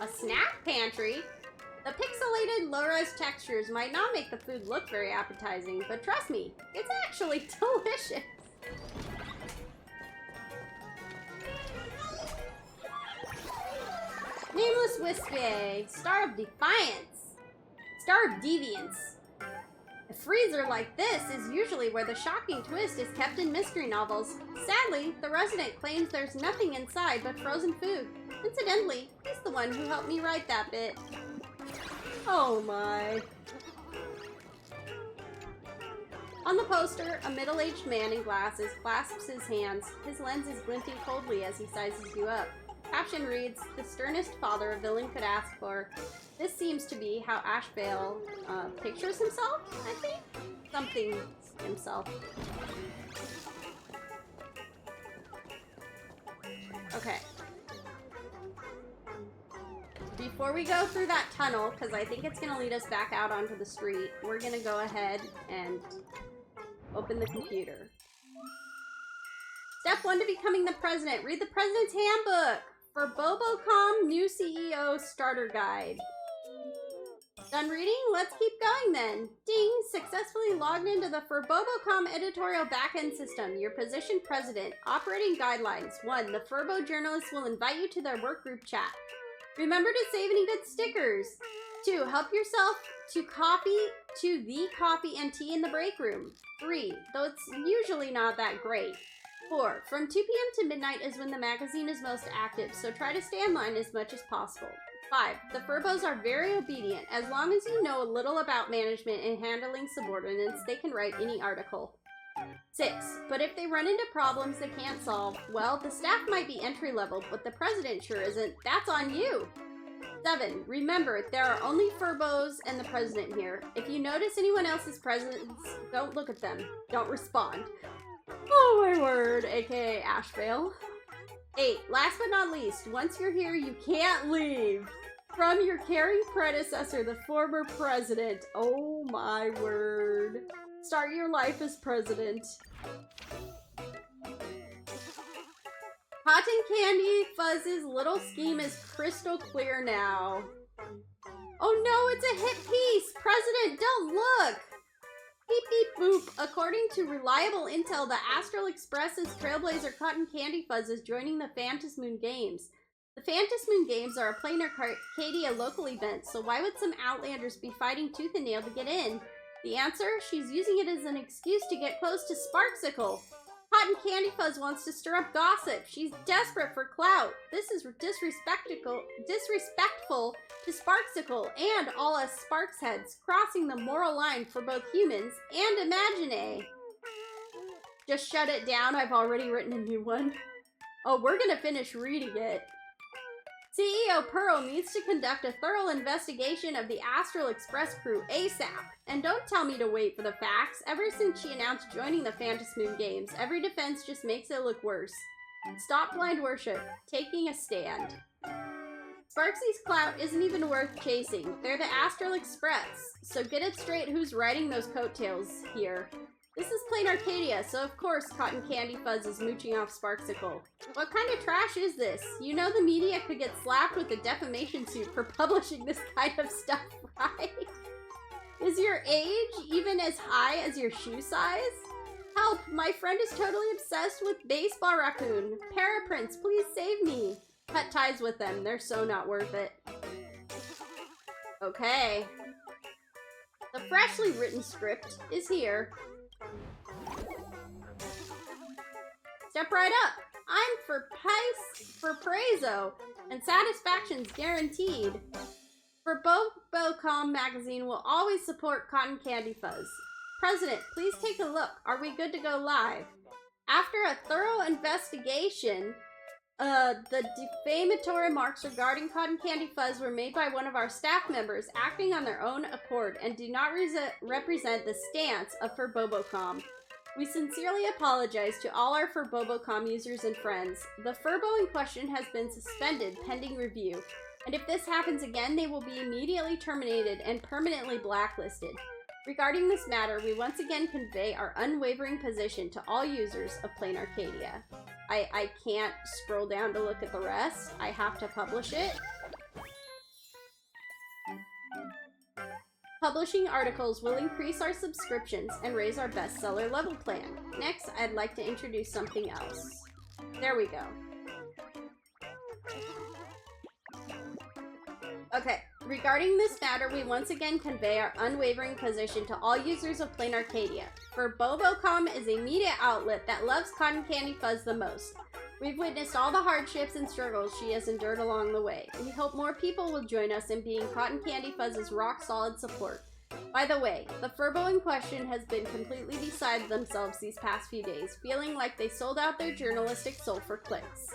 A snack pantry? The pixelated low-res textures might not make the food look very appetizing, but trust me, it's actually delicious. Nameless Wispy, Star of Defiance, Star of Deviance. A freezer like this is usually where the shocking twist is kept in mystery novels. Sadly, the resident claims there's nothing inside but frozen food. Incidentally, he's the one who helped me write that bit. Oh my. On the poster, a middle-aged man in glasses clasps his hands. His lens is glinting coldly as he sizes you up. Caption reads, "The sternest father a villain could ask for." This seems to be how Ashbale pictures himself, I think? Something himself. Okay. Before we go through that tunnel, because I think it's going to lead us back out onto the street, we're going to go ahead and open the computer. Step 1 to becoming the president. Read the president's handbook for Bobocom new CEO starter guide. Done reading? Let's keep going then. Ding! Successfully logged into the Furbobocom editorial backend system. Your position president. Operating guidelines. 1. The Furbo journalists will invite you to their workgroup chat. Remember to save any good stickers. 2. Help yourself to the coffee and tea in the break room. 3. Though it's usually not that great. 4. From 2 p.m. to midnight is when the magazine is most active, so try to stay in line as much as possible. 5. The Furbos are very obedient. As long as you know a little about management and handling subordinates, they can write any article. 6. But if they run into problems they can't solve, well, the staff might be entry-level, but the president sure isn't. That's on you! 7. Remember, there are only Furbos and the president here. If you notice anyone else's presence, don't look at them. Don't respond. Oh my word, aka Ashbale. 8. Last but not least, once you're here, you can't leave. From your caring predecessor, the former president. Oh my word. Start your life as president. CottonCandyFuzz's little scheme is crystal clear now. Oh no, it's a hit piece! President, don't look! Beep beep boop. According to reliable intel, the Astral Express's trailblazer CottonCandyFuzz is joining the Phantom Moon Games. The Phantom Moon Games are a plain Arcadia local event, so why would some Outlanders be fighting tooth and nail to get in? The answer? She's using it as an excuse to get close to Sparksicle. CottonCandyFuzz wants to stir up gossip. She's desperate for clout. This is disrespectful to Sparksicle and all us Sparks heads, crossing the moral line for both humans and Imaginae. Just shut it down. I've already written a new one. Oh, we're gonna finish reading it. CEO Pearl needs to conduct a thorough investigation of the Astral Express crew ASAP. And don't tell me to wait for the facts. Ever since she announced joining the Phantom Moon Games, every defense just makes it look worse. Stop blind worship. Taking a stand. Sparksy's clout isn't even worth chasing. They're the Astral Express. So get it straight who's riding those coattails here. This is plain Arcadia, so of course CottonCandyFuzz is mooching off Sparksicle. What kind of trash is this? You know the media could get slapped with a defamation suit for publishing this kind of stuff, right? Is your age even as high as your shoe size? Help! My friend is totally obsessed with Baseball Raccoon. Paraprints, please save me. Cut ties with them. They're so not worth it. Okay. The freshly written script is here. Step right up. I'm for Prezo, and satisfaction's guaranteed. For Bocom magazine will always support CottonCandyFuzz. President, please take a look. Are we good to go live? After a thorough investigation, the defamatory remarks regarding CottonCandyFuzz were made by one of our staff members acting on their own accord and do not represent the stance of Furbobocom. We sincerely apologize to all our Furbobocom users and friends. The Furbo in question has been suspended pending review, and if this happens again, they will be immediately terminated and permanently blacklisted. Regarding this matter, we once again convey our unwavering position to all users of Plain Arcadia. I can't scroll down to look at the rest. I have to publish it. Publishing articles will increase our subscriptions and raise our bestseller level plan. Next, I'd like to introduce something else. There we go. Okay, regarding this matter, we once again convey our unwavering position to all users of Plain Arcadia. Furbobocom is a media outlet that loves CottonCandyFuzz the most. We've witnessed all the hardships and struggles she has endured along the way. We hope more people will join us in being CottonCandyFuzz's rock-solid support. By the way, the Furbo in question has been completely beside themselves these past few days, feeling like they sold out their journalistic soul for clicks.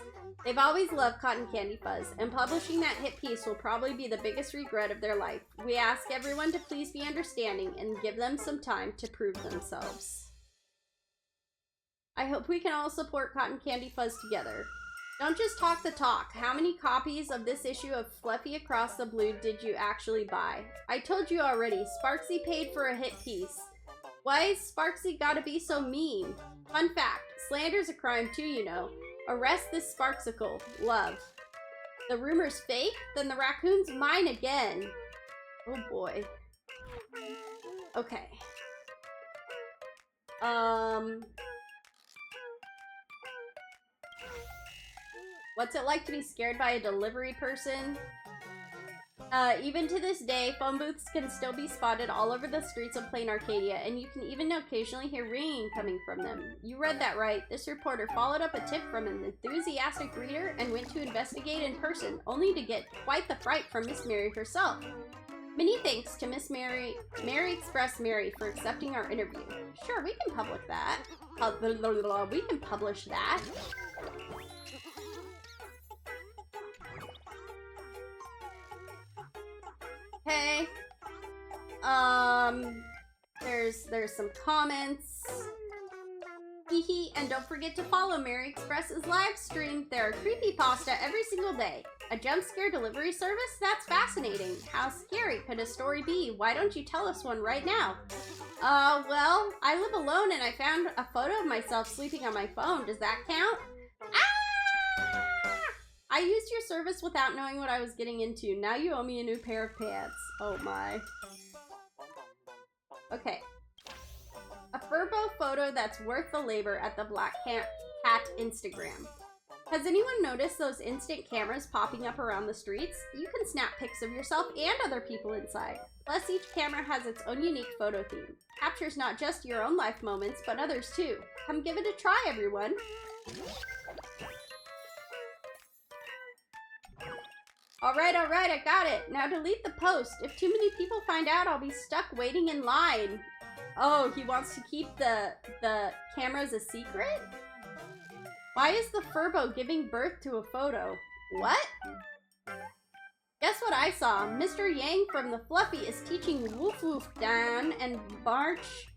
They've always loved CottonCandyFuzz, and publishing that hit piece will probably be the biggest regret of their life. We ask everyone to please be understanding and give them some time to prove themselves. I hope we can all support CottonCandyFuzz together. Don't just talk the talk. How many copies of this issue of Fluffy Across the Blue did you actually buy? I told you already, Sparksy paid for a hit piece. Why is Sparksy gotta be so mean? Fun fact, slander's a crime too, you know. Arrest this Sparksicle. Love. The rumor's fake? Then the raccoon's mine again. Oh boy. Okay. What's it like to be scared by a delivery person? Even to this day, phone booths can still be spotted all over the streets of Plain Arcadia, and you can even occasionally hear ringing coming from them. You read that right. This reporter followed up a tip from an enthusiastic reader and went to investigate in person, only to get quite the fright from Miss Mary herself. Many thanks to Miss Mary Express Mary for accepting our interview. Sure, we can publish that. We can publish that. Okay. There's some comments. Hehe, and don't forget to follow Mary Express's live stream. There are creepypasta every single day. A jump scare delivery service? That's fascinating. How scary could a story be? Why don't you tell us one right now? Well, I live alone and I found a photo of myself sleeping on my phone. Does that count? Ah! I used your service without knowing what I was getting into. Now you owe me a new pair of pants. Oh my. Okay. A Furbo photo that's worth the labor at the Black Cat Instagram. Has anyone noticed those instant cameras popping up around the streets? You can snap pics of yourself and other people inside. Plus, each camera has its own unique photo theme. Captures not just your own life moments, but others too. Come give it a try, everyone. Alright, I got it. Now delete the post. If too many people find out, I'll be stuck waiting in line. Oh, he wants to keep the cameras a secret? Why is the Furbo giving birth to a photo? What? Guess what I saw? Mr. Yang from the Fluffy is teaching Woof Woof Dan and March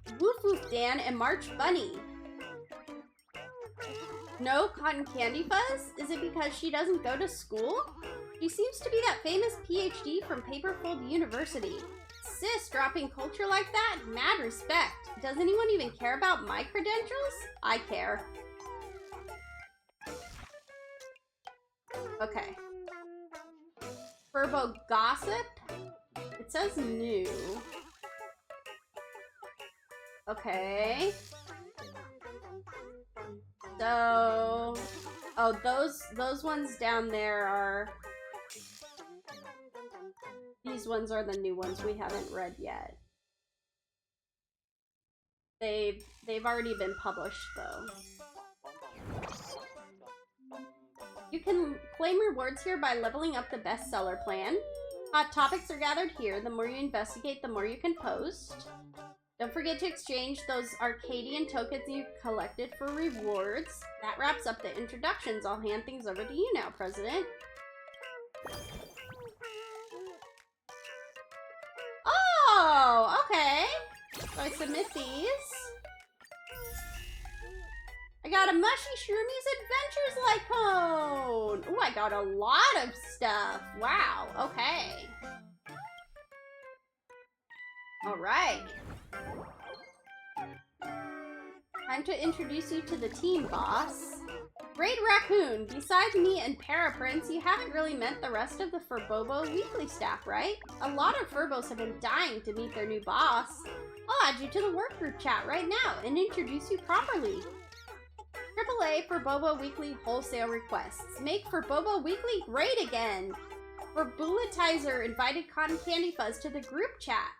Bunny. No CottonCandyFuzz? Is it because she doesn't go to school? She seems to be that famous PhD from Paperfold University. Sis, dropping culture like that? Mad respect. Does anyone even care about my credentials? I care. Okay. Furbo gossip? It says new. Okay. So... oh, those ones down there are... these ones are the new ones we haven't read yet. They've already been published, though. You can claim rewards here by leveling up the bestseller plan. Hot topics are gathered here. The more you investigate, the more you can post. Don't forget to exchange those Arcadian tokens you collected for rewards. That wraps up the introductions. I'll hand things over to you now, President. Oh, okay. So I submit these. I got a Mushy Shroomies Adventures Lycone! Ooh, I got a lot of stuff. Wow, okay. Alright. Time to introduce you to the team, boss. Great Raccoon, besides me and Paraprince, you haven't really met the rest of the Furbobo weekly staff, right? A lot of Furbos have been dying to meet their new boss. I'll add you to the work group chat right now and introduce you properly. AAA Furbobo Weekly Wholesale Requests. Make Furbobo Weekly great again! Bulletizer invited CottonCandyFuzz to the group chat.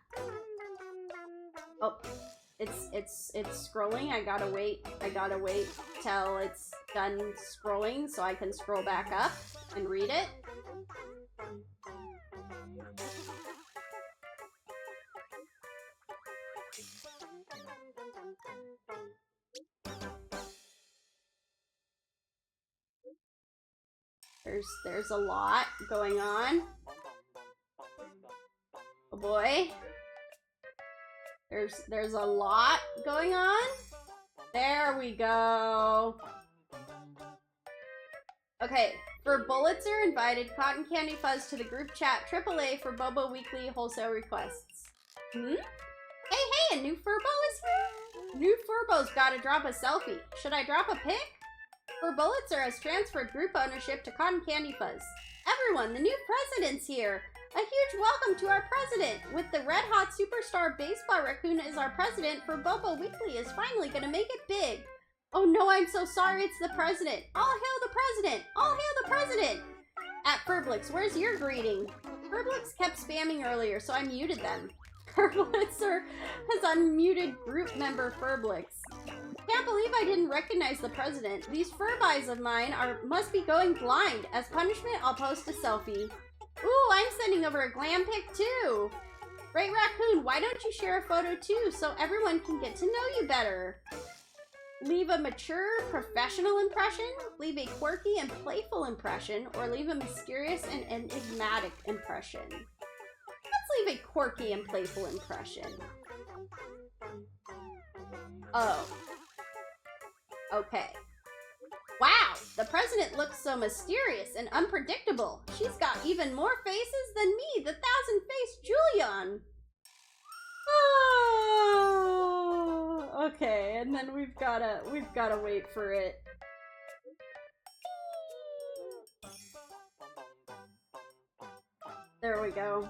Oh, it's scrolling. I gotta wait till it's done scrolling so I can scroll back up and read it. There's a lot going on. Oh boy. There's a lot going on. There we go. Okay, for Bullitzer invited CottonCandyFuzz to the group chat AAA for Bobo Weekly Wholesale Requests. Hey, a new Furbo is here? New Furbo's gotta drop a selfie. Should I drop a pic? For Bullitzer has transferred group ownership to CottonCandyFuzz. Everyone, the new president's here! A huge welcome to our president! With the red-hot superstar baseball raccoon as our president, Furbobo Weekly is finally gonna make it big! Oh no, I'm so sorry, it's the president! All hail the president! All hail the president! At Furblix, where's your greeting? Furblix kept spamming earlier, so I muted them. Furblitzer has unmuted group member Furblix. Can't believe I didn't recognize the president. These Furbies of mine must be going blind. As punishment, I'll post a selfie. Ooh, I'm sending over a glam pic too. Great Raccoon, why don't you share a photo too so everyone can get to know you better? Leave a mature, professional impression, leave a quirky and playful impression, or leave a mysterious and enigmatic impression. Let's leave a quirky and playful impression. Oh. Okay. Wow, The president looks so mysterious and unpredictable. She's got even more faces than me, the thousand-faced Julian. Oh, okay, and then we've gotta wait for it. There we go.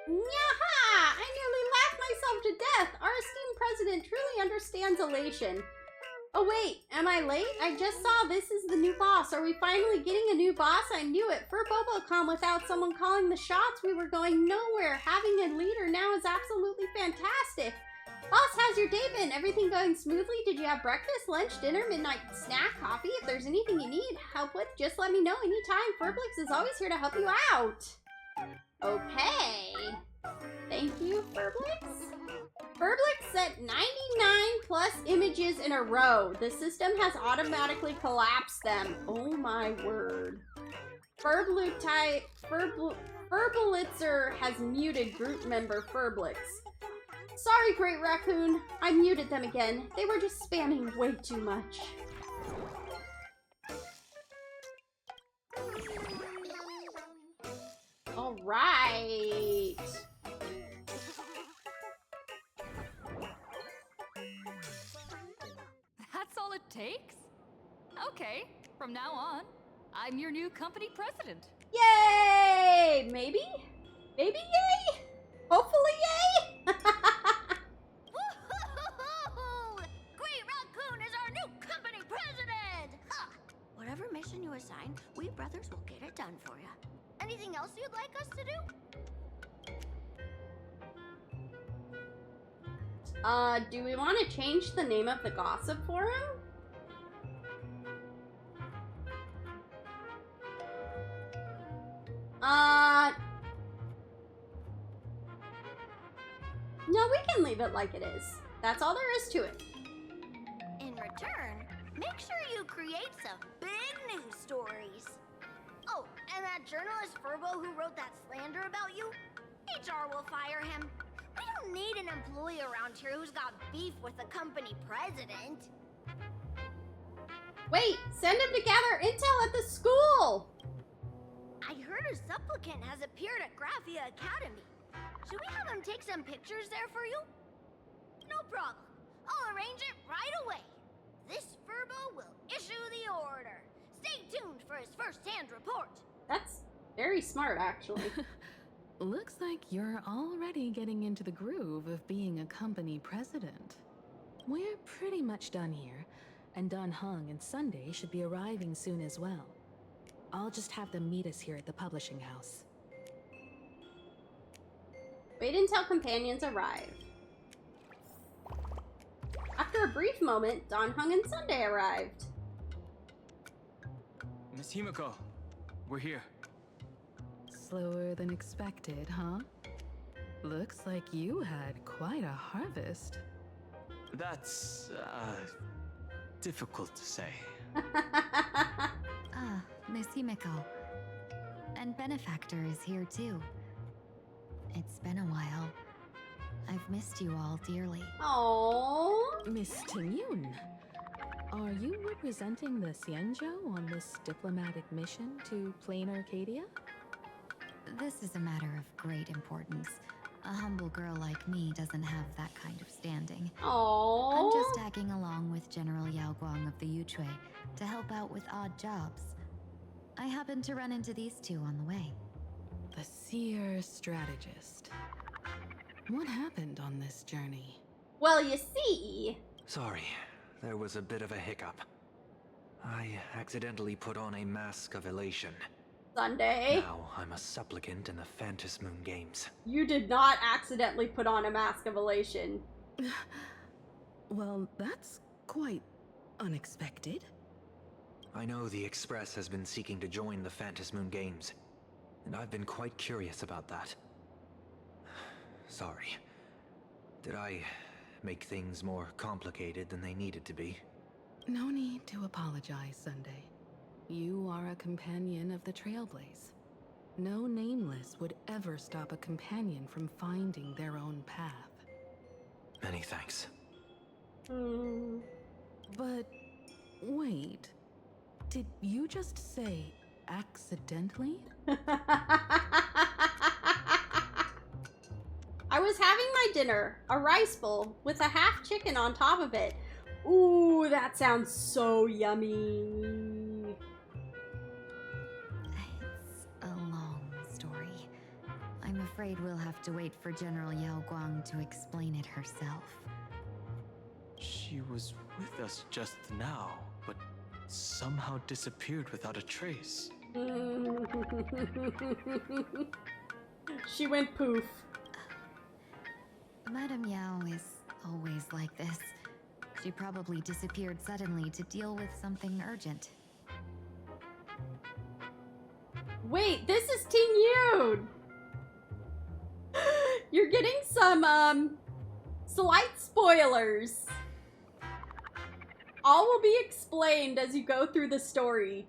Nyaha! I nearly laughed myself to death. Our esteemed president truly understands elation. Oh wait, am I late? I just saw this is the new boss. Are we finally getting a new boss? I knew it. For BoboCom, without someone calling the shots, we were going nowhere. Having a leader now is absolutely fantastic. Boss, how's your day been? Everything going smoothly? Did you have breakfast, lunch, dinner, midnight snack, coffee? If there's anything you need help with, just let me know anytime. Furblix is always here to help you out. Okay. Thank you, Furblix. Furblix set 99 plus images in a row. The system has automatically collapsed them. Oh my word. Furblitzer has muted group member Furblix. Sorry, Great Raccoon. I muted them again. They were just spamming way too much. All right. That's all it takes? Okay, from now on, I'm your new company president. Yay! Maybe? Maybe yay? Hopefully yay? Woo-hoo-hoo-hoo! Great Raccoon is our new company president! Ha! Whatever mission you assign, we brothers will get it done for you. Anything else you'd like us to do? Do we want to change the name of the gossip forum? No, we can leave it like it is. That's all there is to it. In return, make sure you create some big news stories. Oh, and that journalist Furbo who wrote that slander about you? HR will fire him. We don't need an employee around here who's got beef with the company president. Wait, send him to gather intel at the school! I heard a supplicant has appeared at Graphia Academy. Should we have him take some pictures there for you? No problem. I'll arrange it right away. This Furbo will issue the order. Stay tuned for his first-hand report. That's very smart, actually. Looks like you're already getting into the groove of being a company president. We're pretty much done here, and Dan Heng and Sunday should be arriving soon as well. I'll just have them meet us here at the publishing house. Wait until companions arrive. After a brief moment, Dan Heng and Sunday arrived. Miss Himiko, we're here. Slower than expected, huh? Looks like you had quite a harvest. That's, difficult to say. Miss Himiko. And Benefactor is here too. It's been a while. I've missed you all dearly. Aww. Miss Tingyun, are you representing the Xianzhou on this diplomatic mission to Plain Arcadia? This is a matter of great importance. A humble girl like me doesn't have that kind of standing. Aww. I'm just tagging along with General Yao Guang of the Yuchui to help out with odd jobs. I happened to run into these two on the way. The seer strategist. What happened on this journey? Well, you see... Sorry, there was a bit of a hiccup. I accidentally put on a mask of elation. Sunday. Now I'm a supplicant in the Phantom Moon Games. You did not accidentally put on a mask of elation. Well, that's quite unexpected. I know the Express has been seeking to join the Phantom Moon Games, and I've been quite curious about that. Sorry. Did I make things more complicated than they needed to be? No need to apologize, Sunday. You are a companion of the Trailblaze. No nameless would ever stop a companion from finding their own path. Many thanks. But Wait. Did you just say accidentally? I was having my dinner, a rice bowl with a half chicken on top of it. Ooh, that sounds so yummy. It's a long story. I'm afraid we'll have to wait for General Yao Guang to explain it herself. She was with us just now, but somehow disappeared without a trace. She went poof. Madame Yao is always like this. She probably disappeared suddenly to deal with something urgent. Wait, this is Ting Yoon! You're getting some, slight spoilers. All will be explained as you go through the story.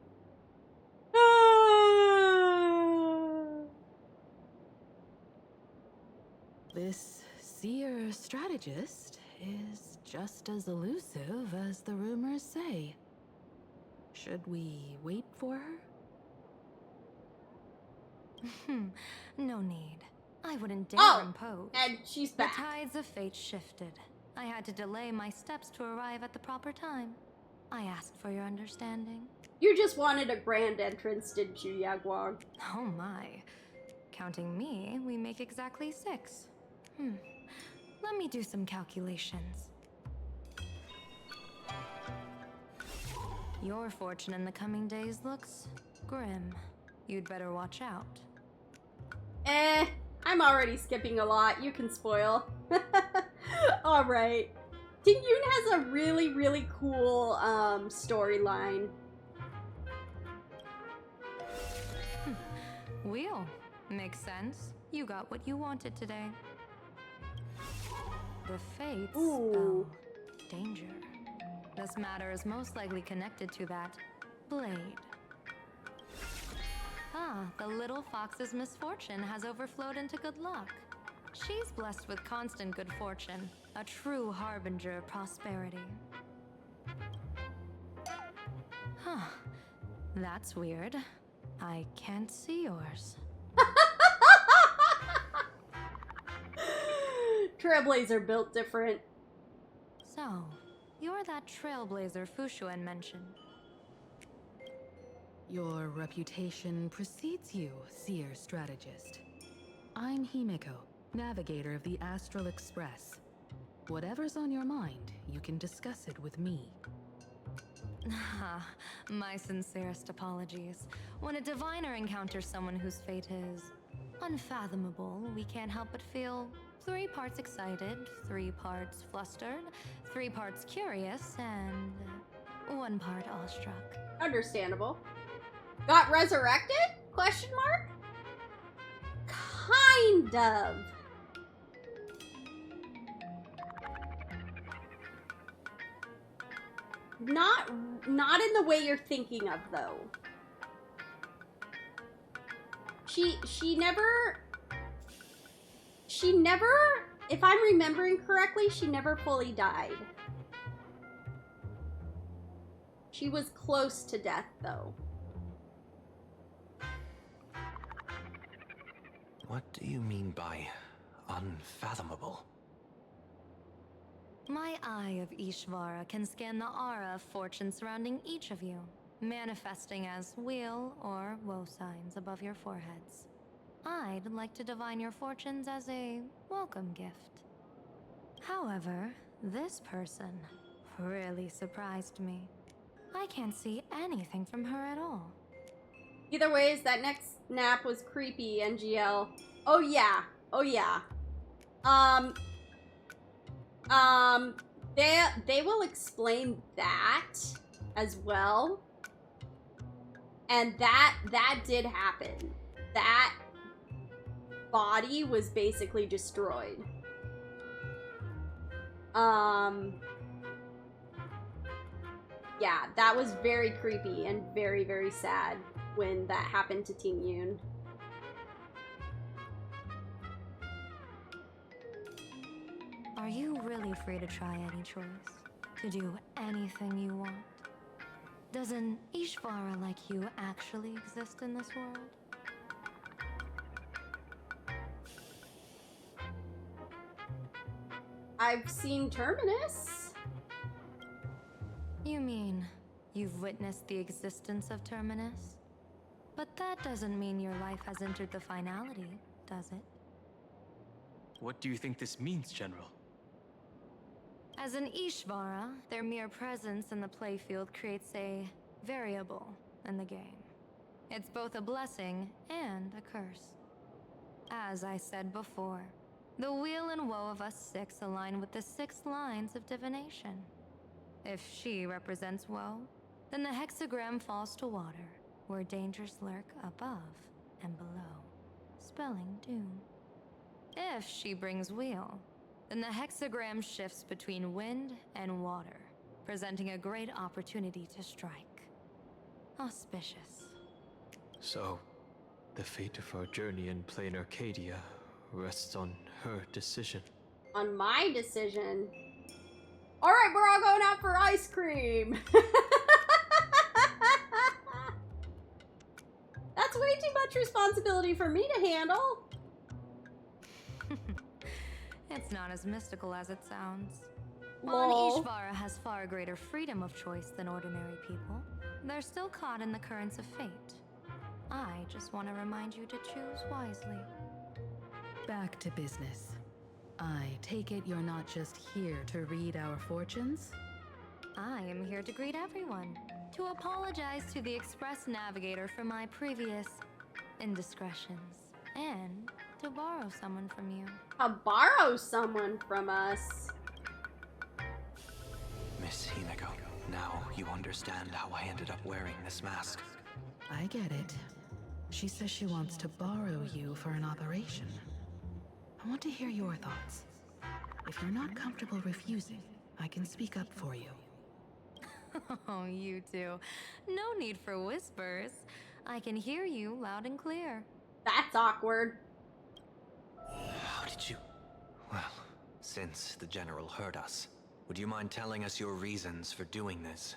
This seer strategist is just as elusive as the rumors say. Should we wait for her? No need. I wouldn't dare impose. And she's back. The tides of fate shifted. I had to delay my steps to arrive at the proper time. I asked for your understanding. You just wanted a grand entrance, didn't you, Yaguang? Oh my. Counting me, we make exactly 6. Let me do some calculations. Your fortune in the coming days looks grim. You'd better watch out. I'm already skipping a lot. You can spoil. Alright. Ting Yoon has a really, really cool storyline. Wheel. Makes sense. You got what you wanted today. The fates spell danger. This matter is most likely connected to that blade. The little fox's misfortune has overflowed into good luck. She's blessed with constant good fortune, a true harbinger of prosperity. That's weird. I can't see yours. Trailblazer built different. So, you're that trailblazer Fushuan mentioned. Your reputation precedes you, seer strategist. I'm Himiko, navigator of the Astral Express. Whatever's on your mind, you can discuss it with me. My sincerest apologies. When a diviner encounters someone whose fate is unfathomable, we can't help but feel 3 parts excited, 3 parts flustered, 3 parts curious, and 1 part awestruck. Understandable. Got resurrected? Question mark? Kind of. Not in the way you're thinking of, though. She never, if I'm remembering correctly, she never fully died. She was close to death, though. What do you mean by unfathomable? My eye of Ishvara can scan the aura of fortune surrounding each of you, manifesting as weal or woe signs above your foreheads. I'd like to divine your fortunes as a welcome gift. However, this person really surprised me. I can't see anything from her at all. Either ways, that next nap was creepy, NGL. Oh yeah. Oh yeah. They will explain that as well. And that did happen. That body was basically destroyed. Yeah, that was very creepy and very, very sad when that happened to Ting Yoon. Are you really free to try any choice? To do anything you want? Does an Ishvara like you actually exist in this world? I've seen Terminus. You mean you've witnessed the existence of Terminus? But that doesn't mean your life has entered the finality, does it? What do you think this means, General? As an Ishvara, their mere presence in the playfield creates a variable in the game. It's both a blessing and a curse. As I said before, the weal and woe of us six align with the 6 lines of divination. If she represents woe, then the hexagram falls to water, where dangers lurk above and below, spelling doom. If she brings weal, then the hexagram shifts between wind and water, presenting a great opportunity to strike. Auspicious. So, the fate of our journey in plain Arcadia rests on her decision. On my decision. All right, we're all going out for ice cream. That's way too much responsibility for me to handle. It's not as mystical as it sounds. Lol. While Ishvara has far greater freedom of choice than ordinary people, they're still caught in the currents of fate. I just want to remind you to choose wisely. Back to business. I take it you're not just here to read our fortunes? I am here to greet everyone, to apologize to the Express Navigator for my previous indiscretions, and to borrow someone from you. Borrow someone from us. Miss Himeko, now you understand how I ended up wearing this mask. I get it. She says she wants to borrow you for an operation. I want to hear your thoughts. If you're not comfortable refusing, I can speak up for you. Oh, you two. No need for whispers. I can hear you loud and clear. That's awkward. How did you... Well, since the General heard us, would you mind telling us your reasons for doing this?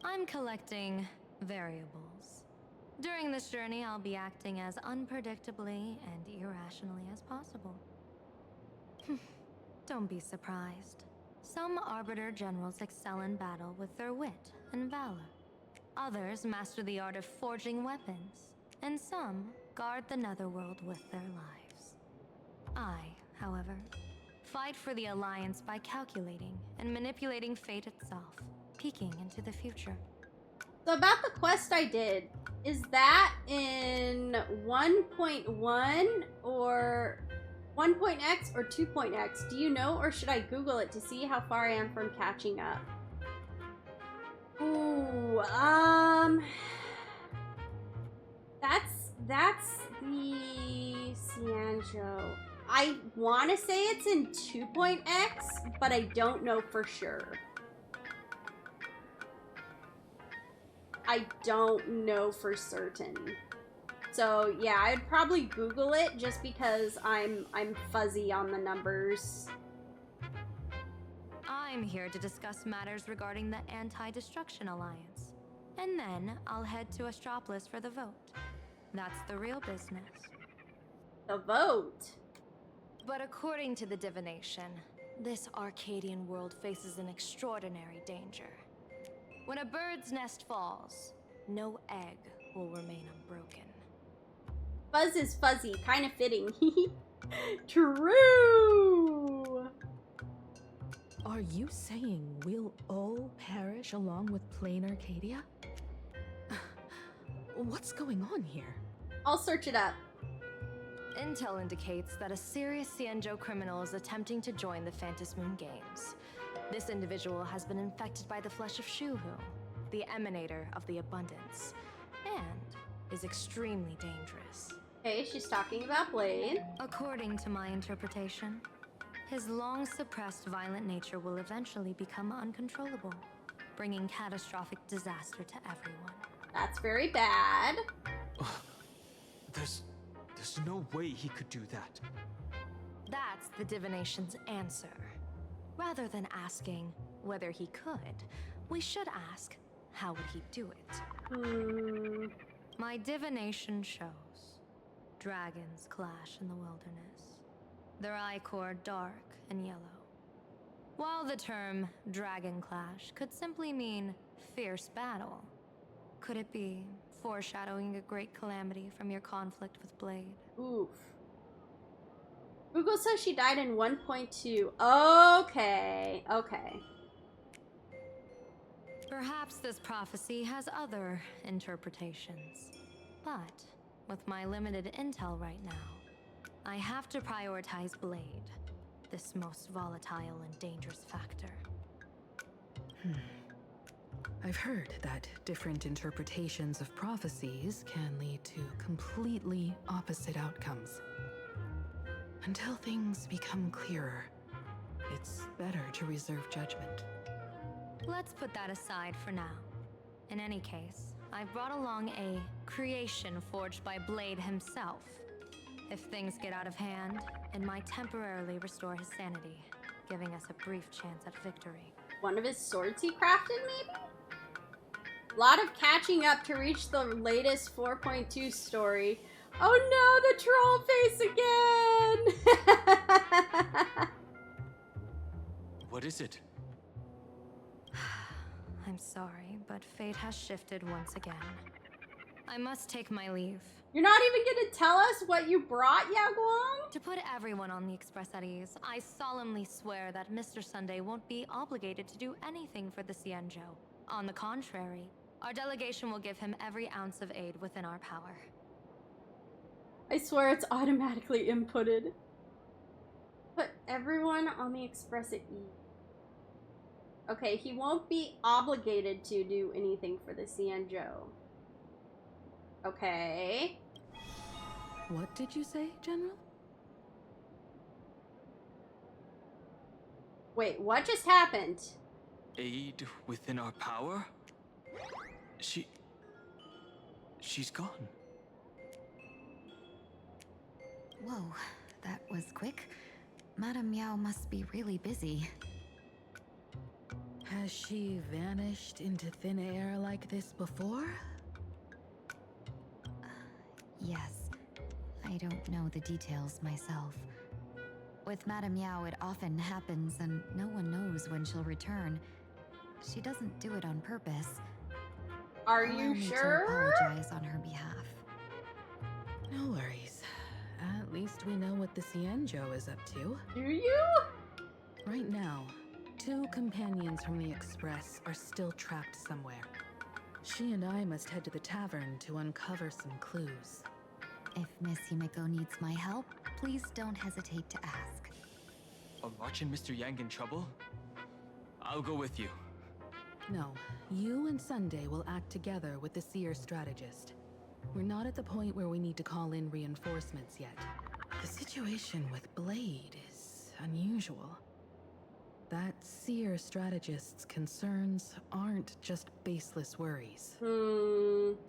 I'm collecting variables. During this journey, I'll be acting as unpredictably and irrationally as possible. Don't be surprised. Some Arbiter Generals excel in battle with their wit and valor. Others master the art of forging weapons, and some guard the Netherworld with their lives. I, however, fight for the Alliance by calculating and manipulating fate itself, peeking into the future. So about the quest I did, is that in 1.1 or 1.x or 2.x? Do you know, or should I Google it to see how far I am from catching up? Ooh, that's the Cianjo. I want to say it's in 2.x, but I don't know for sure. I don't know for certain. So yeah, I'd probably Google it just because I'm fuzzy on the numbers. I'm here to discuss matters regarding the Anti-Destruction Alliance. And then I'll head to Astropolis for the vote. That's the real business. The vote? But according to the divination, this Arcadian world faces an extraordinary danger. When a bird's nest falls, no egg will remain unbroken. Fuzz is fuzzy, kind of fitting. True! Are you saying we'll all perish along with plain Arcadia? What's going on here? I'll search it up. Intel indicates that a serious Cianjo criminal is attempting to join the Phantom Moon Games. This individual has been infected by the flesh of Shuhu, the emanator of the abundance, and is extremely dangerous. Okay, she's talking about Blade. According to my interpretation, his long-suppressed violent nature will eventually become uncontrollable, bringing catastrophic disaster to everyone. That's very bad. There's no way he could do that. That's the divination's answer. Rather than asking whether he could, we should ask how would he do it? My divination shows dragons clash in the wilderness. Their ichor dark and yellow. While the term dragon clash could simply mean fierce battle, could it be foreshadowing a great calamity from your conflict with Blade? Oof. Google says she died in 1.2. Okay, okay. Perhaps this prophecy has other interpretations. But with my limited intel right now, I have to prioritize Blade, this most volatile and dangerous factor. I've heard that different interpretations of prophecies can lead to completely opposite outcomes. Until things become clearer, it's better to reserve judgment. Let's put that aside for now. In any case, I've brought along a creation forged by Blade himself. If things get out of hand, it might temporarily restore his sanity, giving us a brief chance at victory. One of his swords he crafted, maybe? A lot of catching up to reach the latest 4.2 story. Oh no, the troll face again! What is it? I'm sorry, but fate has shifted once again. I must take my leave. You're not even gonna tell us what you brought, Yaguang? To put everyone on the express at ease, I solemnly swear that Mr. Sunday won't be obligated to do anything for the Cienjo. On the contrary, our delegation will give him every ounce of aid within our power. I swear it's automatically inputted. Put everyone on the express at ease. Okay, he won't be obligated to do anything for the Cienjo. Okay. What did you say, General? Wait, what just happened? Aid within our power? She's gone. Whoa, that was quick. Madame Meow must be really busy. Has she vanished into thin air like this before? Yes. I don't know the details myself. With Madame Meow, it often happens and no one knows when she'll return. She doesn't do it on purpose. Are Allow you me sure? to apologize on her behalf. No worries. At least we know what the Cienjo is up to. Do you? Right now, 2 companions from the Express are still trapped somewhere. She and I must head to the tavern to uncover some clues. If Miss Himiko needs my help, please don't hesitate to ask. Are March and Mr. Yang in trouble? I'll go with you. No, you and Sunday will act together with the Seer strategist. We're not at the point where we need to call in reinforcements yet. The situation with Blade is unusual. That Seer strategist's concerns aren't just baseless worries.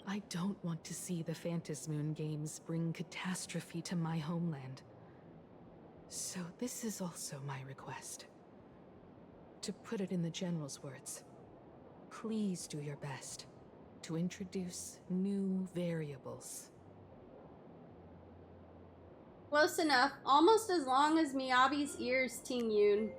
I don't want to see the Phantasmoon games bring catastrophe to my homeland. So this is also my request. To put it in the General's words, please do your best to introduce new variables. Close enough. Almost as long as Miyabi's ears, Team Yoon.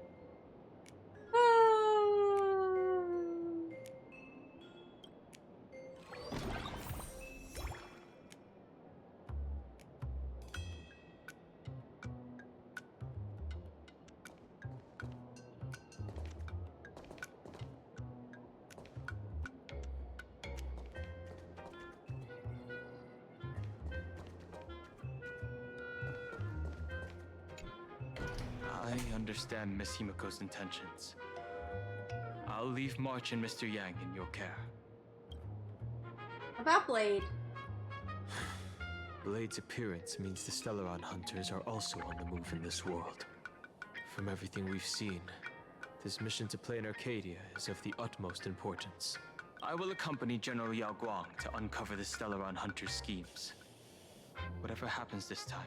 I understand Miss Himiko's intentions. I'll leave March and Mr. Yang in your care. About Blade. Blade's appearance means the Stellaron hunters are also on the move in this world. From everything we've seen, this mission to play in Arcadia is of the utmost importance. I will accompany General Yao Guang to uncover the Stellaron hunters' schemes. Whatever happens this time,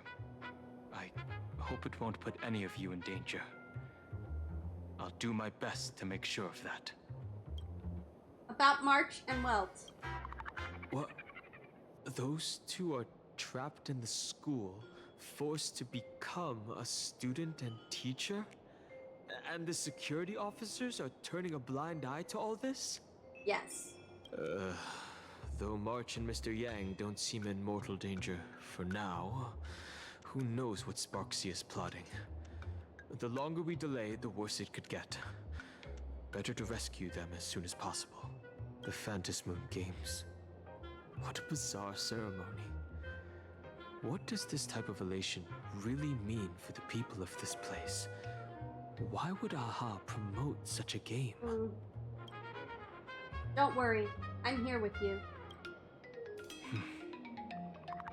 I hope it won't put any of you in danger. I'll do my best to make sure of that. about March and Welt. What? Those two are trapped in the school, forced to become a student and teacher? And the security officers are turning a blind eye to all this? Yes. Though March and Mr. Yang don't seem in mortal danger for now, who knows what Sparksy is plotting. The longer we delay, the worse it could get. Better to rescue them as soon as possible. The Phantom Moon Games. What a bizarre ceremony. What does this type of elation really mean for the people of this place? Why would AHA promote such a game? Don't worry, I'm here with you.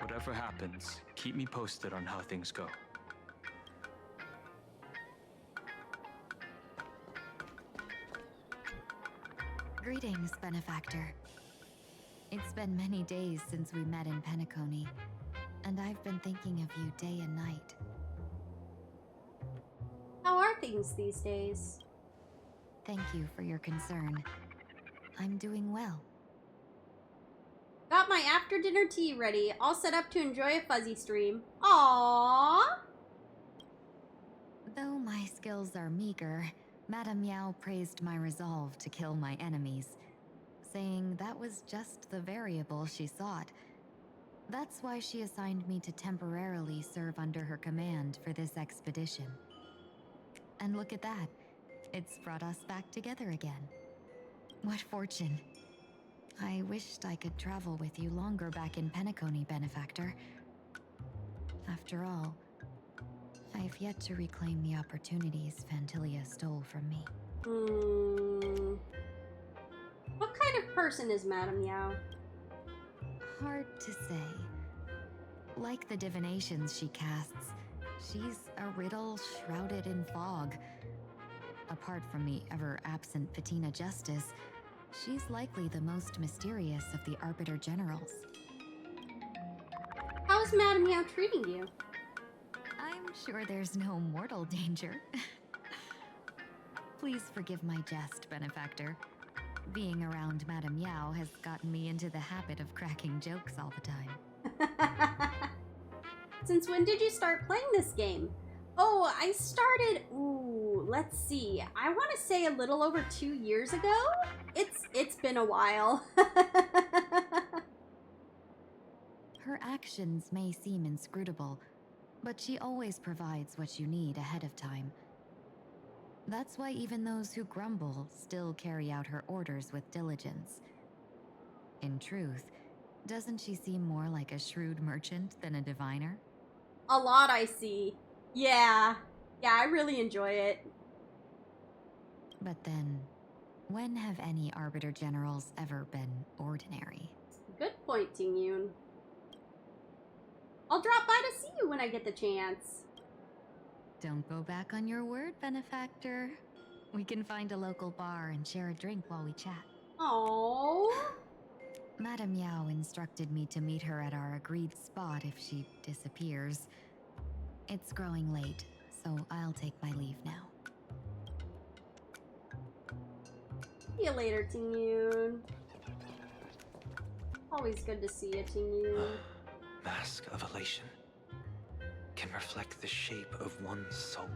Whatever happens, keep me posted on how things go. Greetings, Benefactor. It's been many days since we met in Penacony, and I've been thinking of you day and night. How are things these days? Thank you for your concern. I'm doing well. Got my after-dinner tea ready, all set up to enjoy a fuzzy stream. Aww! Though my skills are meager, Madame Yao praised my resolve to kill my enemies, saying that was just the variable she sought. That's why she assigned me to temporarily serve under her command for this expedition. And look at that. It's brought us back together again. What fortune. I wished I could travel with you longer back in Penacony, Benefactor. After all, I've yet to reclaim the opportunities Fantilia stole from me. What kind of person is Madame Yao? Hard to say. Like the divinations she casts, she's a riddle shrouded in fog. Apart from the ever-absent Patina Justice, she's likely the most mysterious of the Arbiter Generals. How is Madame Yao treating you? I'm sure there's no mortal danger. Please forgive my jest, Benefactor. Being around Madame Yao has gotten me into the habit of cracking jokes all the time. Since when did you start playing this game? Oh, I started, let's see. I want to say a little over 2 years ago? It's been a while. Her actions may seem inscrutable, but she always provides what you need ahead of time. That's why even those who grumble still carry out her orders with diligence. In truth, doesn't she seem more like a shrewd merchant than a diviner? A lot, I see. Yeah, I really enjoy it. But then, when have any Arbiter Generals ever been ordinary? Good point, Ting Yun. I'll drop by to see you when I get the chance. Don't go back on your word, Benefactor. We can find a local bar and share a drink while we chat. Aww. Madame Yao instructed me to meet her at our agreed spot if she disappears. It's growing late, so I'll take my leave now. See you later, Ting Yun. Always good to see you, Ting Yun. Mask of elation can reflect the shape of one's soul.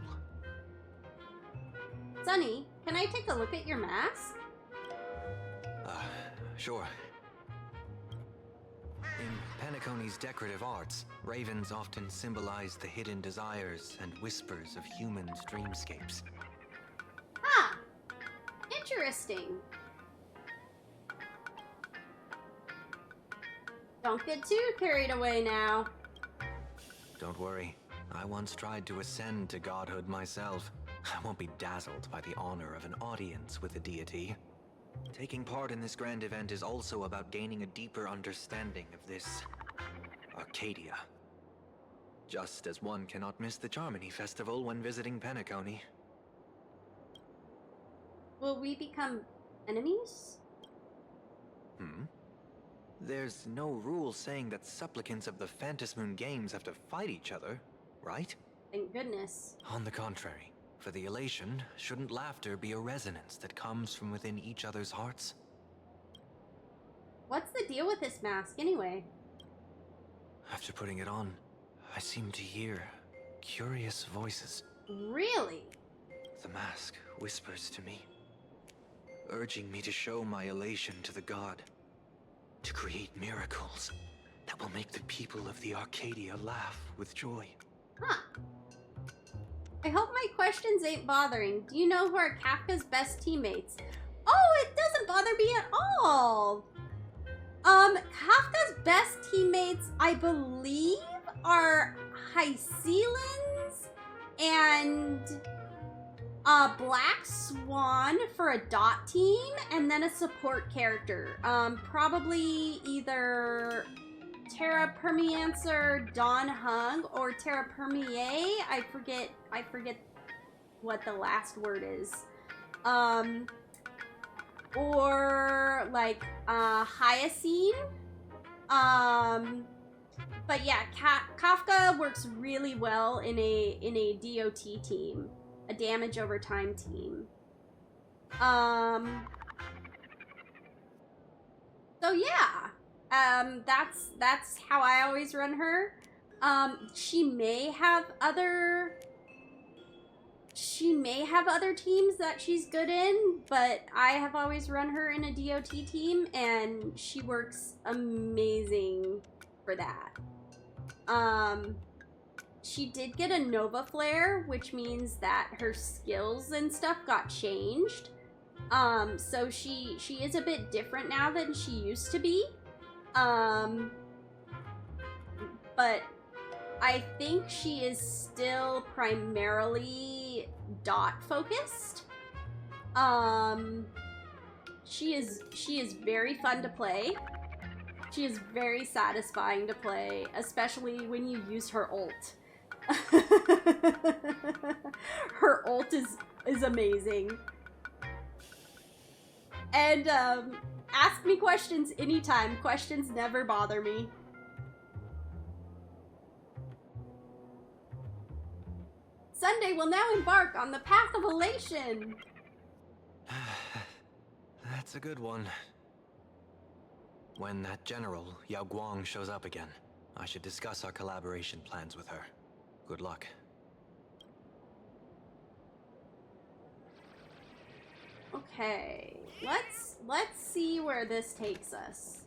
Sunny, can I take a look at your mask? Sure. In Penacony's decorative arts, ravens often symbolize the hidden desires and whispers of humans' dreamscapes. Ah, interesting. Don't get too carried away now. Don't worry, I once tried to ascend to godhood myself. I won't be dazzled by the honor of an audience with a deity. Taking part in this grand event is also about gaining a deeper understanding of this Arcadia. Just as one cannot miss the Charmony Festival when visiting Penacony. Will we become enemies? There's no rule saying that supplicants of the Phantom Moon Games have to fight each other, right? Thank goodness. On the contrary, for the elation, shouldn't laughter be a resonance that comes from within each other's hearts? What's the deal with this mask, anyway? After putting it on, I seem to hear curious voices. Really? The mask whispers to me, urging me to show my elation to the god, to create miracles that will make the people of the Arcadia laugh with joy. Huh. I hope my questions ain't bothering. Do you know who are Kafka's best teammates? Oh, it doesn't bother me at all. Kafka's best teammates, I believe, are Hycelins and Black Swan for a dot team, and then a support character. Probably either Terra Permiancer, Dawn Hung, or Terra Permier. I forget what the last word is. Or like Hyacine. But yeah, Kafka works really well in a DOT team, a damage over time team. So yeah, that's how I always run her. She may have other teams that she's good in, but I have always run her in a DOT team, and she works amazing for that. She did get a Nova Flare, which means that her skills and stuff got changed. So she is a bit different now than she used to be. But I think she is still primarily dot focused. She is very fun to play. She is very satisfying to play, especially when you use her ult. Her ult is amazing. And ask me questions anytime. Questions never bother me. Sunday will now embark on the path of elation. That's a good one. When that general, Yao Guang, shows up again, I should discuss our collaboration plans with her. Good luck. Okay, let's see where this takes us.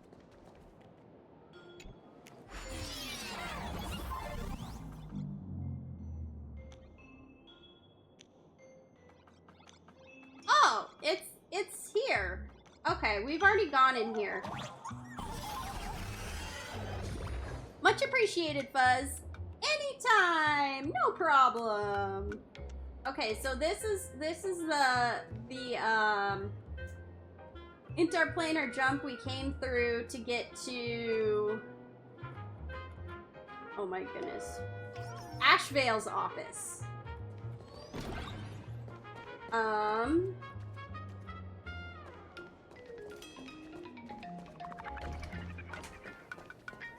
Oh, it's here. Okay, we've already gone in here. Much appreciated, Fuzz. Anytime, no problem. Okay, so this is the interplanar jump we came through to get to, oh my goodness, Ashvale's office.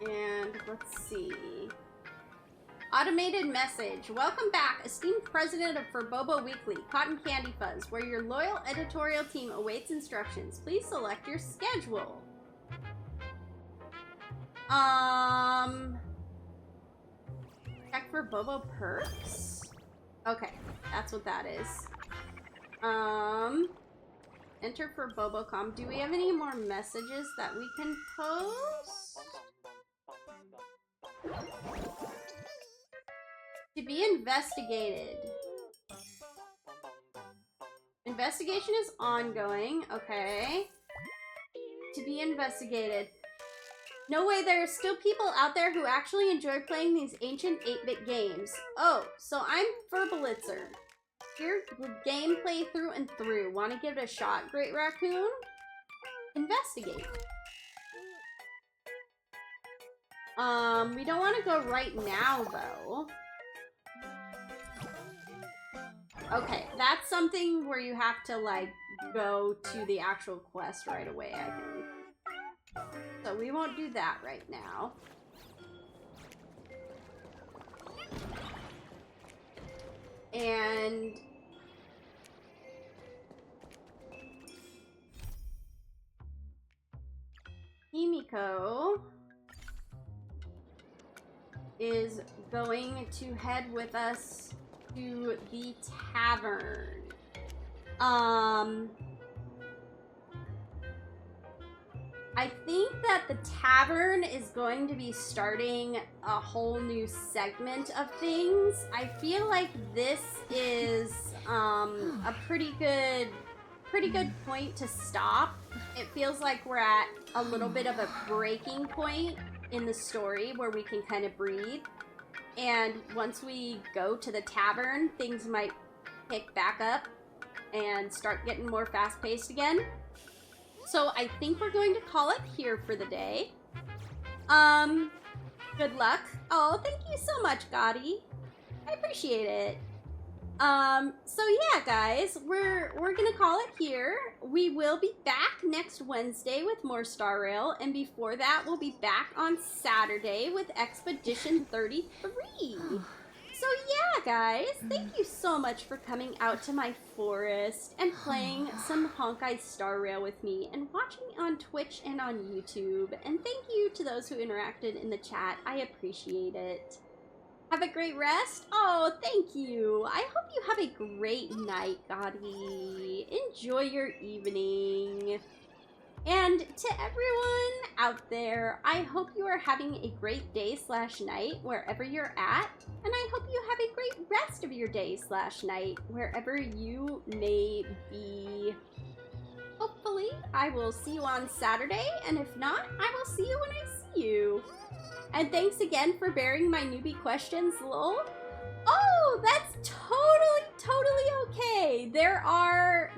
And let's see. Automated message. Welcome back, esteemed president of Bobo Weekly, CottonCandyFuzz, where your loyal editorial team awaits instructions. Please select your schedule. Check for Bobo perks? Okay, that's what that is. Enter for Bobocom. Do we have any more messages that we can post? To be investigated. Investigation is ongoing. Okay. To be investigated. No way, there are still people out there who actually enjoy playing these ancient 8-bit games. Oh, so I'm Verbalitzer. Your gameplay through and through. Want to give it a shot, Great Raccoon? Investigate. We don't want to go right now, though. Okay, that's something where you have to, like, go to the actual quest right away, I think. So we won't do that right now. And Himiko is going to head with us to the tavern. I think that the tavern is going to be starting a whole new segment of things. I feel like this is a pretty good point to stop. It feels like we're at a little bit of a breaking point in the story where we can kind of breathe. And once we go to the tavern, things might pick back up and start getting more fast-paced again. So I think we're going to call it here for the day. Good luck. Oh, thank you so much, Gotti. I appreciate it. So yeah, guys, we're gonna call it here. We will be back next Wednesday with more Star Rail, and before that, we'll be back on Saturday with Expedition 33. So yeah, guys, thank you so much for coming out to my forest and playing some Honkai Star Rail with me and watching on Twitch and on YouTube. And thank you to those who interacted in the chat. I appreciate it. Have a great rest. Oh, thank you. I hope you have a great night, Gotti. Enjoy your evening. And to everyone out there, I hope you are having a great day/night wherever you're at. And I hope you have a great rest of your day/night wherever you may be. Hopefully, I will see you on Saturday. And if not, I will see you when I see you. And thanks again for bearing my newbie questions, lol. Oh, that's totally okay. There are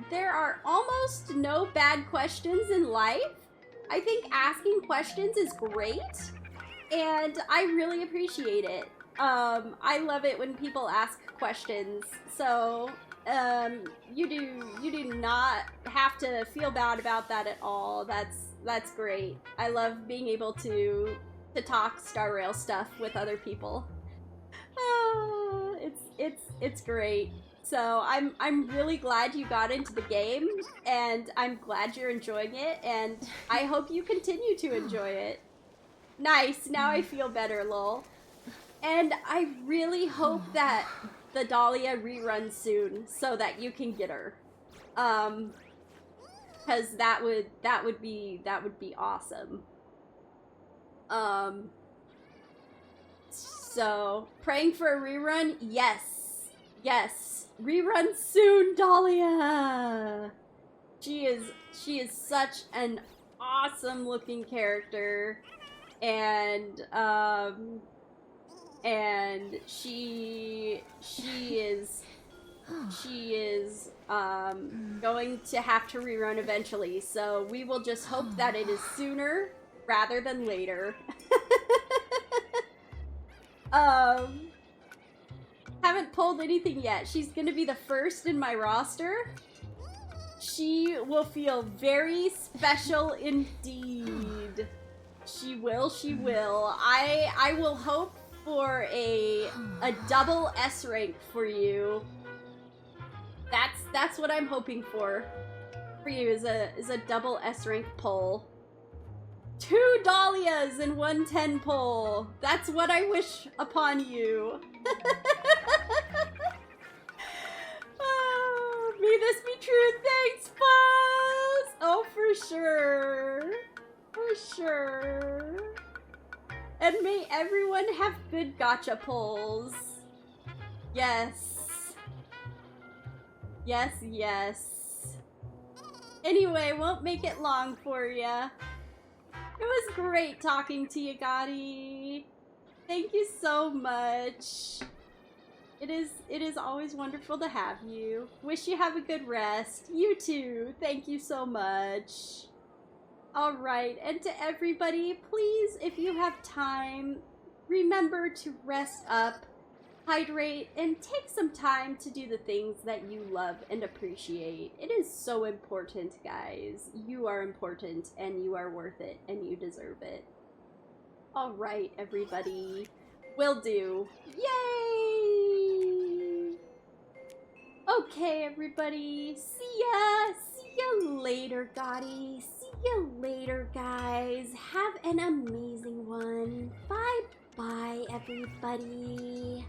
almost no bad questions in life. I think asking questions is great, and I really appreciate it. I love it when people ask questions. So, you do not have to feel bad about that at all. That's great. I love being able to talk Star Rail stuff with other people. It's great. So I'm really glad you got into the game, and I'm glad you're enjoying it, and I hope you continue to enjoy it. Nice, now I feel better, lol. And I really hope that the Dahlia reruns soon so that you can get her. Cause that would be awesome. So, praying for a rerun? Yes. Rerun soon, Dahlia! She is such an awesome looking character. And she is going to have to rerun eventually. So we will just hope that it is sooner rather than later. Haven't pulled anything yet. She's gonna be the first in my roster. She will feel very special indeed. She will. I will hope for a double S rank for you. That's what I'm hoping for you is a double S rank pull. 2 Dahlias and 1 10 pull. That's what I wish upon you. Oh, may this be true. Thanks, Buzz. Oh, for sure. For sure. And may everyone have good gacha pulls. Yes. Anyway, won't make it long for ya. It was great talking to you, Gotti. Thank you so much. It is always wonderful to have you. Wish you have a good rest. You too. Thank you so much. Alright, and to everybody, please, if you have time, remember to rest up, hydrate, and take some time to do the things that you love and appreciate. It is so important, guys. You are important, and you are worth it, and you deserve it. Alright, everybody. Will do. Yay! Okay, everybody. See ya later, Gotti. See you later, guys. Have an amazing one. Bye-bye, everybody.